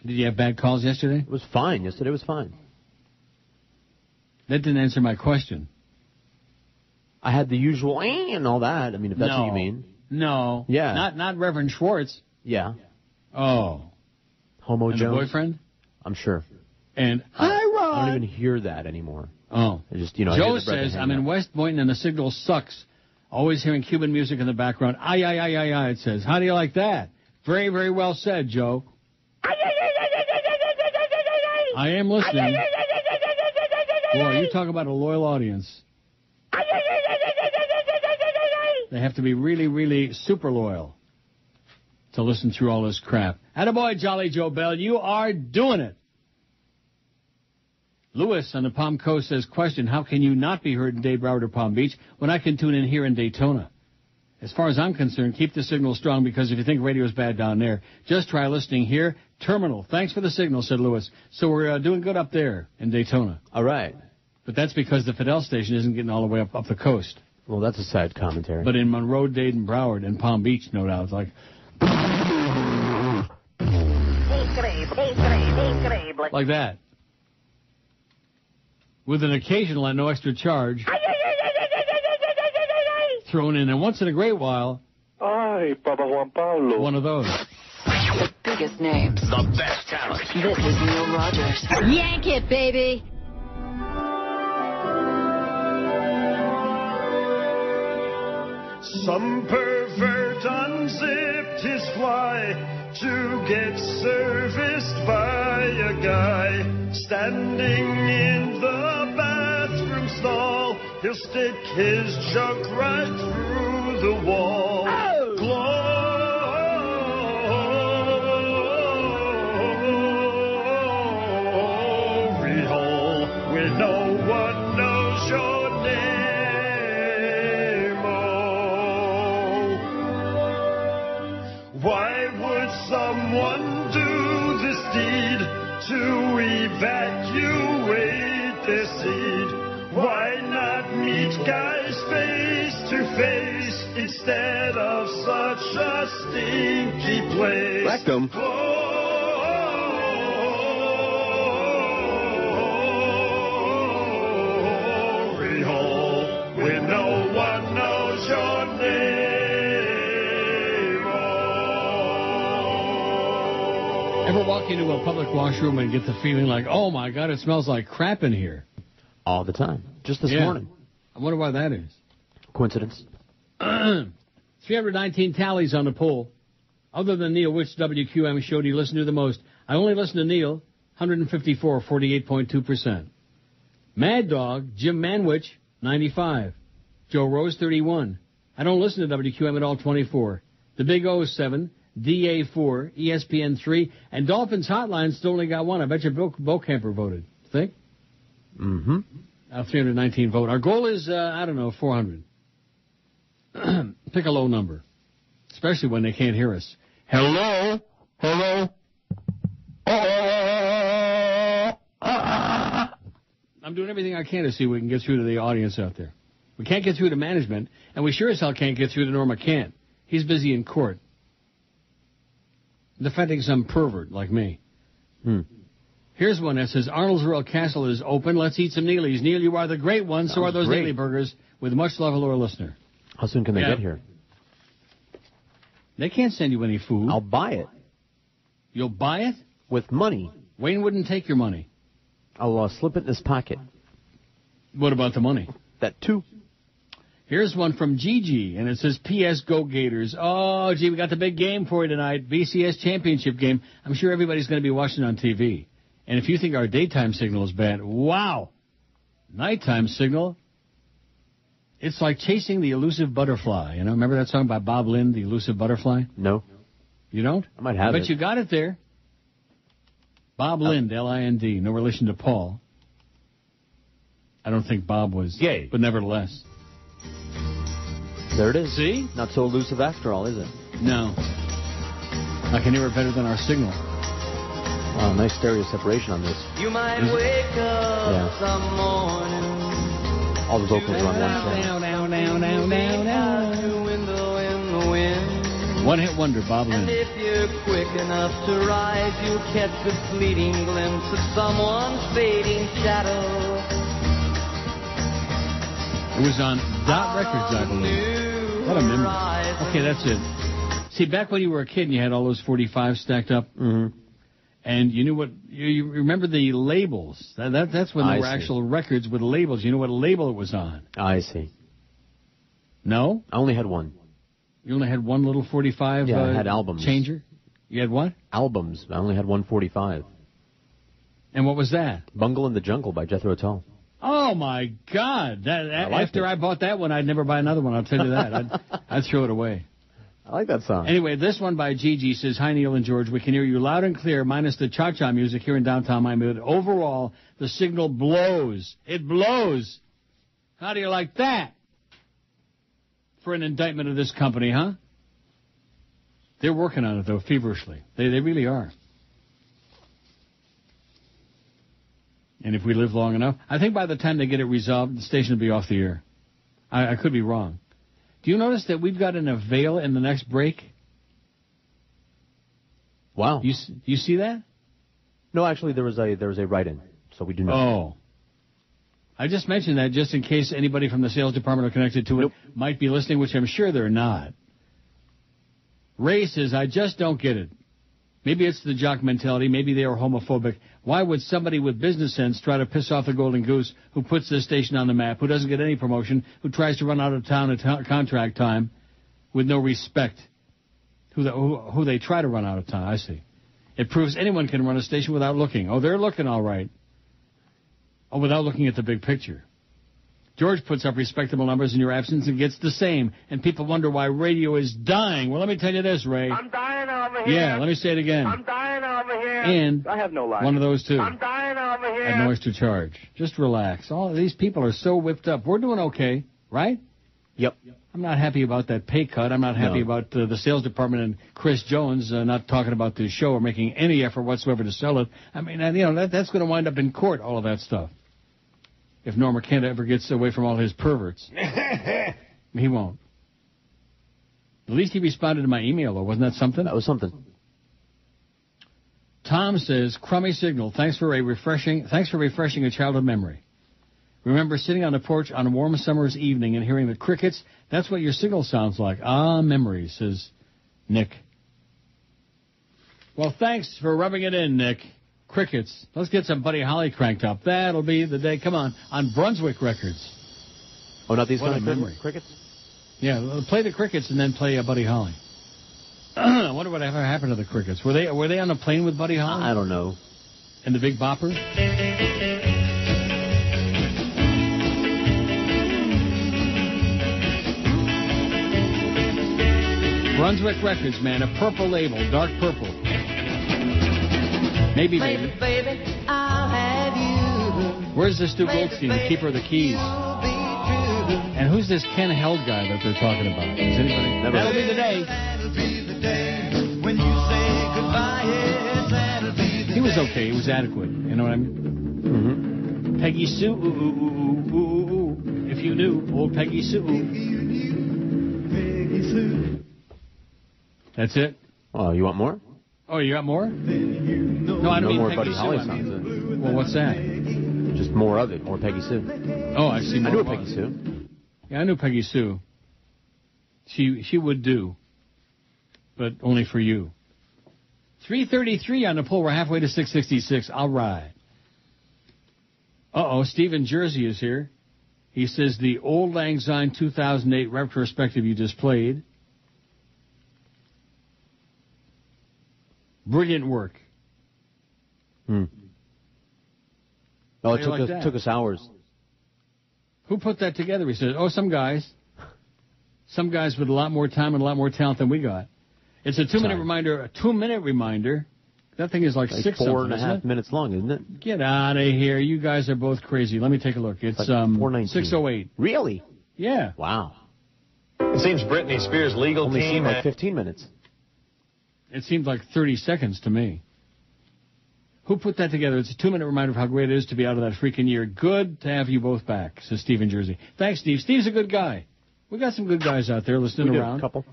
Did you have bad calls yesterday? It was fine. Yesterday was fine. That didn't answer my question. I had the usual and all that. I mean, if that's what you mean. No. Yeah. Not Reverend Schwartz. Yeah. Oh. Homo and Jones. The boyfriend? I'm sure. And hi, Ron. I don't even hear that anymore. Oh. I just, Joe says, I'm in West Boynton and the signal sucks. Always hearing Cuban music in the background. Ay, it says. How do you like that? Very, very well said, Joe. I am listening. Boy, you talk about a loyal audience. They have to be really, really super loyal to listen through all this crap. Attaboy, Jolly Joe Bell, you are doing it. Lewis on the Palm Coast says, question, how can you not be heard in Dade, Broward, or Palm Beach when I can tune in here in Daytona? As far as I'm concerned, keep the signal strong because if you think radio is bad down there, just try listening here. Terminal. Thanks for the signal, said Lewis. So we're doing good up there in Daytona. All right. But that's because the Fidel station isn't getting all the way up the coast. Well, that's a sad commentary. But in Monroe, Dade, and Broward, and Palm Beach, no doubt, it's like... like that. With an occasional and no extra charge thrown in. And once in a great while, Papa Juan Pablo. One of those. The biggest names. The best talent. This is Neil Rogers. Yank it, baby. Some pervert unzipped his fly to get serviced by a guy standing in the bathroom stall. He'll stick his junk right through the wall. Oh. Glory hole where no one knows your name. Oh. Why would someone do this deed to evacuate their seed? Why not meet guys face to face instead of such a stinky place? Rectum. Glory hole where no one knows your name. Ever walk into a public washroom and get the feeling like, oh, my God, it smells like crap in here? All the time. Just this morning. I wonder why that is. Coincidence? 319 tallies on the poll. Other than Neil, which WQAM show do you listen to the most? I only listen to Neil, 154, 48.2%. Mad Dog, Jim Manwich, 95. Joe Rose, 31. I don't listen to WQAM at all, 24. The Big O, 7. DA, 4. ESPN, 3. And Dolphins Hotline still only got 1. I bet you Bo Camper voted. Think? Mm-hmm. 319 vote. Our goal is, 400. Pick a low number. Especially when they can't hear us. Hello? Hello? I'm doing everything I can to see if we can get through to the audience out there. We can't get through to management, and we sure as hell can't get through to Norma Kent. He's busy in court. Defending some pervert like me. Here's one that says, Arnoldsville Castle is open. Let's eat some Neelys. Neil, you are the great one. So are those Neely burgers. With much love, hello, listener. How soon can they get here? They can't send you any food. I'll buy it. You'll buy it? With money. Wayne wouldn't take your money. I'll slip it in his pocket. What about the money? That too. Here's one from Gigi, and it says, P.S. Go Gators. Oh, gee, we got the big game for you tonight. BCS championship game. I'm sure everybody's going to be watching on TV. And if you think our daytime signal is bad, wow. Nighttime signal, it's like chasing the elusive butterfly. You know, remember that song by Bob Lind, The Elusive Butterfly? No. You don't? I might have it. But you got it there. Bob Lind, L-I-N-D, no relation to Paul. I don't think Bob was gay, but nevertheless. There it is. See? Not so elusive after all, is it? No. I can hear it better than our signal. Wow, nice stereo separation on this. You might wake up some morning. All the vocals are on one side. One hit wonder, Bob Lind. And if you're quick enough to rise, you'll catch a fleeting glimpse of someone's fading shadow. It was on Dot Records, I believe. What a memory. Okay, that's it. See, back when you were a kid and you had all those 45s stacked up, and you knew what, you remember the labels. That's when there were actual records with labels. You know what label it was on. I see. No? I only had one. You only had one little 45 I had albums. Changer? You had what? Albums. I only had 145. And what was that? Bungle in the Jungle by Jethro Tull. Oh, my God. After I bought that one, I'd never buy another one. I'll tell you that. I'd throw it away. I like that song. Anyway, this one by Gigi says, Hi, Neil and George. We can hear you loud and clear, minus the cha-cha music here in downtown Miami. But overall, the signal blows. It blows. How do you like that? For an indictment of this company, huh? They're working on it, though, feverishly. They really are. And if we live long enough, I think by the time they get it resolved, the station will be off the air. I could be wrong. Do you notice that we've got an avail in the next break? Wow. You see that? No, actually, there was a write-in, so we do not. Oh. I just mentioned that just in case anybody from the sales department or connected to it might be listening, which I'm sure they're not. Ray says, I just don't get it. Maybe it's the jock mentality. Maybe they are homophobic. Why would somebody with business sense try to piss off the golden goose who puts this station on the map, who doesn't get any promotion, who tries to run out of town at contract time with no respect, who they try to run out of time? I see. It proves anyone can run a station without looking. Oh, they're looking all right. Oh, without looking at the big picture. George puts up respectable numbers in your absence and gets the same. And people wonder why radio is dying. Well, let me tell you this, Ray. I'm dying over here. Yeah, let me say it again. I'm dying over here. And I have no life. One of those two. I'm dying over here. At noise to charge. Just relax. All these people are so whipped up. We're doing okay, right? Yep. I'm not happy about that pay cut. I'm not happy about the sales department and Chris Jones not talking about the show or making any effort whatsoever to sell it. I mean, that's going to wind up in court, all of that stuff. If Norma Kent ever gets away from all his perverts. He won't. At least he responded to my email, though. Wasn't that something? That was something. Tom says, crummy signal. Thanks for refreshing a childhood memory. Remember sitting on the porch on a warm summer's evening and hearing the crickets? That's what your signal sounds like. Ah, memories, says Nick. Well, thanks for rubbing it in, Nick. Crickets. Let's get some Buddy Holly cranked up. That'll be the day. Come on Brunswick Records. Oh, not these What kind a of memory. crickets? Yeah, play the Crickets and then play Buddy Holly. I wonder what ever happened to the Crickets. Were they on a plane with Buddy Holly? I don't know. And the Big Bopper? Brunswick Records, man, a purple label, dark purple. Maybe, baby. Baby, I'll have you. Where's this Stu Goldstein, the keeper of the keys? And who's this Ken Held guy that they're talking about? Is anybody? That'll be the day. When you say goodbye, yes, that'll be the He was okay. He was adequate. You know what I mean? Mm-hmm. Peggy Sue, ooh, ooh, ooh, ooh, ooh, ooh. If you knew, old Peggy Sue. That's it? Oh, you want more? Oh, you got more? No, I don't mean more Peggy Buddy Sue. Holly I mean, songs. well, what's that? Just more of it. More Peggy Sue. Oh, I see. I More knew a of Peggy it. Sue. Yeah, I knew Peggy Sue. She would do, but only for you. 3:33 on the poll. We're halfway to 666. All right. Uh-oh, Steve in Jersey is here. He says the Old Lang Syne 2008 retrospective you just played. Brilliant work. Oh, it took us hours. Who put that together? He says, oh, some guys. Some guys with a lot more time and a lot more talent than we got. It's a 2-minute reminder. A 2-minute reminder. That thing is like 4.5 minutes long, isn't it? Get out of here. You guys are both crazy. Let me take a look. It's 6:08. Really? Yeah. Wow. It seems Britney Spears' legal Only team... seemed like 15 minutes. It seemed like 30 seconds to me. Who put that together? It's a 2-minute reminder of how great it is to be out of that freaking year. Good to have you both back, says Steve in Jersey. Thanks, Steve. Steve's a good guy. We got some good guys out there listening around. A couple,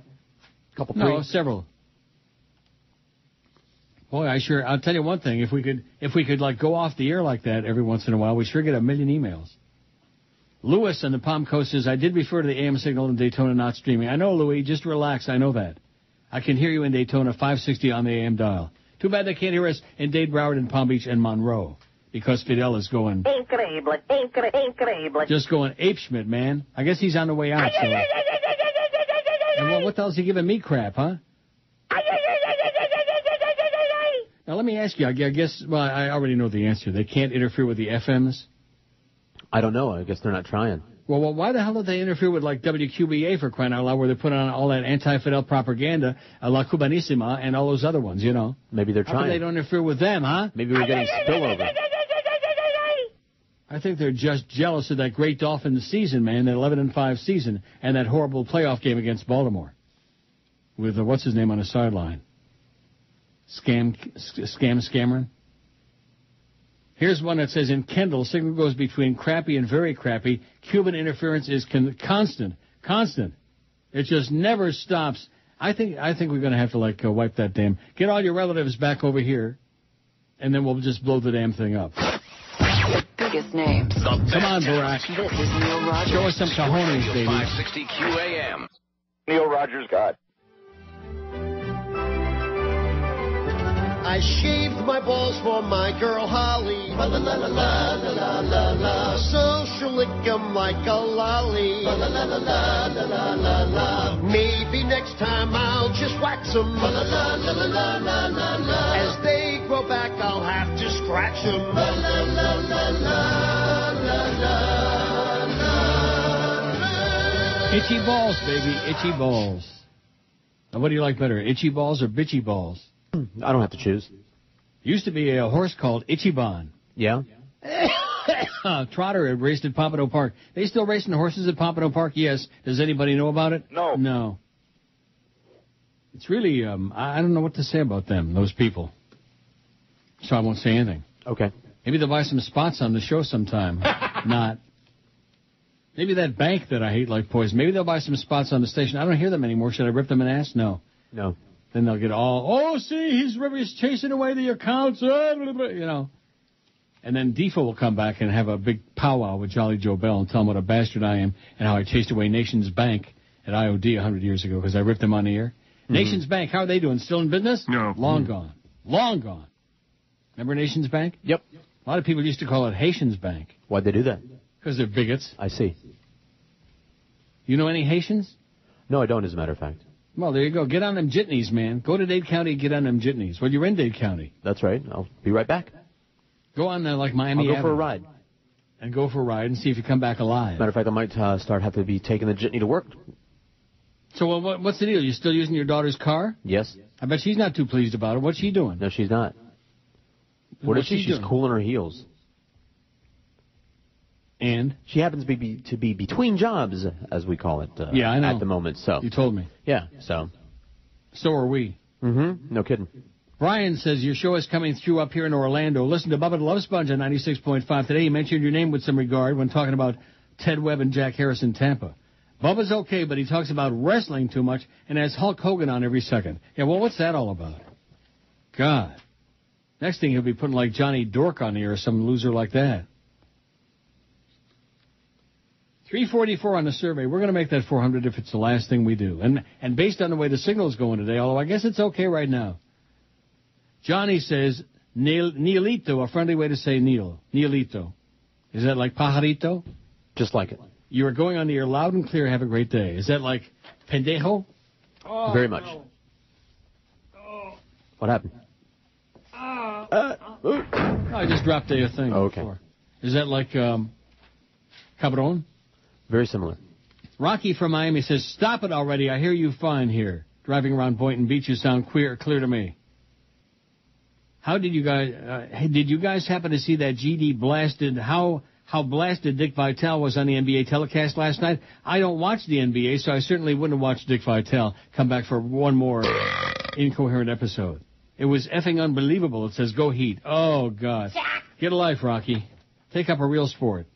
no, three. Several. Boy, I'll tell you one thing. If we could like go off the air like that every once in a while, we sure get a million emails. Lewis on the Palm Coast says, I did refer to the AM signal in Daytona not streaming. I know, Louis. Just relax. I know that. I can hear you in Daytona, 560 on the AM dial. Too bad they can't hear us in Dade, Broward, and Palm Beach, and Monroe. Because Fidel is going... Just going ape-schmidt, man. I guess he's on the way out, so... And what the hell's he giving me crap, huh? Now, let me ask you. I guess, well, I already know the answer. They can't interfere with the FMs? I don't know. I guess they're not trying. Well, why the hell did they interfere with, like, WQBA for crying out loud, where they put on all that anti-Fidel propaganda, La Cubanissima, and all those other ones, you know? Maybe they're trying. How come they don't interfere with them, huh? Maybe we're getting spillover. I think they're just jealous of that great Dolphins season, man, that 11-5 season, and that horrible playoff game against Baltimore. With, what's his name on the sideline? Scammeron? Here's one that says, in Kendall, signal goes between crappy and very crappy. Cuban interference is constant. It just never stops. I think we're going to have to, like, wipe that damn... Get all your relatives back over here, and then we'll just blow the damn thing up. Biggest names. Come on, Barack. This is Neil Rogers. Show us some cojones, baby. 560 QAM. Neil Rogers God. I shaved my balls for my girl Holly. La la la la la la la la. So she'll lick 'em like a lolly. La la la la la la la la. Maybe next time I'll just wax 'em. La la la la la la la la. As they grow back, I'll have to scratch 'em. La la la la la la la. Itchy balls, baby. Itchy balls. Now, what do you like better, itchy balls or bitchy balls? I don't have to choose. Used to be a horse called Ichiban. Yeah? Trotter had raced at Pompano Park. They still racing horses at Pompano Park? Yes. Does anybody know about it? No. It's really, I don't know what to say about them, those people. So I won't say anything. Okay. Maybe they'll buy some spots on the show sometime. Not. Maybe that bank that I hate like poison. Maybe they'll buy some spots on the station. I don't hear them anymore. Should I rip them an ass? No. Then they'll get all, he's chasing away the accounts, you know. And then Defoe will come back and have a big powwow with Jolly Joe Bell and tell him what a bastard I am and how I chased away Nations Bank at IOD 100 years ago because I ripped them on the air. Mm-hmm. Nations Bank, how are they doing? Still in business? No. Long gone. Long gone. Remember Nations Bank? Yep. A lot of people used to call it Haitians Bank. Why'd they do that? Because they're bigots. I see. You know any Haitians? No, I don't, as a matter of fact. Well, there you go. Get on them jitneys, man. Go to Dade County and get on them jitneys. Well, you're in Dade County. That's right. I'll be right back. Go on like Miami I'll go Avenue. for a ride. And go for a ride and see if you come back alive. Matter of fact, I might have to be taking the jitney to work. So what's the deal? You still using your daughter's car? Yes. I bet she's not too pleased about it. What's she doing? No, she's not. What is she? She's cooling her heels. And? She happens to be between jobs, as we call it, yeah, I know. at the moment. So you told me. Yeah, so. So are we. Mm-hmm. No kidding. Brian says your show is coming through up here in Orlando. Listen to Bubba the Love Sponge on 96.5 today. You mentioned your name with some regard when talking about Ted Webb and Jack Harris in Tampa. Bubba's okay, but he talks about wrestling too much and has Hulk Hogan on every second. Yeah, well, what's that all about? God. Next thing he'll be putting like Johnny Dork on here or some loser like that. 344 on the survey. We're going to make that 400 if it's the last thing we do. And based on the way the signal's going today, although I guess it's okay right now. Johnny says, Neilito, a friendly way to say Neil. Neilito. Is that like pajarito? Just like it. You are going on the air loud and clear. Have a great day. Is that like pendejo? Oh, very much. No. Oh. What happened? I just dropped a thing. Okay. Before. Is that like cabron? Very similar. Rocky from Miami says, stop it already. I hear you fine here. Driving around Boynton Beach, you sound clear to me. How did you guys happen to see that GD blasted, how blasted Dick Vitale was on the NBA telecast last night? I don't watch the NBA, so I certainly wouldn't have watched Dick Vitale come back for one more incoherent episode. It was effing unbelievable. It says, go Heat. Oh, God. Get a life, Rocky. Take up a real sport.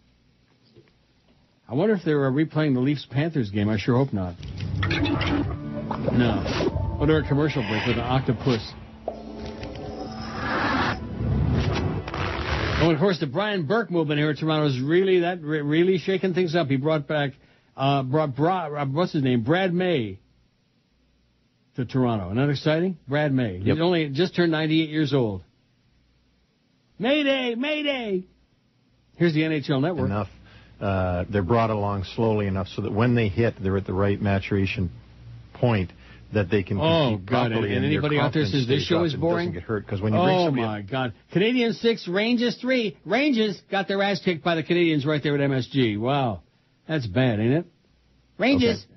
I wonder if they're replaying the Leafs-Panthers game. I sure hope not. No. Or they're a commercial break with an octopus. Oh, of course, the Brian Burke movement here in Toronto is really shaking things up. He brought back, what's his name? Brad May to Toronto. Isn't that exciting? Brad May. Yep. He's only just turned 98 years old. Mayday! Mayday! Here's the NHL Network. Enough. They're brought along slowly enough so that when they hit, they're at the right maturation point that they can compete properly. And anybody out there says this show is boring? Doesn't get hurt because when you bring somebody my God! Canadians 6, Rangers 3. Rangers got their ass kicked by the Canadians right there at MSG. Wow, that's bad, ain't it? Rangers. Okay.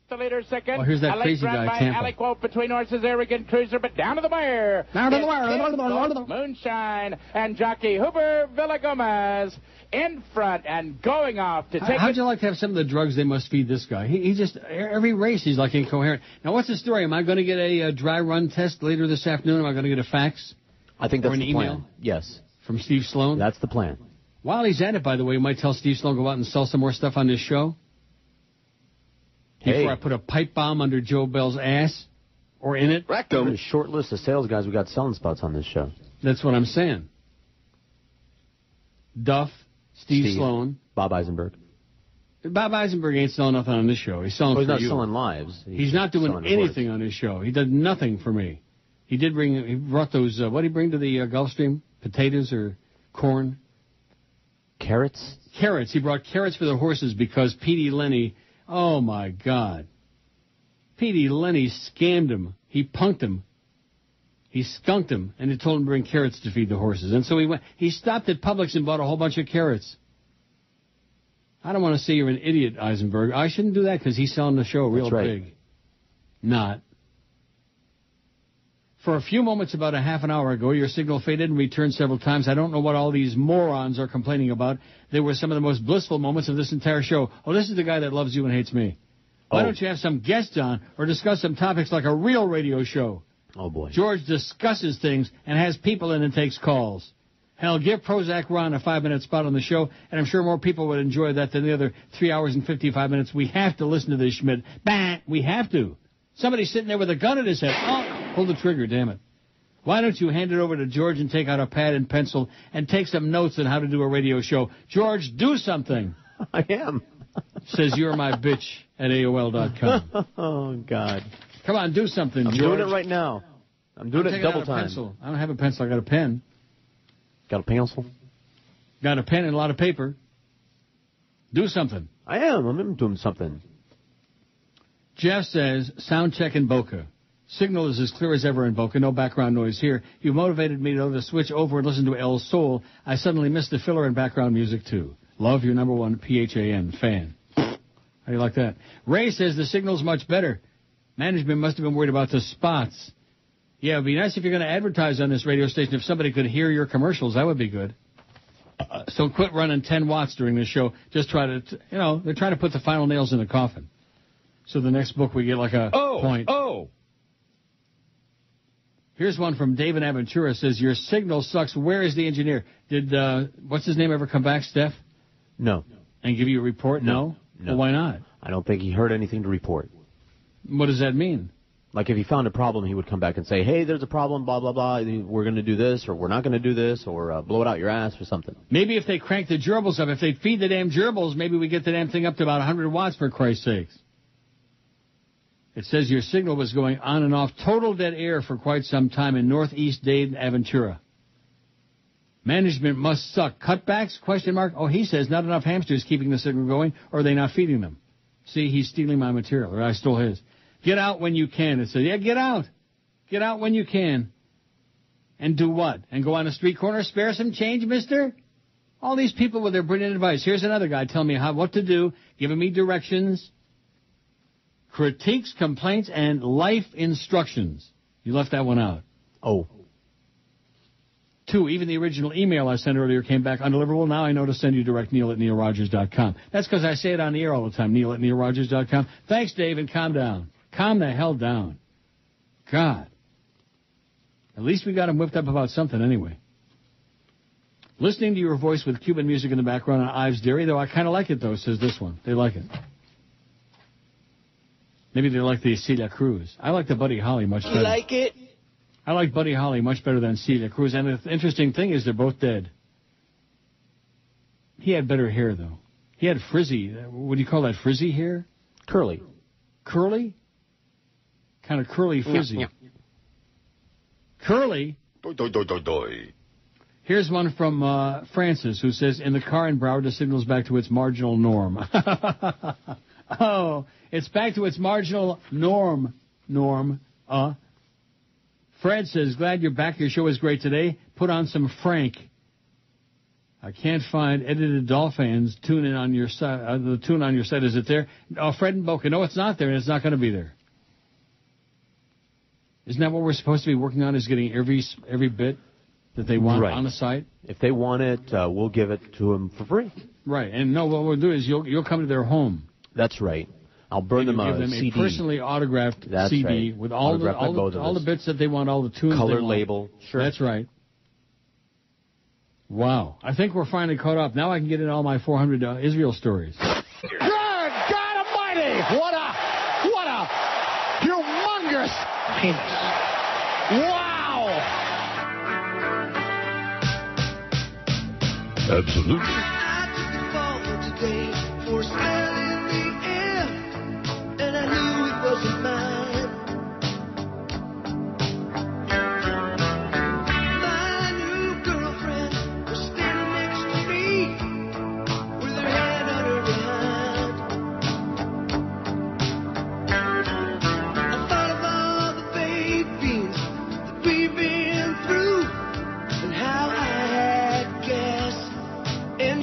The leader second. Oh, here's that crazy guy, Tampa. Alec Wolf between horses, arrogant cruiser, but down to the wire. Down to the wire. Moonshine and jockey Huber Villagomez in front and going off to take. How'd you like to have some of the drugs they must feed this guy? He just, every race he's like incoherent. Now, what's the story? Am I going to get a dry run test later this afternoon? Am I going to get a fax? I think that's or an the email? plan. Yes. From Steve Sloan? That's the plan. While he's at it, by the way, you might tell Steve Sloan to go out and sell some more stuff on this show. Before I put a pipe bomb under Joe Bell's ass or in it. Rectum. A short list of sales guys we got selling spots on this show. That's what I'm saying. Duff, Steve Sloan. Bob Eisenberg. Bob Eisenberg ain't selling nothing on this show. He's selling for you. He's not selling lives. He's not doing anything on this show. He does nothing for me. He brought those, what did he bring to the Gulfstream? Potatoes or corn? Carrots? Carrots. He brought carrots for the horses because Petey Lenny, oh my God. Petey Lenny scammed him. He punked him. He skunked him, and he told him to bring carrots to feed the horses. And so he stopped at Publix and bought a whole bunch of carrots. I don't want to say you're an idiot, Eisenberg. I shouldn't do that because he's selling the show real big. Not. For a few moments about a half an hour ago, your signal faded and returned several times. I don't know what all these morons are complaining about. They were some of the most blissful moments of this entire show. Oh, this is the guy that loves you and hates me. Why don't you have some guests on or discuss some topics like a real radio show? Oh, boy. George discusses things and has people in and takes calls. Hell, give Prozac Ron a 5-minute spot on the show, and I'm sure more people would enjoy that than the other 3 hours and 55 minutes. We have to listen to this, Schmidt. Bah, we have to. Somebody's sitting there with a gun in his head. Oh, pull the trigger, damn it. Why don't you hand it over to George and take out a pad and pencil and take some notes on how to do a radio show? George, do something. I am. Says you're my bitch at AOL.com. Oh, God. Come on, do something, I'm George. doing it right now. I'm doing it double time. Pencil. I don't have a pencil. I got a pen. Got a pencil? Got a pen and a lot of paper. Do something. I am. I'm doing something. Jeff says, sound check in Boca. Signal is as clear as ever in Boca. No background noise here. You motivated me to switch over and listen to El Sol. I suddenly missed the filler and background music, too. Love your number one PHAN fan. How do you like that? Ray says the signal's much better. Management must have been worried about the spots. Yeah, it'd be nice if you're going to advertise on this radio station. If somebody could hear your commercials, that would be good. So quit running 10 watts during this show. Just try to, they're trying to put the final nails in the coffin. So the next book we get like a point. Here's one from David Aventura. Says, your signal sucks. Where is the engineer? Did, what's his name, ever come back, Steph? No. And give you a report? No. Well, why not? I don't think he heard anything to report. What does that mean? Like if he found a problem, he would come back and say, hey, there's a problem, blah, blah, blah. We're going to do this, or we're not going to do this, or blow it out your ass or something. Maybe if they crank the gerbils up, if they feed the damn gerbils, maybe we get the damn thing up to about 100 watts, for Christ's sakes. It says your signal was going on and off, total dead air for quite some time in northeast Dade and Aventura. Management must suck. Cutbacks? ? Oh, he says not enough hamsters keeping the signal going, or are they not feeding them? See, he's stealing my material, or I stole his. Get out when you can. It says, yeah, get out. Get out when you can. And do what? And go on a street corner, spare some change, mister? All these people with their brilliant advice. Here's another guy telling me what to do, giving me directions, critiques, complaints, and life instructions. You left that one out. Oh. 2, even the original email I sent earlier came back undeliverable. Now I know to send you direct, Neil@neilrogers.com. That's because I say it on the air all the time, Neil@neilrogers.com. Thanks, Dave, and calm down. Calm the hell down. God. At least we got him whipped up about something anyway. Listening to your voice with Cuban music in the background on Ives Dairy, though I kind of like it, though, says this one. They like it. Maybe they like the Celia Cruz. I like the Buddy Holly much better. You like it? I like Buddy Holly much better than Celia Cruz. And the interesting thing is they're both dead. He had better hair, though. He had frizzy. What do you call that, frizzy hair? Curly. Curly? Kind of curly frizzy. Yeah. Curly? Here's one from Francis, who says, in the car in Broward, the signal's back to its marginal norm. Oh, it's back to its marginal norm. Fred says, glad you're back. Your show is great today. Put on some Frank. I can't find edited Dolphins tune in on your site. The tune on your site, is it there? Oh, Fred and Boca. No, it's not there, and it's not going to be there. Isn't that what we're supposed to be working on, is getting every bit that they want on the site? If they want it, we'll give it to them for free. Right. And no, what we'll do is you'll come to their home. That's right. I'll burn them give them CD. a personally autographed CD with all the bits that they want, all the tunes color they want. label. Sure. That's right. Wow. I think we're finally caught up. Now I can get in all my 400 Israel stories. Good God Almighty! What a humongous penis! Wow! Absolutely. I took a fall today for a smell in the air, and I knew it wasn't mine. My new girlfriend was standing next to me with her head under behind. I thought of all the babies that we've been through and how I had gas and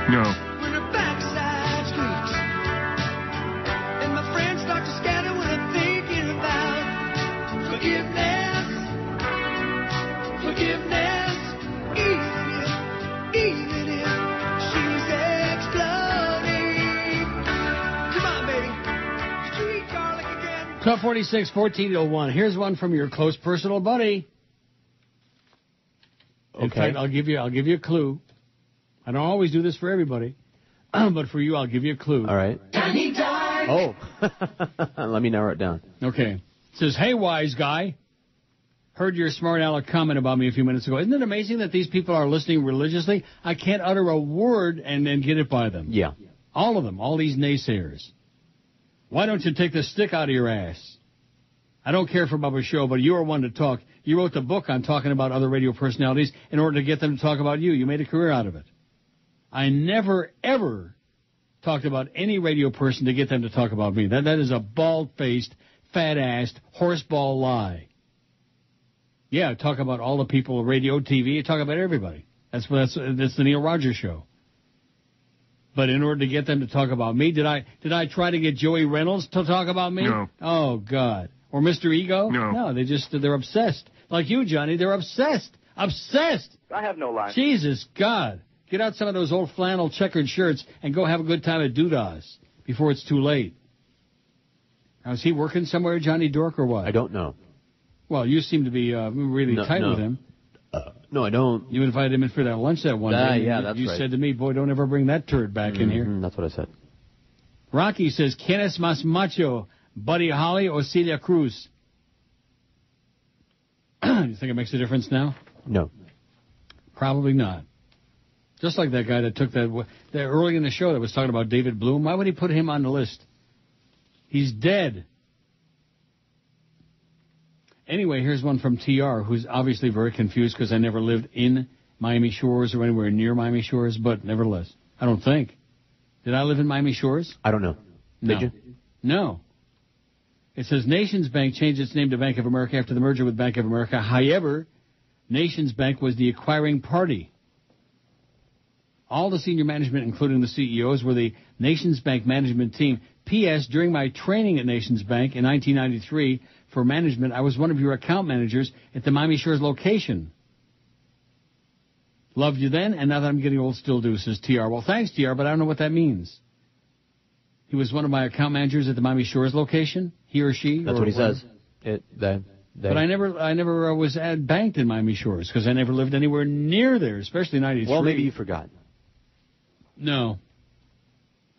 No. When the backside squeaks and my friends start to scatter when I'm thinking about forgiveness, even if she's exploding. Come on, baby. Street garlic again. 1246-1401. Here's one from your close personal buddy. In fact, I'll give you a clue. I don't always do this for everybody, but for you, I'll give you a clue. All right. Johnny Dark. Oh. Let me narrow it down. Okay. It says, hey, wise guy. Heard your smart aleck comment about me a few minutes ago. Isn't it amazing that these people are listening religiously? I can't utter a word and then get it by them. Yeah. All of them. All these naysayers. Why don't you take the stick out of your ass? I don't care for Bubba's show, but you're one to talk. You wrote the book on talking about other radio personalities in order to get them to talk about you. You made a career out of it. I never, ever talked about any radio person to get them to talk about me. That is a bald-faced, fat-assed, horseball lie. Yeah, talk about all the people, radio, TV, talk about everybody. That's the Neil Rogers show. But in order to get them to talk about me, did I try to get Joey Reynolds to talk about me? No. Oh, God. Or Mr. Ego? No. No, they're obsessed. Like you, Johnny, they're obsessed. Obsessed. I have no line. Jesus, God. Get out some of those old flannel checkered shirts and go have a good time at Doodah's before it's too late. Now, is he working somewhere, Johnny Dork, or what? I don't know. Well, you seem to be really tight with him. No, I don't. You invited him in for that lunch that one day. Yeah, that's you right. You said to me, boy, don't ever bring that turd back in here. That's what I said. Rocky says, ¿Quién es más macho, Buddy Holly or Celia Cruz? You think it makes a difference now? No. Probably not. Just like that guy that took that early in the show that was talking about David Bloom. Why would he put him on the list? He's dead. Anyway, here's one from TR, who's obviously very confused because I never lived in Miami Shores or anywhere near Miami Shores, but nevertheless, I don't think. Did I live in Miami Shores? I don't know. No. Did you? No. It says Nations Bank changed its name to Bank of America after the merger with Bank of America. However, Nations Bank was the acquiring party. All the senior management, including the CEOs, were the Nations Bank management team. P.S. During my training at Nations Bank in 1993 for management, I was one of your account managers at the Miami Shores location. Loved you then, and now that I'm getting old, still do, says TR. Well, thanks, TR, but I don't know what that means. He was one of my account managers at the Miami Shores location? He or she? That's what he says. But I never was banked in Miami Shores because I never lived anywhere near there, especially 93. Well, maybe you forgot. No.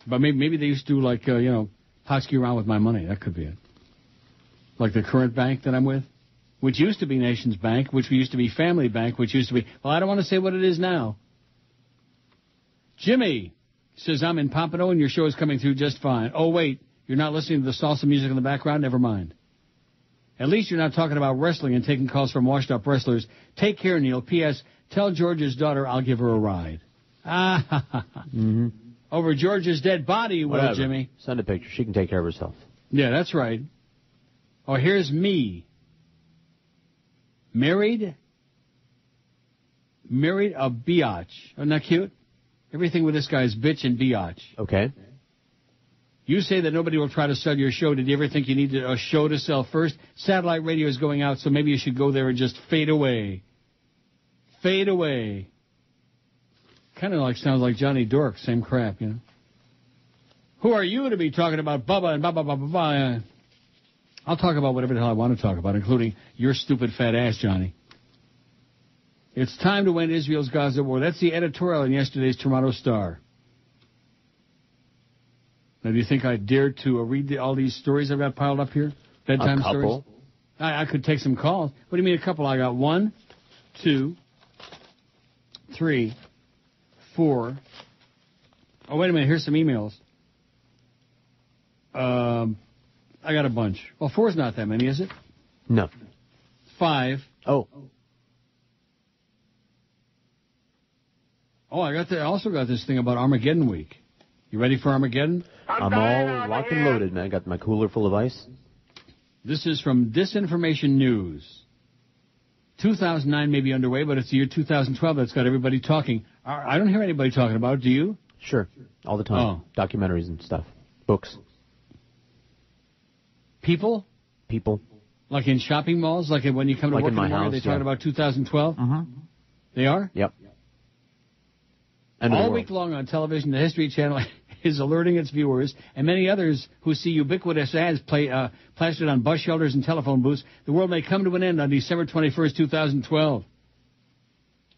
But maybe they used to, like, potski around with my money. That could be it. Like the current bank that I'm with, which used to be Nations Bank, which used to be Family Bank, which used to be... Well, I don't want to say what it is now. Jimmy says, I'm in Pompano and your show is coming through just fine. Oh, wait, you're not listening to the salsa music in the background? Never mind. At least you're not talking about wrestling and taking calls from washed-up wrestlers. Take care, Neil. P.S. Tell George's daughter I'll give her a ride. Over George's dead body, you will, Jimmy. Send a picture. She can take care of herself. Yeah, that's right. Oh, here's me. Married a biatch. Isn't that cute? Everything with this guy is bitch and biatch. Okay. You say that nobody will try to sell your show. Did you ever think you needed a show to sell first? Satellite radio is going out, so maybe you should go there and just fade away. Fade away. Kind of sounds like Johnny Dork, same crap, you know. Who are you to be talking about Bubba and Bubba? I'll talk about whatever the hell I want to talk about, including your stupid fat ass, Johnny. It's time to end Israel's Gaza war. That's the editorial in yesterday's Toronto Star. Now, do you think I dare to read all these stories I've got piled up here? Bedtime stories? I could take some calls. What do you mean a couple? I got 1, 2, 3, 4. Oh, wait a minute. Here's some emails. I got a bunch. Well, 4 is not that many, is it? No. 5. Oh. Oh, I also got this thing about Armageddon week. You ready for Armageddon? I'm all locked and loaded, man. I got my cooler full of ice. This is from Disinformation News. 2009 may be underway, but it's the year 2012 that's got everybody talking. I don't hear anybody talking about it, do you? Sure, all the time. Documentaries and stuff. Books. People? People. Like in shopping malls? Like when you come to Like work in my morning, house, they talk about 2012? Mm-hmm. They are? Yep. End of the All world. week long on television, the History Channel is alerting its viewers and many others who see ubiquitous ads plastered on bus shelters and telephone booths. The world may come to an end on December 21st, 2012.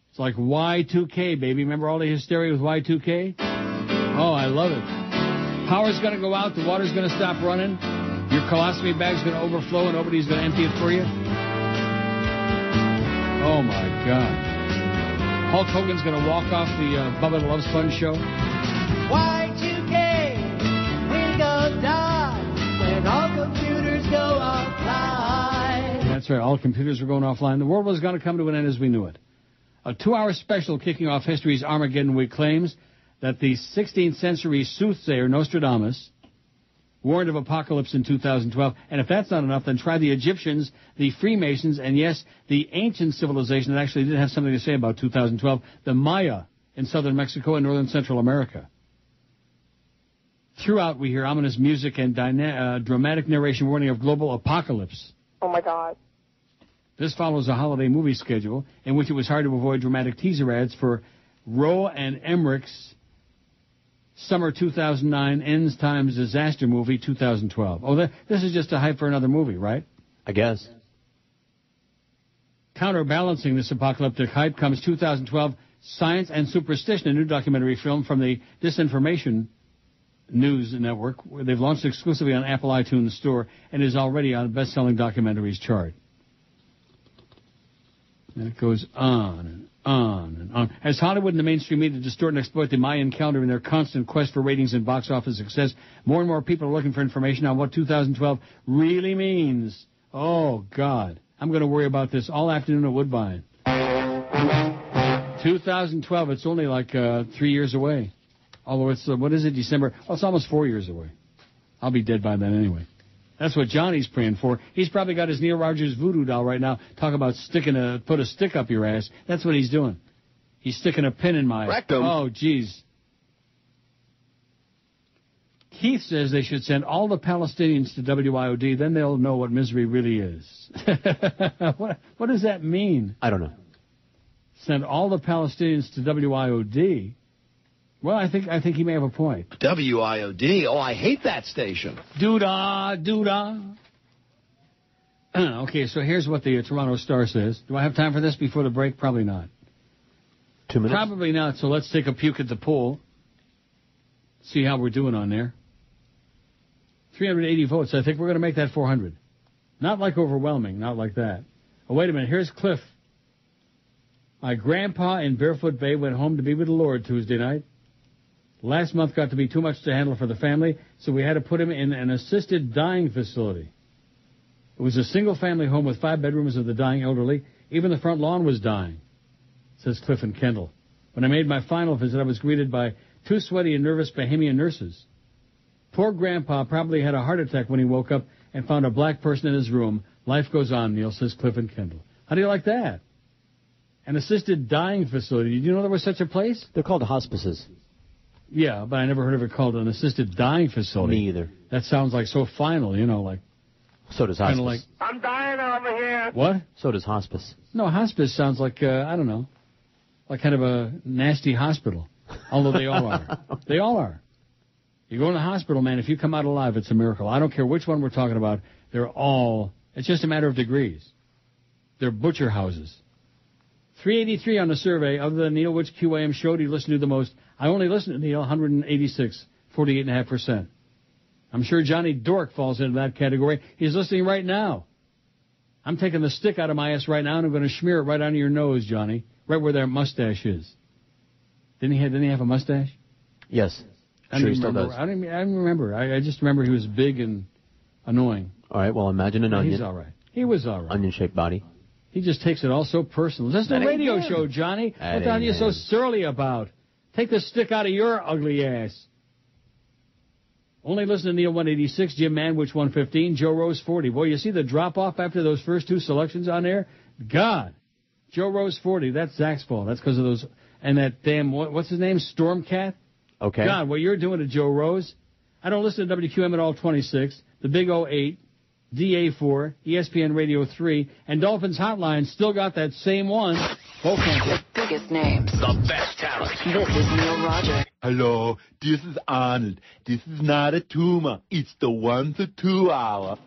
It's like Y2K, baby. Remember all the hysteria with Y2K? Oh, I love it. Power's going to go out. The water's going to stop running. Your colostomy bag's going to overflow and nobody's going to empty it for you. Oh, my God. Hulk Hogan's going to walk off the Bubba the Love Sponge show. Y2K will go dark when all computers go offline. That's right. All computers are going offline. The world was going to come to an end as we knew it. A 2-hour special kicking off history's Armageddon Week claims that the 16th century soothsayer Nostradamus warned of apocalypse in 2012. And if that's not enough, then try the Egyptians, the Freemasons, and yes, the ancient civilization that actually did have something to say about 2012, the Maya in southern Mexico and northern Central America. Throughout, we hear ominous music and dramatic narration warning of global apocalypse. Oh, my God. This follows a holiday movie schedule in which it was hard to avoid dramatic teaser ads for Roe and Emmerich's Summer 2009 Ends Times Disaster Movie 2012. Oh, this is just a hype for another movie, right? I guess. Counterbalancing this apocalyptic hype comes 2012 Science and Superstition, a new documentary film from the Disinformation News Network. Where they've launched exclusively on Apple iTunes Store and is already on the best-selling documentaries chart. And it goes on and on and on. As Hollywood and the mainstream media distort and exploit the Mayan calendar in their constant quest for ratings and box office success, more and more people are looking for information on what 2012 really means. Oh, God. I'm going to worry about this all afternoon at Woodbine. 2012, it's only like 3 years away. Although it's, what is it, December? Well, it's almost 4 years away. I'll be dead by then anyway. That's what Johnny's praying for. He's probably got his Neil Rogers voodoo doll right now. Talk about put a stick up your ass. That's what he's doing. He's sticking a pin in my... Rectum. Oh, jeez. Keith says they should send all the Palestinians to WIOD. Then they'll know what misery really is. What does that mean? I don't know. Send all the Palestinians to WIOD? Well, I think he may have a point. WIOD? Oh, I hate that station. Doo-dah, doo-dah. Okay, so here's what the Toronto Star says. Do I have time for this before the break? Probably not. 2 minutes? Probably not, so let's take a puke at the poll. See how we're doing on there. 380 votes. I think we're going to make that 400. Not like overwhelming, not like that. Oh, wait a minute. Here's Cliff. My grandpa in Barefoot Bay went home to be with the Lord Tuesday night. Last month got to be too much to handle for the family, so we had to put him in an assisted dying facility. It was a single-family home with 5 bedrooms of the dying elderly. Even the front lawn was dying, says Cliff and Kendall. When I made my final visit, I was greeted by 2 sweaty and nervous Bahamian nurses. Poor Grandpa probably had a heart attack when he woke up and found a black person in his room. Life goes on, Neil, says Cliff and Kendall. How do you like that? An assisted dying facility. Did you know there was such a place? They're called hospices. Yeah, but I never heard of it called an assisted dying facility. Me either. That sounds like so final, you know, like... So does hospice. Like, I'm dying over here. What? So does hospice. No, hospice sounds like, I don't know, like kind of a nasty hospital. Although they all are. They all are. You go in the hospital, man, if you come out alive, it's a miracle. I don't care which one we're talking about. They're all... It's just a matter of degrees. They're butcher houses. 383 on the survey. Other than Neil, which QAM show do you listen to the most? I only listen to Neil, 186, 48.5%. I'm sure Johnny Dork falls into that category. He's listening right now. I'm taking the stick out of my ass right now, and I'm going to smear it right onto your nose, Johnny, right where that mustache is. Didn't he have a mustache? Yes. Sure, he still does. I don't remember. I just remember he was big and annoying. All right, well, imagine an onion. He's all right. He was all right. Onion-shaped body. He just takes it all so personal. This is a radio show, Johnny. What are you so surly about? Take the stick out of your ugly ass. Only listen to Neil 186, Jim Manwich 115, Joe Rose 40. Boy, you see the drop-off after those first 2 selections on there? God. Joe Rose 40, that's Zach's fault. That's because of those... And that damn... What's his name? Stormcat? Okay. God, what you're doing to Joe Rose. I don't listen to WQAM at all 26, the Big 08, DA4, ESPN Radio 3, and Dolphins Hotline still got that same one. Both The biggest names. The best talent. This is Neil Rogers. Hello, this is Arnold. This is not a tumor. It's the 1 to 2 hour.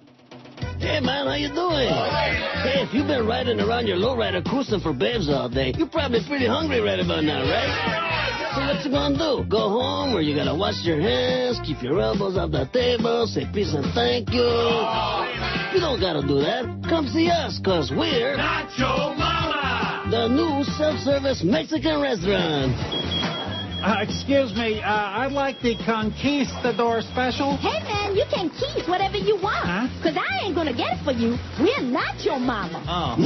Hey, man, how you doing? Hey, if you've been riding around your lowrider cruising for babes all day, you're probably pretty hungry right about now, right? So what you gonna do? Go home where you gotta wash your hands, keep your elbows off the table, say please and thank you. You don't gotta do that. Come see us, cause we're Nacho Mama! the new self-service Mexican restaurant. Excuse me, I'd like the Conquistador special. Hey, man, you can keep whatever you want. Because I ain't going to get it for you. We're not your mama. Oh.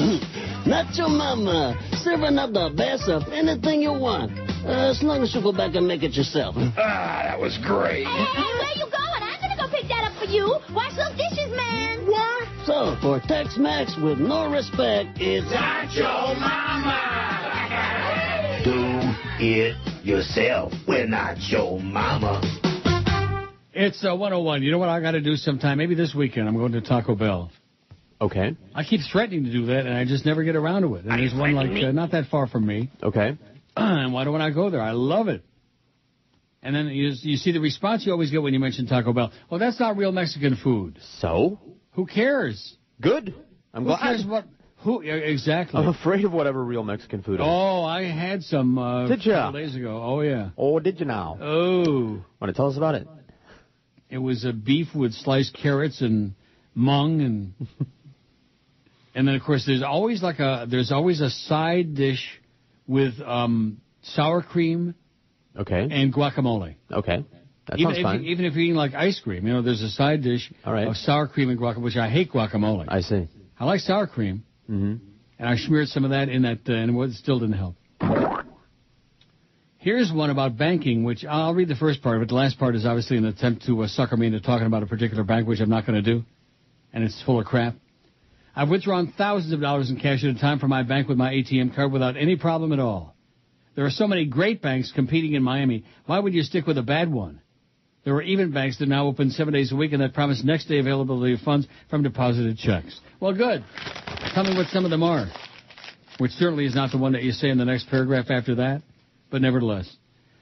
Not your mama. Serving up the best of anything you want. As long as you go back and make it yourself. That was great. Hey, where you going? I'm going to go pick that up for you. Wash those dishes, man. What? So, for Tex-Mex with no respect, it's Nacho Mama! Do it yourself. We're not your mama. It's 101. You know what I got to do sometime? Maybe this weekend I'm going to Taco Bell. Okay. I keep threatening to do that, and I just never get around to it. And there's one like not that far from me. Okay. And why don't I go there? I love it. And then you see the response you always get when you mention Taco Bell. Well, that's not real Mexican food. So? Who cares? Good. I'm glad. Who cares what? Who exactly? I'm afraid of whatever real Mexican food is. Oh, I had some did ya? a couple days ago. Oh, yeah. Oh, did you now? Oh. Want to tell us about it? It was a beef with sliced carrots and mung and and then of course there's always a side dish with sour cream. Okay. And guacamole. Okay. That sounds fine. Even if you're eating like ice cream, there's a side dish of sour cream and guacamole, which I hate guacamole. I see. I like sour cream. Mm-hmm. And I smeared some of that in that, and it still didn't help. Here's one about banking, which I'll read the first part of it. The last part is obviously an attempt to sucker me into talking about a particular bank, which I'm not going to do. And it's full of crap. I've withdrawn thousands of dollars in cash at a time from my bank with my ATM card without any problem at all. There are so many great banks competing in Miami. Why would you stick with a bad one? There are even banks that now open 7 days a week and that promise next day availability of funds from deposited checks. Well, good. Tell me what some of them are. Which certainly is not the one that you say in the next paragraph after that, but nevertheless.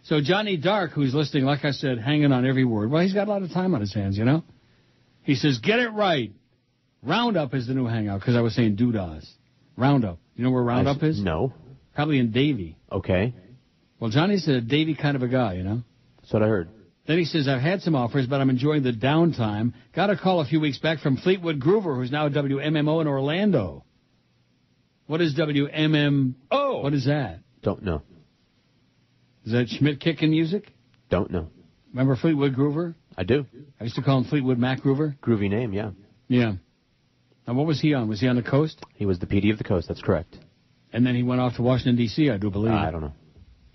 So Johnny Dark, who's listening, like I said, hanging on every word. Well, he's got a lot of time on his hands, He says, get it right. Roundup is the new hangout, because I was saying doodahs. Roundup. You know where Roundup is? No. Probably in Davie. Okay. Well, Johnny's a Davie kind of a guy, That's what I heard. Then he says, I've had some offers, but I'm enjoying the downtime. Got a call a few weeks back from Fleetwood Groover, who's now at WMMO in Orlando. What is WMMO? What is that? Don't know. Is that Schmidt kicking music? Don't know. Remember Fleetwood Groover? I do. I used to call him Fleetwood Mac Groover. Groovy name, yeah. Yeah. And what was he on? Was he on the coast? He was the PD of the coast, that's correct. And then he went off to Washington, D.C., I do believe. I don't know.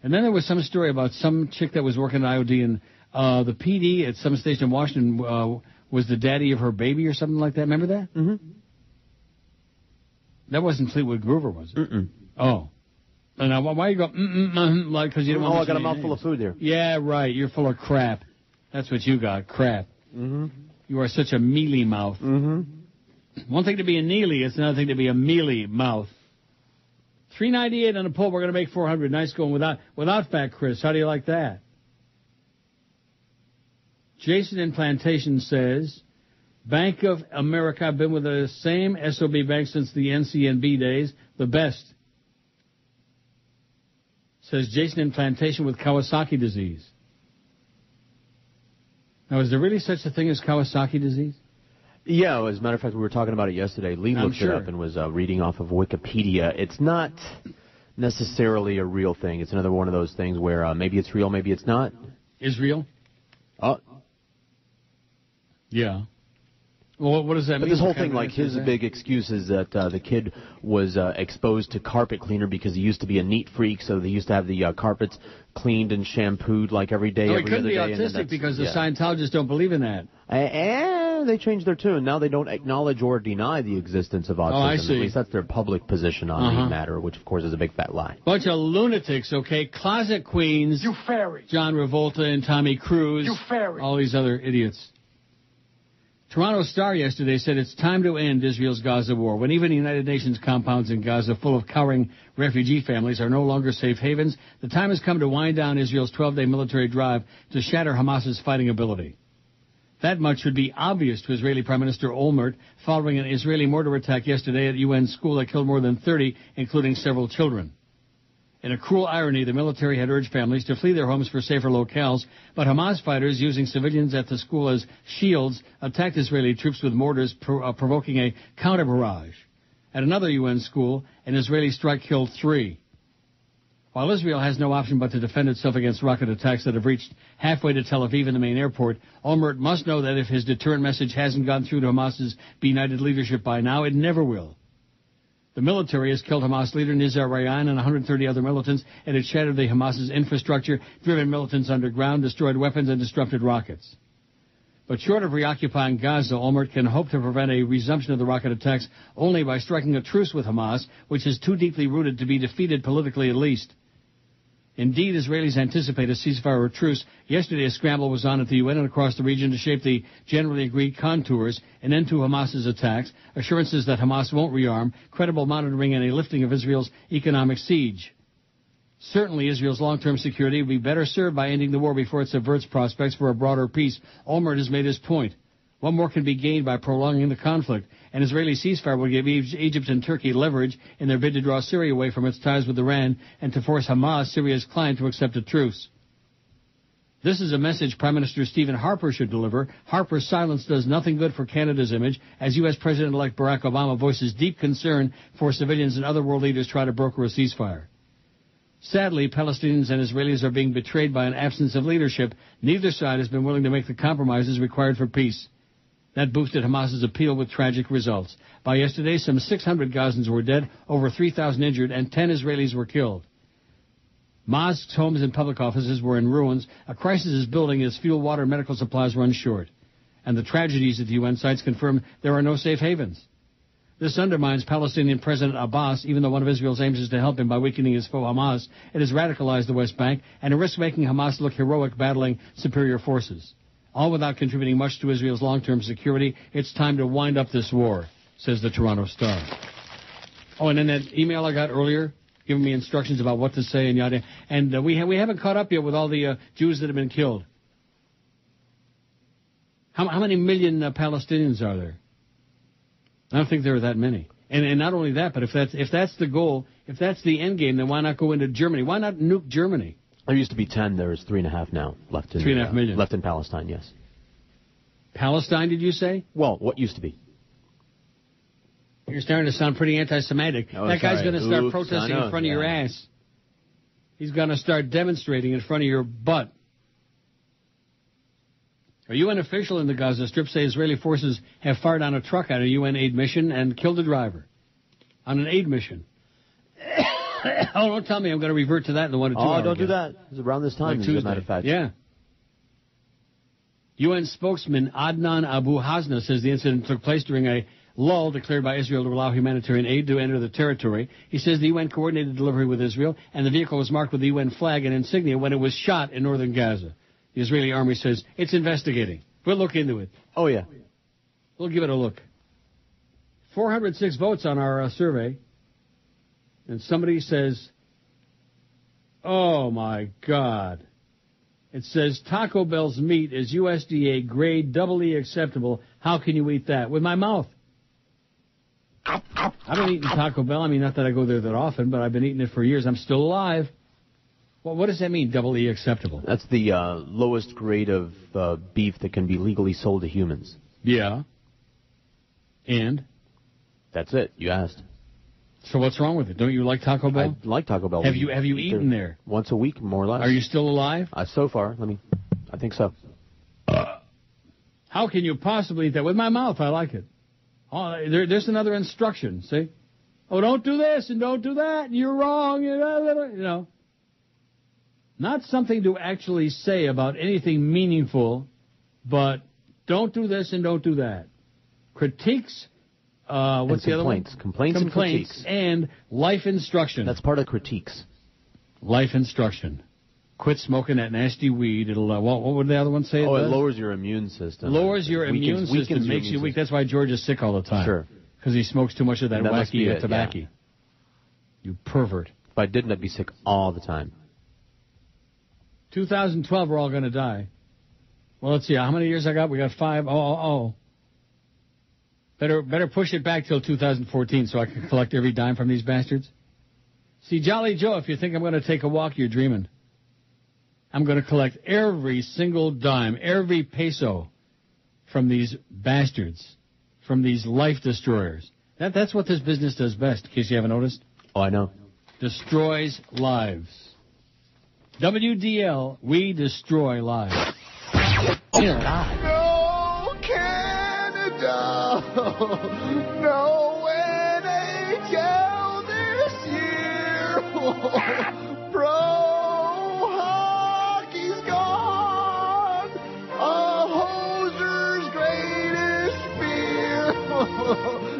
And then there was some story about some chick that was working at IOD, and the PD at some station in Washington was the daddy of her baby or something like that. Remember that? Mm-hmm. That wasn't Fleetwood Groover, was it? Mm-mm. Oh. And now, why you go, like, because you don't want to I got a mouthful of food there. Yeah, right. You're full of crap. That's what you got, crap. Mm-hmm. You are such a mealy mouth. Mm-hmm. One thing to be a Neely, it's another thing to be a mealy mouth. $3.98 on a pull. We're going to make $400. Nice going without Fat Chris. How do you like that? Jason in Plantation says, Bank of America, I've been with the same SOB bank since the NCNB days. The best. Says Jason in Plantation with Kawasaki disease. Now, is there really such a thing as Kawasaki disease? Yeah, as a matter of fact, we were talking about it yesterday. Lee looked it up and was reading off of Wikipedia. It's not necessarily a real thing. It's another one of those things where maybe it's real, maybe it's not. Israel? Yeah. Well, what does that mean? This whole thing, like, his big excuse is that the kid was exposed to carpet cleaner because he used to be a neat freak, so they used to have the carpets cleaned and shampooed like every day, every other day. No, he couldn't be autistic because the Scientologists don't believe in that. They changed their tune. Now they don't acknowledge or deny the existence of autism. Oh, I see. At least that's their public position on the matter, which, of course, is a big fat lie. Bunch of lunatics, okay? Closet queens. You fairy. John Travolta and Tommy Cruise. You fairy. All these other idiots. Toronto Star yesterday said it's time to end Israel's Gaza war. When even United Nations compounds in Gaza full of cowering refugee families are no longer safe havens, the time has come to wind down Israel's 12-day military drive to shatter Hamas's fighting ability. That much should be obvious to Israeli Prime Minister Olmert following an Israeli mortar attack yesterday at UN school that killed more than 30, including several children. In a cruel irony, the military had urged families to flee their homes for safer locales, but Hamas fighters, using civilians at the school as shields, attacked Israeli troops with mortars, provoking a counter-barrage. At another UN school, an Israeli strike killed 3. While Israel has no option but to defend itself against rocket attacks that have reached halfway to Tel Aviv and the main airport, Olmert must know that if his deterrent message hasn't gone through to Hamas's benighted leadership by now, it never will. The military has killed Hamas leader Nizar Rayan and 130 other militants, and it shattered the Hamas's infrastructure, driven militants underground, destroyed weapons, and disrupted rockets. But short of reoccupying Gaza, Olmert can hope to prevent a resumption of the rocket attacks only by striking a truce with Hamas, which is too deeply rooted to be defeated politically at least. Indeed, Israelis anticipate a ceasefire or truce. Yesterday, a scramble was on at the UN and across the region to shape the generally agreed contours, an end to Hamas's attacks, assurances that Hamas won't rearm, credible monitoring, and a lifting of Israel's economic siege. Certainly, Israel's long-term security would be better served by ending the war before it subverts prospects for a broader peace. Olmert has made his point. What more can be gained by prolonging the conflict? An Israeli ceasefire would give Egypt and Turkey leverage in their bid to draw Syria away from its ties with Iran and to force Hamas, Syria's client, to accept a truce. This is a message Prime Minister Stephen Harper should deliver. Harper's silence does nothing good for Canada's image, as U.S. President-elect Barack Obama voices deep concern for civilians and other world leaders try to broker a ceasefire. Sadly, Palestinians and Israelis are being betrayed by an absence of leadership. Neither side has been willing to make the compromises required for peace. That boosted Hamas's appeal with tragic results. By yesterday, some 600 Gazans were dead, over 3,000 injured, and 10 Israelis were killed. Mosques, homes, and public offices were in ruins. A crisis is building as fuel, water, and medical supplies run short. And the tragedies at the UN sites confirm there are no safe havens. This undermines Palestinian President Abbas, even though one of Israel's aims is to help him by weakening his foe Hamas. It has radicalized the West Bank and risks making Hamas look heroic battling superior forces. All without contributing much to Israel's long-term security. It's time to wind up this war, says the Toronto Star. Oh, and then that email I got earlier, giving me instructions about what to say and yada. And we haven't caught up yet with all the Jews that have been killed. How many million Palestinians are there? I don't think there are that many. And not only that, but if that's the goal, if that's the end game, then why not go into Germany? Why not nuke Germany? There used to be 10. There's 3.5 now left in 3.5 million left in Palestine. Yes. Palestine, did you say? Well, what used to be. You're starting to sound pretty anti-Semitic. Oh, that guy's going to start protesting protesting in front of your ass. He's going to start demonstrating in front of your butt. A UN official in the Gaza Strip says Israeli forces have fired on a truck at a UN aid mission and killed the driver on an aid mission. Oh, don't tell me I'm going to revert to that in the 1 to 2 hour. Oh, don't do that. It's around this time, like as a matter of fact. Yeah. UN spokesman Adnan Abu Hasna says the incident took place during a lull declared by Israel to allow humanitarian aid to enter the territory. He says the UN coordinated delivery with Israel, and the vehicle was marked with the UN flag and insignia when it was shot in northern Gaza. The Israeli army says it's investigating. We'll look into it. Oh, yeah. We'll give it a look. 406 votes on our survey. And somebody says, oh, my God. It says Taco Bell's meat is USDA grade EE acceptable. How can you eat that? With my mouth. I've been eating Taco Bell. I mean, not that I go there that often, but I've been eating it for years. I'm still alive. Well, what does that mean, EE acceptable? That's the lowest grade of beef that can be legally sold to humans. Yeah. And? That's it. You asked. So what's wrong with it? Don't you like Taco Bell? I like Taco Bell. Have you eaten there? Once a week, more or less. Are you still alive? So far. I think so. How can you possibly eat that? With my mouth, I like it. Oh, there's another instruction, see? Oh, don't do this and don't do that, and you're wrong, you know. Not something to actually say about anything meaningful, but Don't do this and don't do that. Critiques, what's the other one? Complaints and critiques. And life instruction. That's part of critiques. Life instruction. Quit smoking that nasty weed. It'll, what would the other one say? It lowers your immune system. Lowers your immune system, makes you weak. That's why George is sick all the time. Sure. Because he smokes too much of that wacky tobacco. Yeah. You pervert. If I didn't, I'd be sick all the time. 2012, we're all going to die. Well, let's see. How many years I got? We got 5. Better push it back till 2014 so I can collect every dime from these bastards. See, Jolly Joe, if you think I'm going to take a walk, you're dreaming. I'm going to collect every single dime, every peso from these bastards, from these life destroyers. That's what this business does best, in case you haven't noticed. Oh, I know. Destroys lives. WDL, we destroy lives. No, Canada! No NHL this year! Pro hockey's gone! A hoser's greatest fear!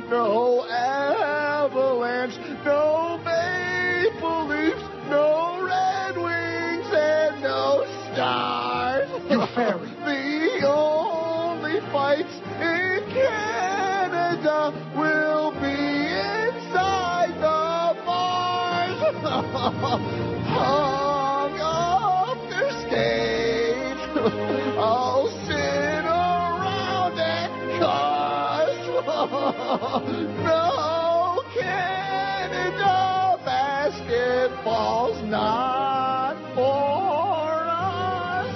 No Avalanche, no Maple Leafs, no Red Wings, and no Stars! You fairy! The only fights in Canada will be inside the bars. Hung up their skates. I'll sit around and cuss. No, Canada basketball's not for us.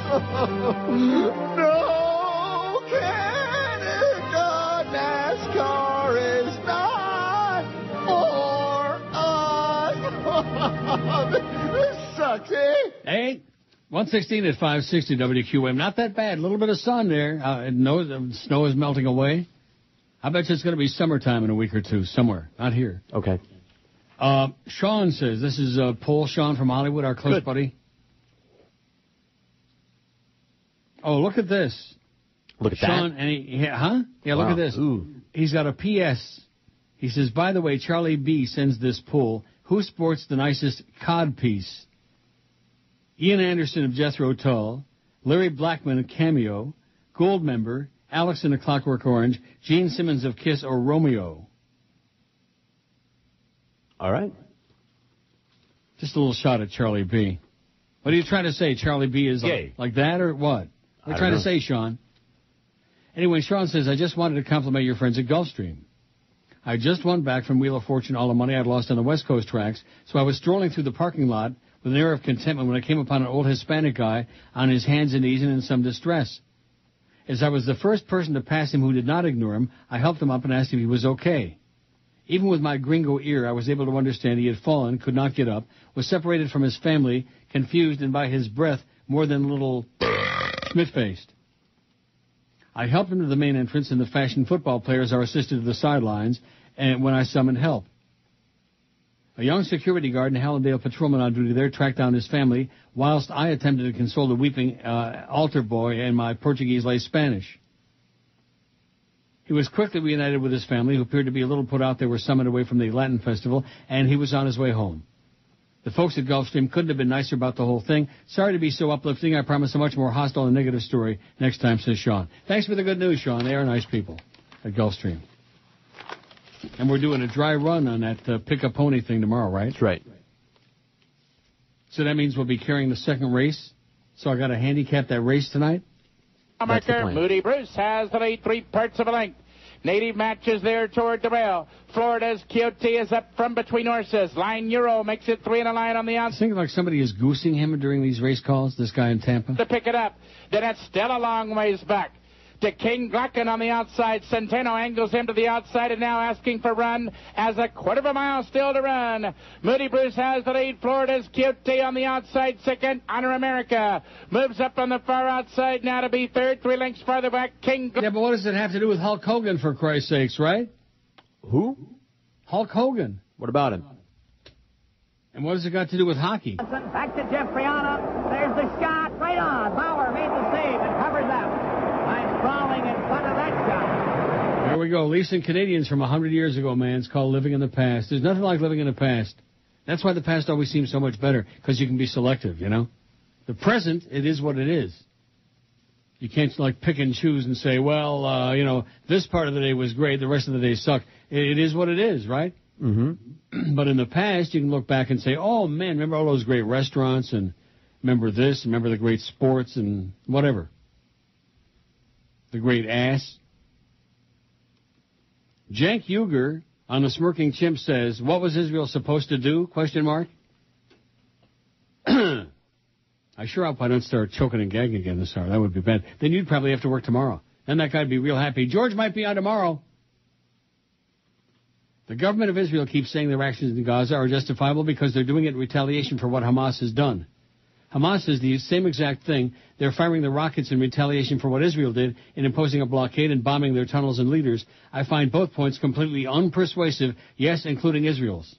No, Canada NASCAR is not for us. This sucks, eh? Hey, 116 at 560 WQAM. Not that bad. A little bit of sun there. Snow is melting away. I bet you it's going to be summertime in a week or two somewhere. Not here. Okay. Sean says, this is Paul Sean from Hollywood, our close buddy. Oh, look at this. Look at Sean, that. And Yeah, look at this. Ooh. He's got a P.S. He says, by the way, Charlie B. sends this poll. Who sports the nicest cod piece? Ian Anderson of Jethro Tull, Larry Blackman of Cameo, Goldmember, Alex in A Clockwork Orange, Gene Simmons of Kiss, or Romeo. All right. Just a little shot at Charlie B. What are you trying to say? Charlie B is like that or what? What are you trying to say, Sean? Anyway, Sean says, I just wanted to compliment your friends at Gulfstream. I just won back from Wheel of Fortune all the money I'd lost on the West Coast tracks, so I was strolling through the parking lot with an air of contentment when I came upon an old Hispanic guy on his hands and knees and in some distress. As I was the first person to pass him who did not ignore him, I helped him up and asked if he was okay. Even with my gringo ear, I was able to understand he had fallen, could not get up, was separated from his family, confused, and by his breath, more than a little Schmidt-faced. I helped him to the main entrance, and the fashion football players are assisted to the sidelines, and when I summoned help. A young security guard and Hallandale patrolman on duty there tracked down his family, whilst I attempted to console the weeping altar boy in my Portuguese lay Spanish. He was quickly reunited with his family, who appeared to be a little put out. They were summoned away from the Latin festival, and he was on his way home. The folks at Gulfstream couldn't have been nicer about the whole thing. Sorry to be so uplifting. I promise a much more hostile and negative story next time, says Sean. Thanks for the good news, Sean. They are nice people at Gulfstream. And we're doing a dry run on that pick-up pony thing tomorrow, right? That's right. So that means we'll be carrying the second race. So I got to handicap that race tonight? Marker, Moody Bruce has the lead 3 parts of a length. Native matches there toward the rail. Florida's Coyote is up from between horses. Line Euro makes it 3 and a line on the outside. I think like somebody is goosing him during these race calls, this guy in Tampa. To pick it up. Then it's still a long ways back. To King Gluckin on the outside. Centeno angles him to the outside and now asking for run as a quarter of a mile still to run. Moody Bruce has the lead. Florida's Coyote on the outside second. Honor America moves up on the far outside now to be third. 3 lengths farther back. King Gluckin. Yeah, but what does it have to do with Hulk Hogan, for Christ's sakes, right? Who? Hulk Hogan. What about him? And what has it got to do with hockey? Back to Jeffriana. There's the shot. Right on. Bauer made the save and covers up. Line sprawling and go. Leasing Canadians from 100 years ago, man. It's called living in the past. There's nothing like living in the past. That's why the past always seems so much better, because you can be selective, you know? The present, it is what it is. You can't, like, pick and choose and say, well, you know, this part of the day was great, the rest of the day sucked. It is what it is, right? Mm-hmm. But in the past, you can look back and say, oh, man, remember all those great restaurants, and remember this, remember the great sports, and whatever. The great ass. Jank Uger on the Smirking Chimp says, what was Israel supposed to do? Question mark. I sure hope I don't start choking and gagging again this hour. That would be bad. Then you'd probably have to work tomorrow. Then that guy'd be real happy. George might be on tomorrow. The government of Israel keeps saying their actions in Gaza are justifiable because they're doing it in retaliation for what Hamas has done. Hamas is the same exact thing. They're firing the rockets in retaliation for what Israel did in imposing a blockade and bombing their tunnels and leaders. I find both points completely unpersuasive, yes, including Israel's.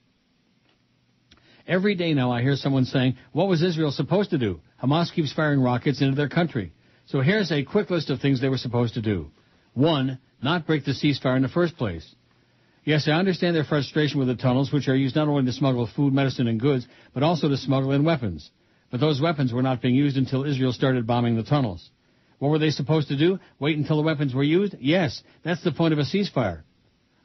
Every day now I hear someone saying, what was Israel supposed to do? Hamas keeps firing rockets into their country. So here's a quick list of things they were supposed to do. 1, not break the ceasefire in the first place. Yes, I understand their frustration with the tunnels, which are used not only to smuggle food, medicine, and goods, but also to smuggle in weapons. But those weapons were not being used until Israel started bombing the tunnels. What were they supposed to do? Wait until the weapons were used? Yes, that's the point of a ceasefire.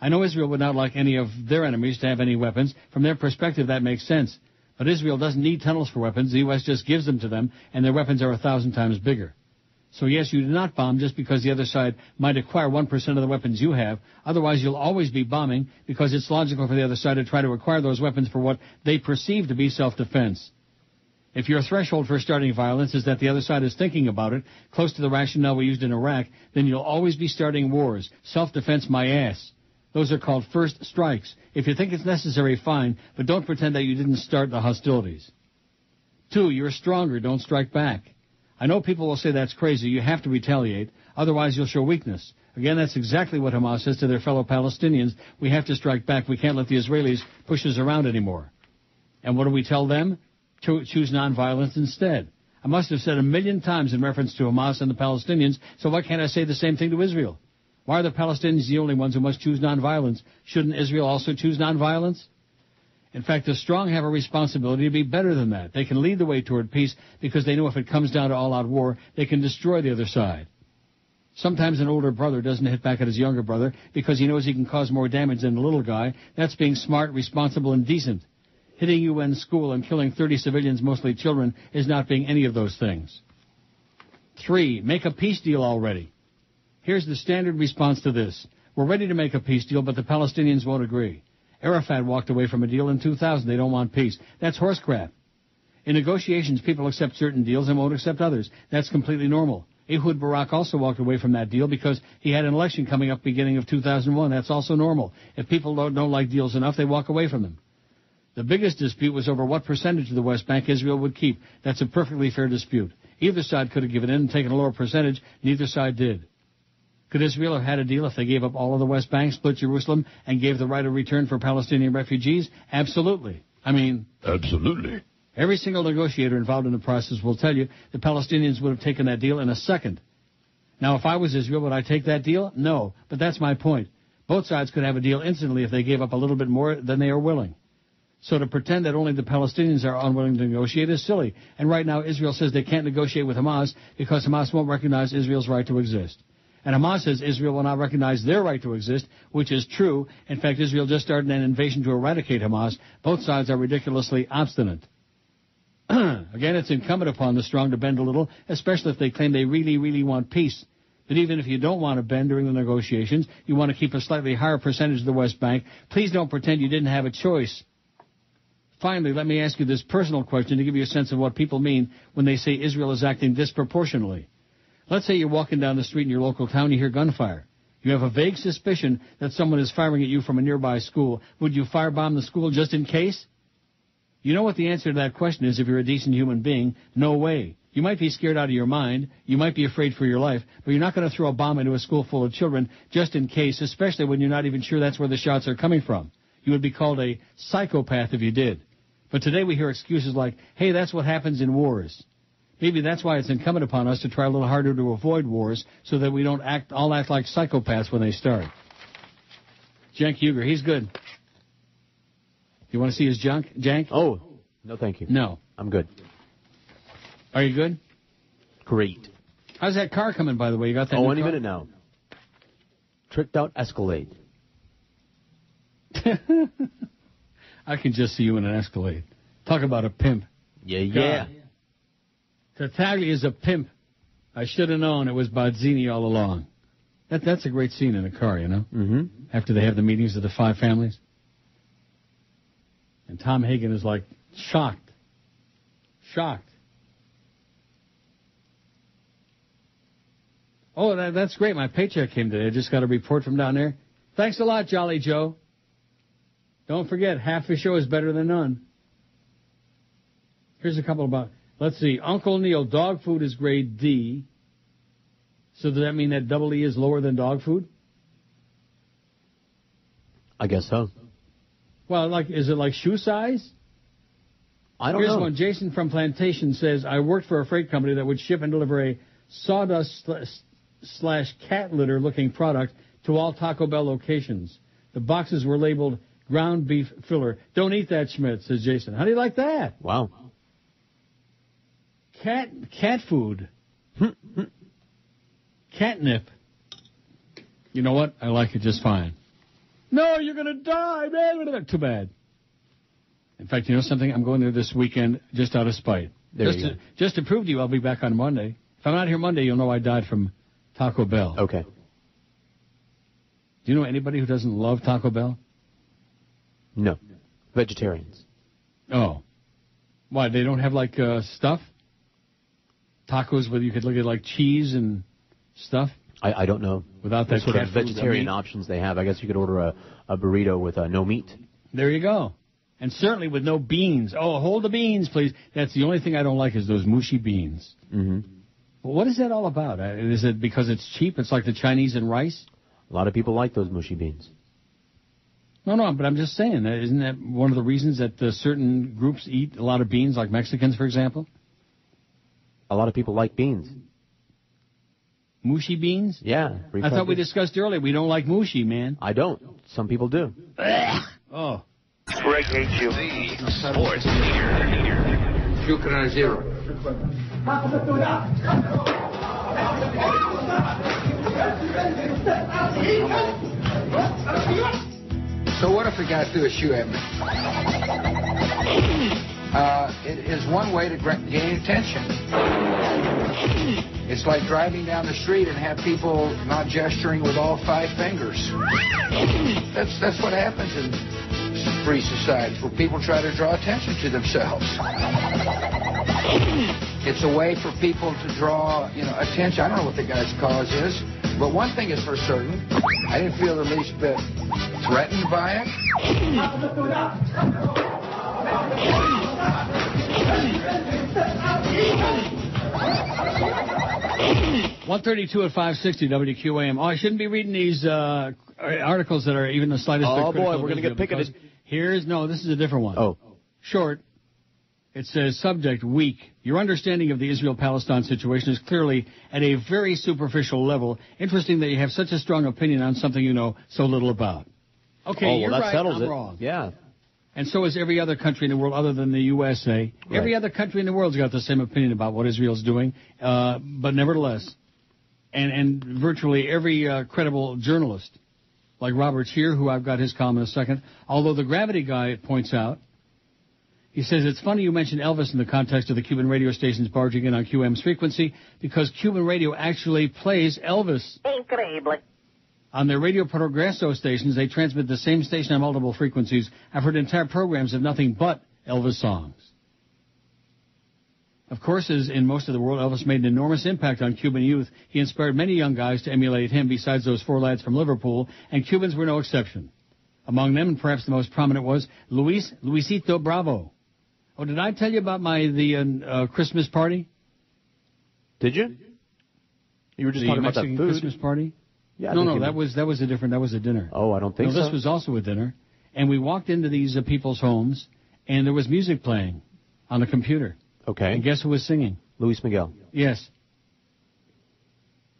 I know Israel would not like any of their enemies to have any weapons. From their perspective, that makes sense. But Israel doesn't need tunnels for weapons. The U.S. just gives them to them, and their weapons are 1,000 times bigger. So yes, you do not bomb just because the other side might acquire 1% of the weapons you have. Otherwise, you'll always be bombing because it's logical for the other side to try to acquire those weapons for what they perceive to be self-defense. If your threshold for starting violence is that the other side is thinking about it, close to the rationale we used in Iraq, then you'll always be starting wars. Self-defense my ass. Those are called first strikes. If you think it's necessary, fine, but don't pretend that you didn't start the hostilities. 2, you're stronger, don't strike back. I know people will say that's crazy, you have to retaliate, otherwise you'll show weakness. Again, that's exactly what Hamas says to their fellow Palestinians. We have to strike back, we can't let the Israelis push us around anymore. And what do we tell them? Choose nonviolence instead. I must have said 1,000,000 times in reference to Hamas and the Palestinians, so why can't I say the same thing to Israel? Why are the Palestinians the only ones who must choose nonviolence? Shouldn't Israel also choose nonviolence? In fact, the strong have a responsibility to be better than that. They can lead the way toward peace because they know if it comes down to all-out war, they can destroy the other side. Sometimes an older brother doesn't hit back at his younger brother because he knows he can cause more damage than the little guy. That's being smart, responsible, and decent. Hitting you in school and killing 30 civilians, mostly children, is not being any of those things. 3, make a peace deal already. Here's the standard response to this. We're ready to make a peace deal, but the Palestinians won't agree. Arafat walked away from a deal in 2000. They don't want peace. That's horse crap. In negotiations, people accept certain deals and won't accept others. That's completely normal. Ehud Barak also walked away from that deal because he had an election coming up beginning of 2001. That's also normal. If people don't like deals enough, they walk away from them. The biggest dispute was over what percentage of the West Bank Israel would keep. That's a perfectly fair dispute. Either side could have given in and taken a lower percentage. Neither side did. Could Israel have had a deal if they gave up all of the West Bank, split Jerusalem, and gave the right of return for Palestinian refugees? Absolutely. Absolutely. Every single negotiator involved in the process will tell you the Palestinians would have taken that deal in a second. Now, if I was Israel, would I take that deal? No, but that's my point. Both sides could have a deal instantly if they gave up a little bit more than they are willing. So to pretend that only the Palestinians are unwilling to negotiate is silly. And right now, Israel says they can't negotiate with Hamas because Hamas won't recognize Israel's right to exist. And Hamas says Israel will not recognize their right to exist, which is true. In fact, Israel just started an invasion to eradicate Hamas. Both sides are ridiculously obstinate. Again, it's incumbent upon the strong to bend a little, especially if they claim they really, really want peace. But even if you don't want to bend during the negotiations, you want to keep a slightly higher percentage of the West Bank, please don't pretend you didn't have a choice. Finally, let me ask you this personal question to give you a sense of what people mean when they say Israel is acting disproportionately. Let's say you're walking down the street in your local town, you hear gunfire. You have a vague suspicion that someone is firing at you from a nearby school. Would you firebomb the school just in case? You know what the answer to that question is if you're a decent human being. No way. You might be scared out of your mind. You might be afraid for your life. But you're not going to throw a bomb into a school full of children just in case, especially when you're not even sure that's where the shots are coming from. You would be called a psychopath if you did. But today we hear excuses like, hey, that's what happens in wars. Maybe that's why it's incumbent upon us to try a little harder to avoid wars so that we don't all act like psychopaths when they start. Jank Uger, he's good. You want to see his Jank? Oh, no thank you. No. I'm good. Are you good? Great. How's that car coming, by the way? You got that new any car? minute now. Tricked out Escalade. I can just see you in an Escalade. Talk about a pimp. Yeah. Tartaglia is a pimp. I should have known it was Bazzini all along. That's a great scene in a car, you know? Mm-hmm. After they have the meetings of the 5 families. And Tom Hagen is like shocked. Oh, that's great. My paycheck came today. I just got a report from down there. Thanks a lot, Jolly Joe. Don't forget, half the show is better than none. Here's a couple about, let's see. Uncle Neil, dog food is grade D. So does that mean that double E is lower than dog food? I guess so. Well, is it like shoe size? I don't know. Here's one. Jason from Plantation says, I worked for a freight company that would ship and deliver a sawdust/cat litter looking product to all Taco Bell locations. The boxes were labeled ground beef filler. Don't eat that, Schmidt, says Jason. How do you like that? Wow. Cat food. Catnip. You know what? I like it just fine. No, you're going to die, man. Too bad. In fact, you know something? I'm going there this weekend just out of spite. Just to prove to you I'll be back on Monday. If I'm not here Monday, you'll know I died from Taco Bell. Okay. Do you know anybody who doesn't love Taco Bell? No. Vegetarians. Oh. Why, they don't have, stuff? Tacos where you could look at, cheese and stuff? I don't know. Without that sort of vegetarian options they have. I guess you could order a burrito with no meat. There you go. And certainly with no beans. Oh, hold the beans, please. That's the only thing I don't like is those mushy beans. Mm-hmm. Well, what is that all about? Is it because it's cheap? It's like the Chinese and rice? A lot of people like those mushy beans. No, but I'm just saying, isn't that one of the reasons that certain groups eat a lot of beans, like Mexicans, for example? A lot of people like beans. Mushy beans? Yeah. I thought we discussed earlier we don't like mushy, man. I don't. Some people do. Oh. Greg hates you. The sports leader. Puking on 0. So what if the guy threw a shoe at me? It is one way to gain attention. It's like driving down the street and have people not gesturing with all 5 fingers. That's what happens in free societies where people try to draw attention to themselves. It's a way for people to draw, attention. I don't know what the guy's cause is, but one thing is for certain, I didn't feel the least bit threatened by it. 132 at 560 WQAM. Oh, I shouldn't be reading these articles that are even the slightest bit critical. Oh, boy, we're going to get picketed. This is a different one. Oh. Short. It says, subject, weak. Your understanding of the Israel-Palestine situation is clearly at a very superficial level. Interesting that you have such a strong opinion on something you know so little about. Okay, you're right, I'm wrong. Yeah. And so is every other country in the world other than the USA. Right. Every other country in the world's got the same opinion about what Israel's doing. But nevertheless, and virtually every credible journalist, like Robert Shear, who I've got his column in a second, although the Gravity guy points out, he says, it's funny you mentioned Elvis in the context of the Cuban radio stations barging in on QM's frequency, because Cuban radio actually plays Elvis. Increíble. On their Radio Progreso stations, they transmit the same station on multiple frequencies. I've heard entire programs of nothing but Elvis songs. Of course, as in most of the world, Elvis made an enormous impact on Cuban youth. He inspired many young guys to emulate him, besides those 4 lads from Liverpool, and Cubans were no exception. Among them, and perhaps the most prominent, was Luisito Bravo. Oh, did I tell you about the Christmas party? Did you? You were just talking about that food. Christmas party? Yeah. No, that was a dinner. Oh, I don't think so. This was also a dinner, and we walked into these people's homes, and there was music playing on the computer. Okay. And guess who was singing? Luis Miguel. Yes.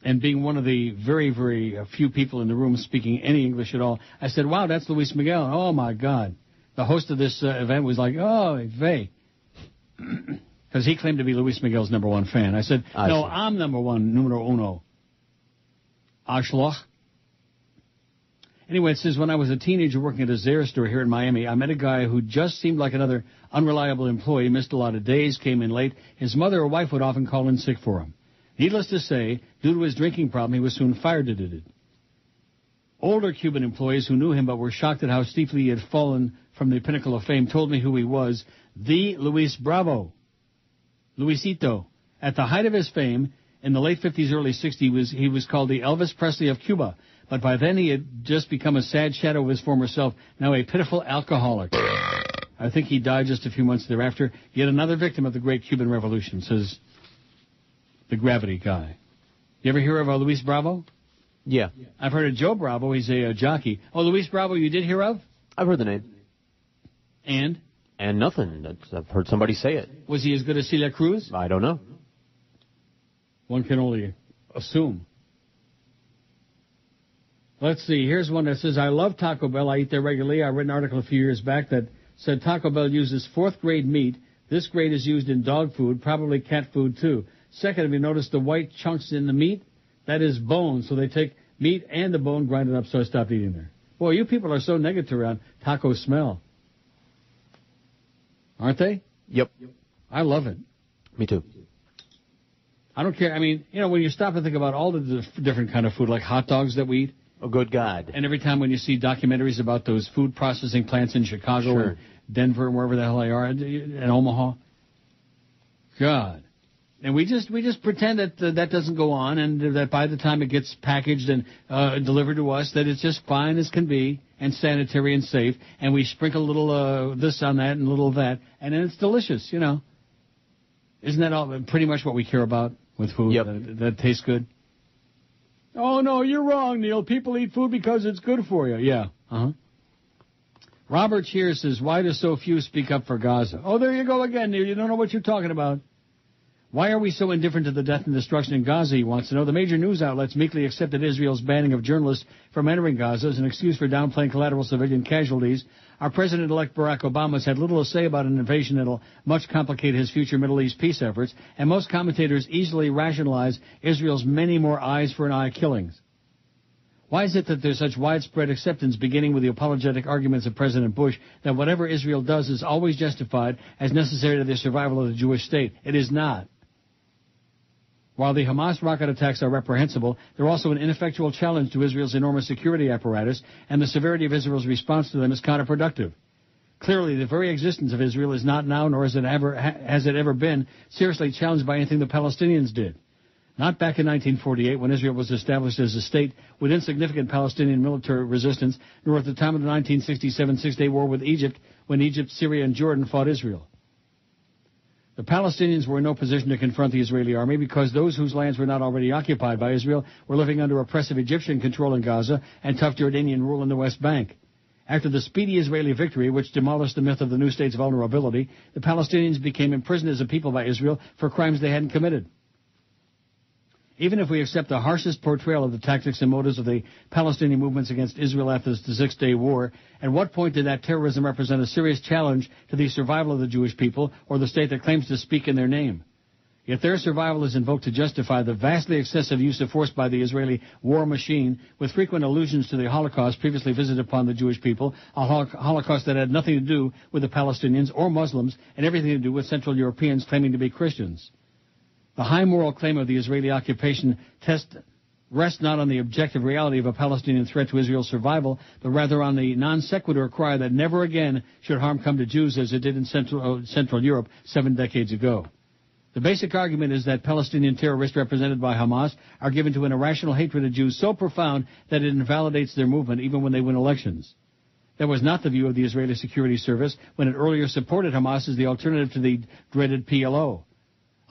and being one of the very, very few people in the room speaking any English at all, I said, wow, that's Luis Miguel. Oh, my God. The host of this event was like, oh, vey. Because he claimed to be Luis Miguel's number one fan. I said, no, I'm number one, numero uno. Arschloch. Anyway, it says, when I was a teenager working at a Zare store here in Miami, I met a guy who just seemed like another unreliable employee, missed a lot of days, came in late. His mother or wife would often call in sick for him. Needless to say, due to his drinking problem, he was soon fired. Older Cuban employees who knew him but were shocked at how steeply he had fallen from the pinnacle of fame told me who he was, the Luis Bravo. Luisito. At the height of his fame, in the late 50s, early 60s, he was called the Elvis Presley of Cuba. But by then he had just become a sad shadow of his former self, now a pitiful alcoholic. I think he died just a few months thereafter. Yet another victim of the great Cuban Revolution, says the Gravity guy. You ever hear of Luis Bravo? Yeah. I've heard of Joe Bravo. He's a jockey. Oh, Luis Bravo you did hear of? I've heard the name. And? And nothing. I've heard somebody say it. Was he as good as Celia Cruz? I don't know. One can only assume. Let's see. Here's one that says, I love Taco Bell. I eat there regularly. I read an article a few years back that said Taco Bell uses fourth-grade meat. This grade is used in dog food, probably cat food, too. Second, have you noticed the white chunks in the meat? That is bone. So they take meat and the bone, grind it up, so I stopped eating there. Boy, you people are so negative around taco smell. Aren't they? Yep. I love it. Me too. I don't care. I mean, you know, when you stop and think about all the different kind of food, like hot dogs that we eat. Oh, good God. And every time when you see documentaries about those food processing plants in Chicago and Denver and wherever the hell they are, and Omaha. God. And we just pretend that that doesn't go on, and that by the time it gets packaged and delivered to us, that it's just fine as can be and sanitary and safe, and we sprinkle a little this on that and a little of that, and then it's delicious, you know. Isn't that all pretty much what we care about with food? Yep. That tastes good? Oh, no, you're wrong, Neil. People eat food because it's good for you. Yeah. Uh-huh. Robert here says, why do so few speak up for Gaza? Oh, there you go again, Neil. You don't know what you're talking about. Why are we so indifferent to the death and destruction in Gaza, he wants to know. The major news outlets meekly accepted Israel's banning of journalists from entering Gaza as an excuse for downplaying collateral civilian casualties. Our President-elect Barack Obama has had little to say about an invasion that will much complicate his future Middle East peace efforts, and most commentators easily rationalize Israel's many more eyes-for-an-eye killings. Why is it that there's such widespread acceptance, beginning with the apologetic arguments of President Bush, that whatever Israel does is always justified as necessary to the survival of the Jewish state? It is not. While the Hamas rocket attacks are reprehensible, they're also an ineffectual challenge to Israel's enormous security apparatus, and the severity of Israel's response to them is counterproductive. Clearly, the very existence of Israel is not now, nor has it ever been, seriously challenged by anything the Palestinians did. Not back in 1948, when Israel was established as a state with insignificant Palestinian military resistance, nor at the time of the 1967 Six-Day War with Egypt, when Egypt, Syria, and Jordan fought Israel. The Palestinians were in no position to confront the Israeli army because those whose lands were not already occupied by Israel were living under oppressive Egyptian control in Gaza and tough Jordanian rule in the West Bank. After the speedy Israeli victory, which demolished the myth of the new state's vulnerability, the Palestinians became imprisoned as a people by Israel for crimes they hadn't committed. Even if we accept the harshest portrayal of the tactics and motives of the Palestinian movements against Israel after the Six-Day War, at what point did that terrorism represent a serious challenge to the survival of the Jewish people or the state that claims to speak in their name? Yet their survival is invoked to justify the vastly excessive use of force by the Israeli war machine, with frequent allusions to the Holocaust previously visited upon the Jewish people, a Holocaust that had nothing to do with the Palestinians or Muslims and everything to do with Central Europeans claiming to be Christians. The high moral claim of the Israeli occupation rests not on the objective reality of a Palestinian threat to Israel's survival, but rather on the non sequitur cry that never again should harm come to Jews as it did in Central Europe 7 decades ago. The basic argument is that Palestinian terrorists represented by Hamas are given to an irrational hatred of Jews so profound that it invalidates their movement even when they win elections. That was not the view of the Israeli Security Service when it earlier supported Hamas as the alternative to the dreaded PLO.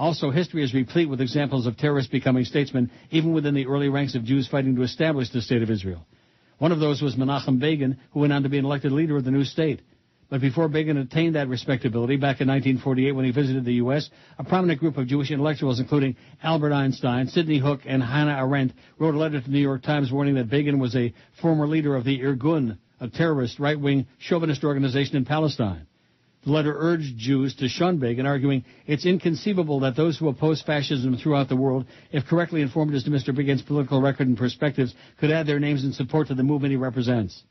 Also, history is replete with examples of terrorists becoming statesmen, even within the early ranks of Jews fighting to establish the state of Israel. One of those was Menachem Begin, who went on to be an elected leader of the new state. But before Begin attained that respectability, back in 1948 when he visited the U.S., a prominent group of Jewish intellectuals, including Albert Einstein, Sidney Hook, and Hannah Arendt, wrote a letter to the New York Times warning that Begin was a former leader of the Irgun, a terrorist right-wing chauvinist organization in Palestine. The letter urged Jews to shun Begin, arguing it's inconceivable that those who oppose fascism throughout the world, if correctly informed as to Mr. Begin's political record and perspectives, could add their names in support to the movement he represents.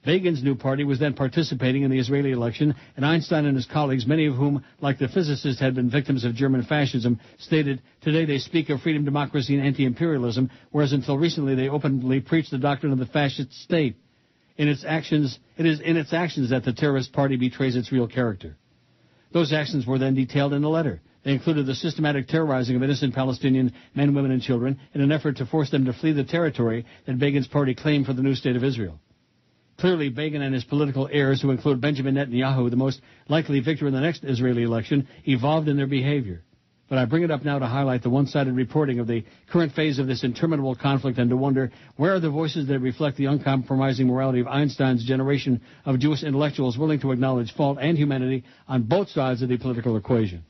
Begin's new party was then participating in the Israeli election, and Einstein and his colleagues, many of whom, like the physicist, had been victims of German fascism, stated, today they speak of freedom, democracy, and anti-imperialism, whereas until recently they openly preached the doctrine of the fascist state. It is in its actions that the terrorist party betrays its real character. Those actions were then detailed in the letter. They included the systematic terrorizing of innocent Palestinian men, women, and children in an effort to force them to flee the territory that Begin's party claimed for the new state of Israel. Clearly, Begin and his political heirs, who include Benjamin Netanyahu, the most likely victor in the next Israeli election, evolved in their behavior. But I bring it up now to highlight the one-sided reporting of the current phase of this interminable conflict and to wonder, where are the voices that reflect the uncompromising morality of Einstein's generation of Jewish intellectuals willing to acknowledge fault and humanity on both sides of the political equation?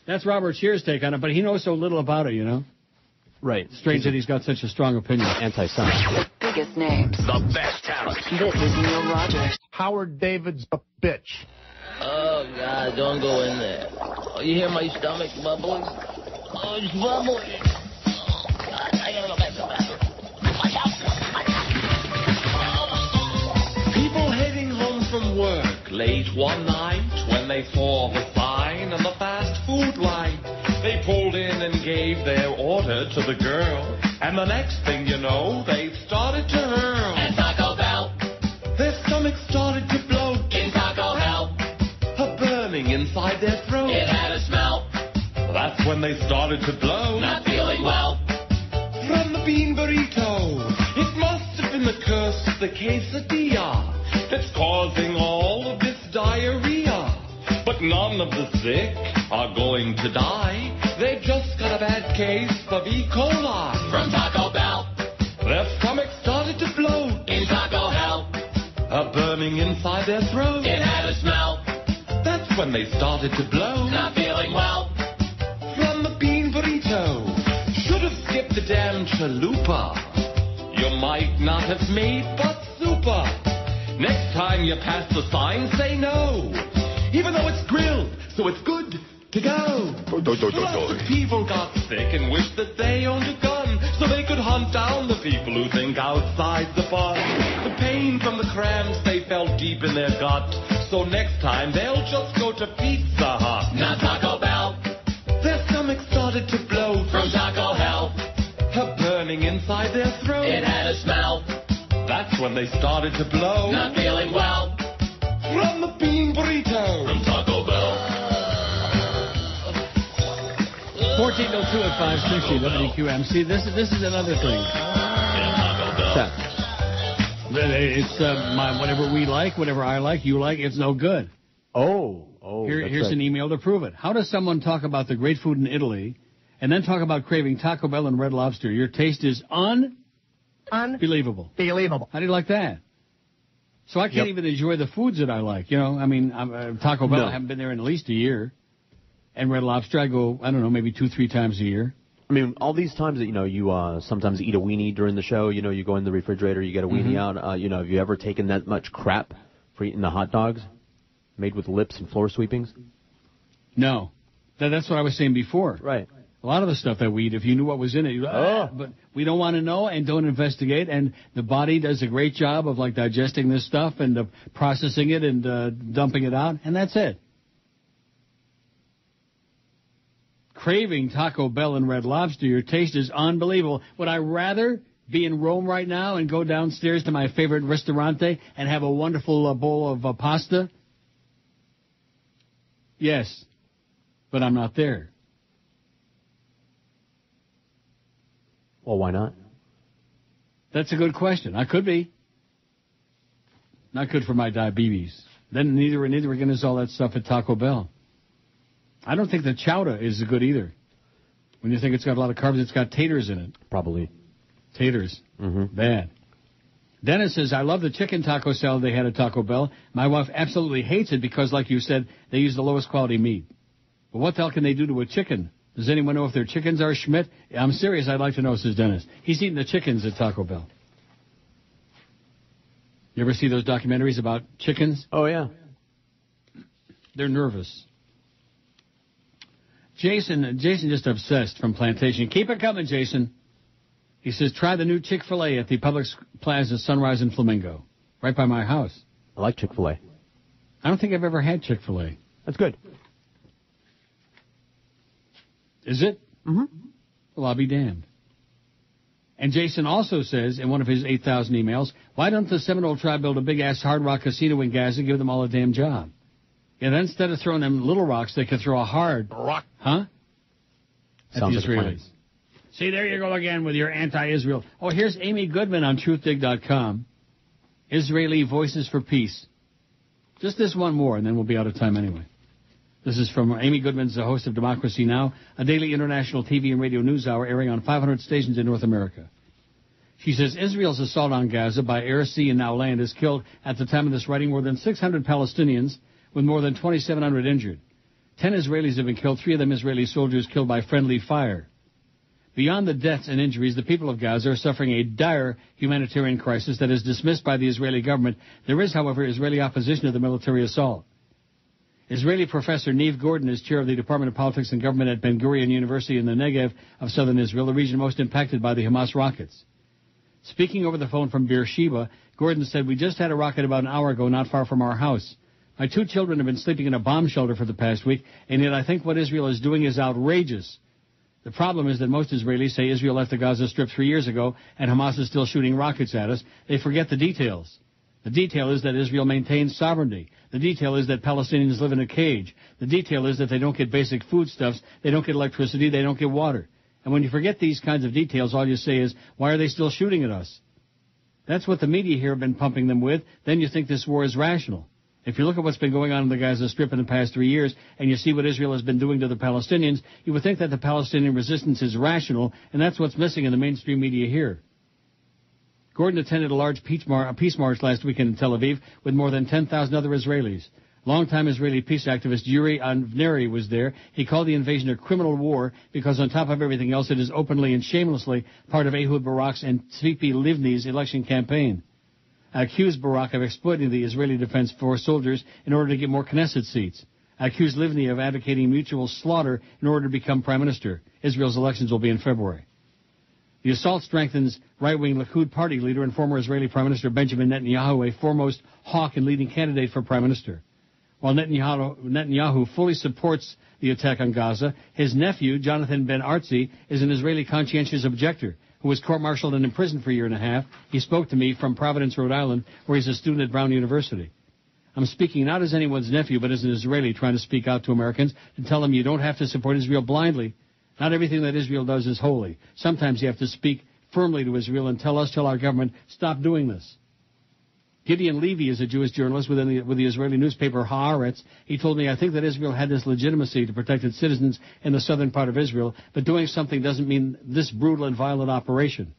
That's Robert Scheer's take on it, but he knows so little about it, you know? Right. Strange that he's got such a strong opinion. Anti-Semite. Biggest names. The best talent. This is Neil Rogers. Howard David's a bitch. Oh, God, don't go in there. Oh, you hear my stomach bubbling? Oh, it's bubbling. Oh, God, I gotta go back to the bathroom. Watch out. People heading home from work late one night when they saw the sign on the fast food line. They pulled in and gave their order to the girl. And the next thing you know, they started to hurl. And Taco Bell. Their stomachs started to bloat. In Taco Hell. A burning inside their throat. It had a smell. That's when they started to blow. Not feeling well. From the bean burrito. It must have been the curse of the quesadilla that's causing all of this diarrhea. But none of the sick are going to die. They've just got a bad case of E. coli. From Taco Bell. Their stomachs started to bloat. In Taco Hell. A burning inside their throat. It had a smell. That's when they started to blow. Not feeling well. From the bean burrito. Should have skipped the damn chalupa. You might not have made but super. Next time you pass the sign, say no. Even though it's grilled, so it's good to go. Lots of people got sick and wished that they owned a gun so they could hunt down the people who think outside the box. The pain from the cramps they felt deep in their gut, so next time they'll just go to Pizza Hut. Not Taco Bell. Their stomachs started to bloat. From Taco Hell. A burning inside their throat. It had a smell. That's when they started to blow. Not feeling well. From the bean burrito. From Taco Bell. 1402 at 560 WQAM. See, this is another thing. It's whatever we like, whatever I like, you like, it's no good. Here's an email to prove it. How does someone talk about the great food in Italy and then talk about craving Taco Bell and Red Lobster? Your taste is unbelievable. Believable. How do you like that? So I can't even enjoy the foods that I like. You know, I mean, Taco Bell, I haven't been there in at least a year. And Red Lobster, I go, I don't know, maybe 2-3 times a year. I mean, all these times that, you sometimes eat a weenie during the show, you go in the refrigerator, you get a weenie out. Have you ever taken that much crap for eating the hot dogs made with lips and floor sweepings? No. That's what I was saying before. Right. A lot of the stuff that we eat, if you knew what was in it, but we don't want to know and don't investigate. And the body does a great job of, digesting this stuff and processing it and dumping it out, and that's it. Craving Taco Bell and Red Lobster, your taste is unbelievable. Would I rather be in Rome right now and go downstairs to my favorite ristorante and have a wonderful bowl of pasta? Yes, but I'm not there. Well, why not? That's a good question. I could be. Not good for my diabetes. Then neither again is all that stuff at Taco Bell. I don't think the chowder is good either. When you think it's got a lot of carbs, it's got taters in it. Probably. Taters. Mm-hmm. Bad. Dennis says, I love the chicken taco salad they had at Taco Bell. My wife absolutely hates it because, like you said, they use the lowest quality meat. But what the hell can they do to a chicken? Does anyone know if their chickens are Schmidt? I'm serious. I'd like to know, says Dennis. He's eating the chickens at Taco Bell. You ever see those documentaries about chickens? Oh, yeah. They're nervous. Jason just obsessed from Plantation. Keep it coming, Jason. He says, try the new Chick-fil-A at the Publix Plaza Sunrise in Flamingo, right by my house. I like Chick-fil-A. I don't think I've ever had Chick-fil-A. That's good. Is it? Mm-hmm. Well, I'll be damned. And Jason also says in one of his 8,000 emails, why don't the Seminole tribe build a big-ass Hard Rock casino in Gaza and give them all a damn job? And then instead of throwing them little rocks, they could throw a hard rock. Huh? At Sounds the like Israelis. See, there you go again with your anti-Israel. Oh, here's Amy Goodman on TruthDig.com. Israeli Voices for Peace. Just this one more, and then we'll be out of time anyway. This is from Amy Goodman's the host of Democracy Now!, a daily international TV and radio news hour airing on 500 stations in North America. She says Israel's assault on Gaza by air, sea, and now land has killed, at the time of this writing, more than 600 Palestinians, with more than 2,700 injured. 10 Israelis have been killed, 3 of them Israeli soldiers killed by friendly fire. Beyond the deaths and injuries, the people of Gaza are suffering a dire humanitarian crisis that is dismissed by the Israeli government. There is, however, Israeli opposition to the military assault. Israeli professor Neve Gordon is chair of the Department of Politics and Government at Ben Gurion University in the Negev of southern Israel, the region most impacted by the Hamas rockets. Speaking over the phone from Beersheba, Gordon said, we just had a rocket about an hour ago not far from our house. My 2 children have been sleeping in a bomb shelter for the past week, and yet I think what Israel is doing is outrageous. The problem is that most Israelis say Israel left the Gaza Strip 3 years ago, and Hamas is still shooting rockets at us. They forget the details. The detail is that Israel maintains sovereignty. The detail is that Palestinians live in a cage. The detail is that they don't get basic foodstuffs, they don't get electricity, they don't get water. And when you forget these kinds of details, all you say is, why are they still shooting at us? That's what the media here have been pumping them with. Then you think this war is rational. If you look at what's been going on in the Gaza Strip in the past 3 years, and you see what Israel has been doing to the Palestinians, you would think that the Palestinian resistance is rational, and that's what's missing in the mainstream media here. Gordon attended a large peace march last weekend in Tel Aviv with more than 10,000 other Israelis. Longtime Israeli peace activist Yuri Avneri was there. He called the invasion a criminal war because on top of everything else, it is openly and shamelessly part of Ehud Barak's and Tzvi Livni's election campaign. Accused Barak of exploiting the Israeli Defense Force soldiers in order to get more Knesset seats. Accused Livni of advocating mutual slaughter in order to become prime minister. Israel's elections will be in February. The assault strengthens right-wing Likud party leader and former Israeli Prime Minister Benjamin Netanyahu, a foremost hawk and leading candidate for prime minister. While Netanyahu fully supports the attack on Gaza, his nephew, Jonathan Ben-Artzi, is an Israeli conscientious objector who was court-martialed and imprisoned for a year and a half. He spoke to me from Providence, Rhode Island, where he's a student at Brown University. I'm speaking not as anyone's nephew, but as an Israeli trying to speak out to Americans to tell them you don't have to support Israel blindly. Not everything that Israel does is holy. Sometimes you have to speak firmly to Israel and tell our government, stop doing this. Gideon Levy is a Jewish journalist with the Israeli newspaper Haaretz. He told me, I think that Israel had this legitimacy to protect its citizens in the southern part of Israel, but doing something doesn't mean this brutal and violent operation.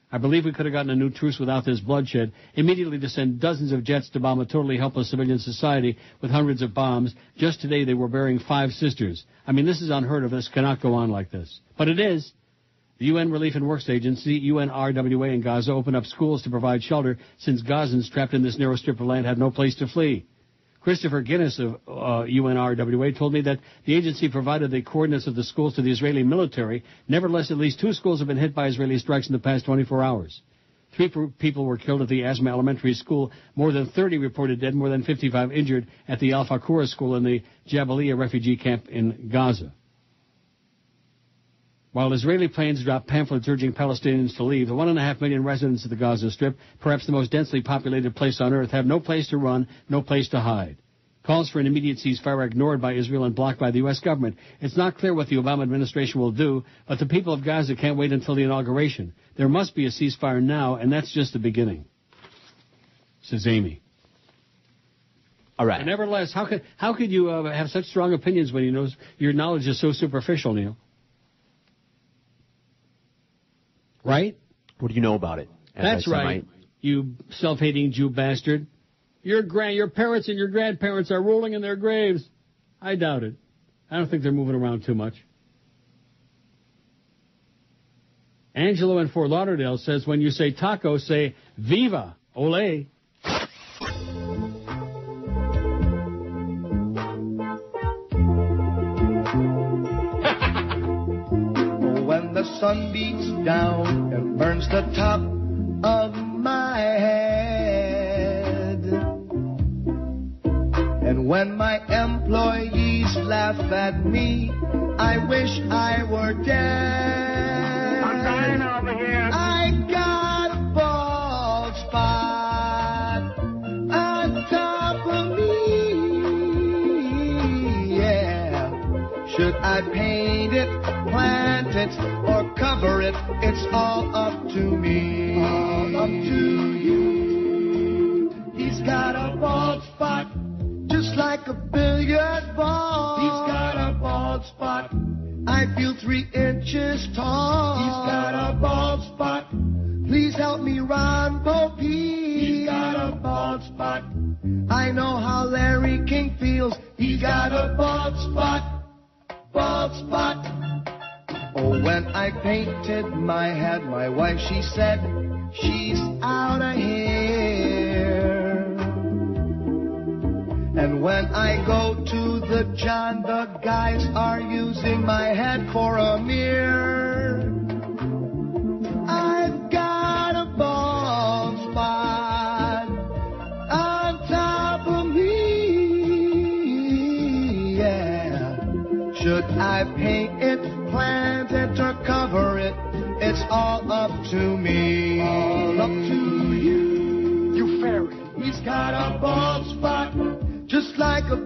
I believe we could have gotten a new truce without this bloodshed. Immediately to send dozens of jets to bomb a totally helpless civilian society with hundreds of bombs. Just today they were burying 5 sisters. I mean, this is unheard of. This cannot go on like this. But it is. The UN Relief and Works Agency, UNRWA, in Gaza opened up schools to provide shelter since Gazans trapped in this narrow strip of land had no place to flee. Christopher Guinness of UNRWA told me that the agency provided the coordinates of the schools to the Israeli military. Nevertheless, at least 2 schools have been hit by Israeli strikes in the past 24 hours. 3 people were killed at the Asma Elementary School, more than 30 reported dead, more than 55 injured at the Al-Fakura School in the Jabalia refugee camp in Gaza. While Israeli planes dropped pamphlets urging Palestinians to leave, the 1.5 million residents of the Gaza Strip, perhaps the most densely populated place on earth, have no place to run, no place to hide. Calls for an immediate ceasefire are ignored by Israel and blocked by the U.S. government. It's not clear what the Obama administration will do, but the people of Gaza can't wait until the inauguration. There must be a ceasefire now, and that's just the beginning, says Amy. All right. But nevertheless, how could you have such strong opinions when your knowledge is so superficial, Neil? Right? What do you know about it? That's right. You self-hating Jew bastard. Your parents and your grandparents are rolling in their graves. I doubt it. I don't think they're moving around too much. Angelo in Fort Lauderdale says when you say taco, say viva, ole. When the sun beats down and burns the top of my head, and when my employees laugh at me, I wish I were dead. I'm dying over here. I got a bald spot on top of me, yeah. Should I paint it, plant it, or cover it? It's all up to me. All up to you. He's got a bald spot, just like a billiard ball. He's got a bald spot. I feel 3 inches tall. He's got a bald spot. Please help me, Ron Pope. He's got a bald spot. I know how Larry King feels. He's got a bald spot. Bald spot. Oh, when I painted my head, my wife, she said, she's out of here. And when I go to the John, the guys are using my head for a mirror. I've got a bald spot on top of me, yeah. Should I paint it, plant it, or cover it? It's all up to me. All up to you. You fairy. He's got a bald spot, just like a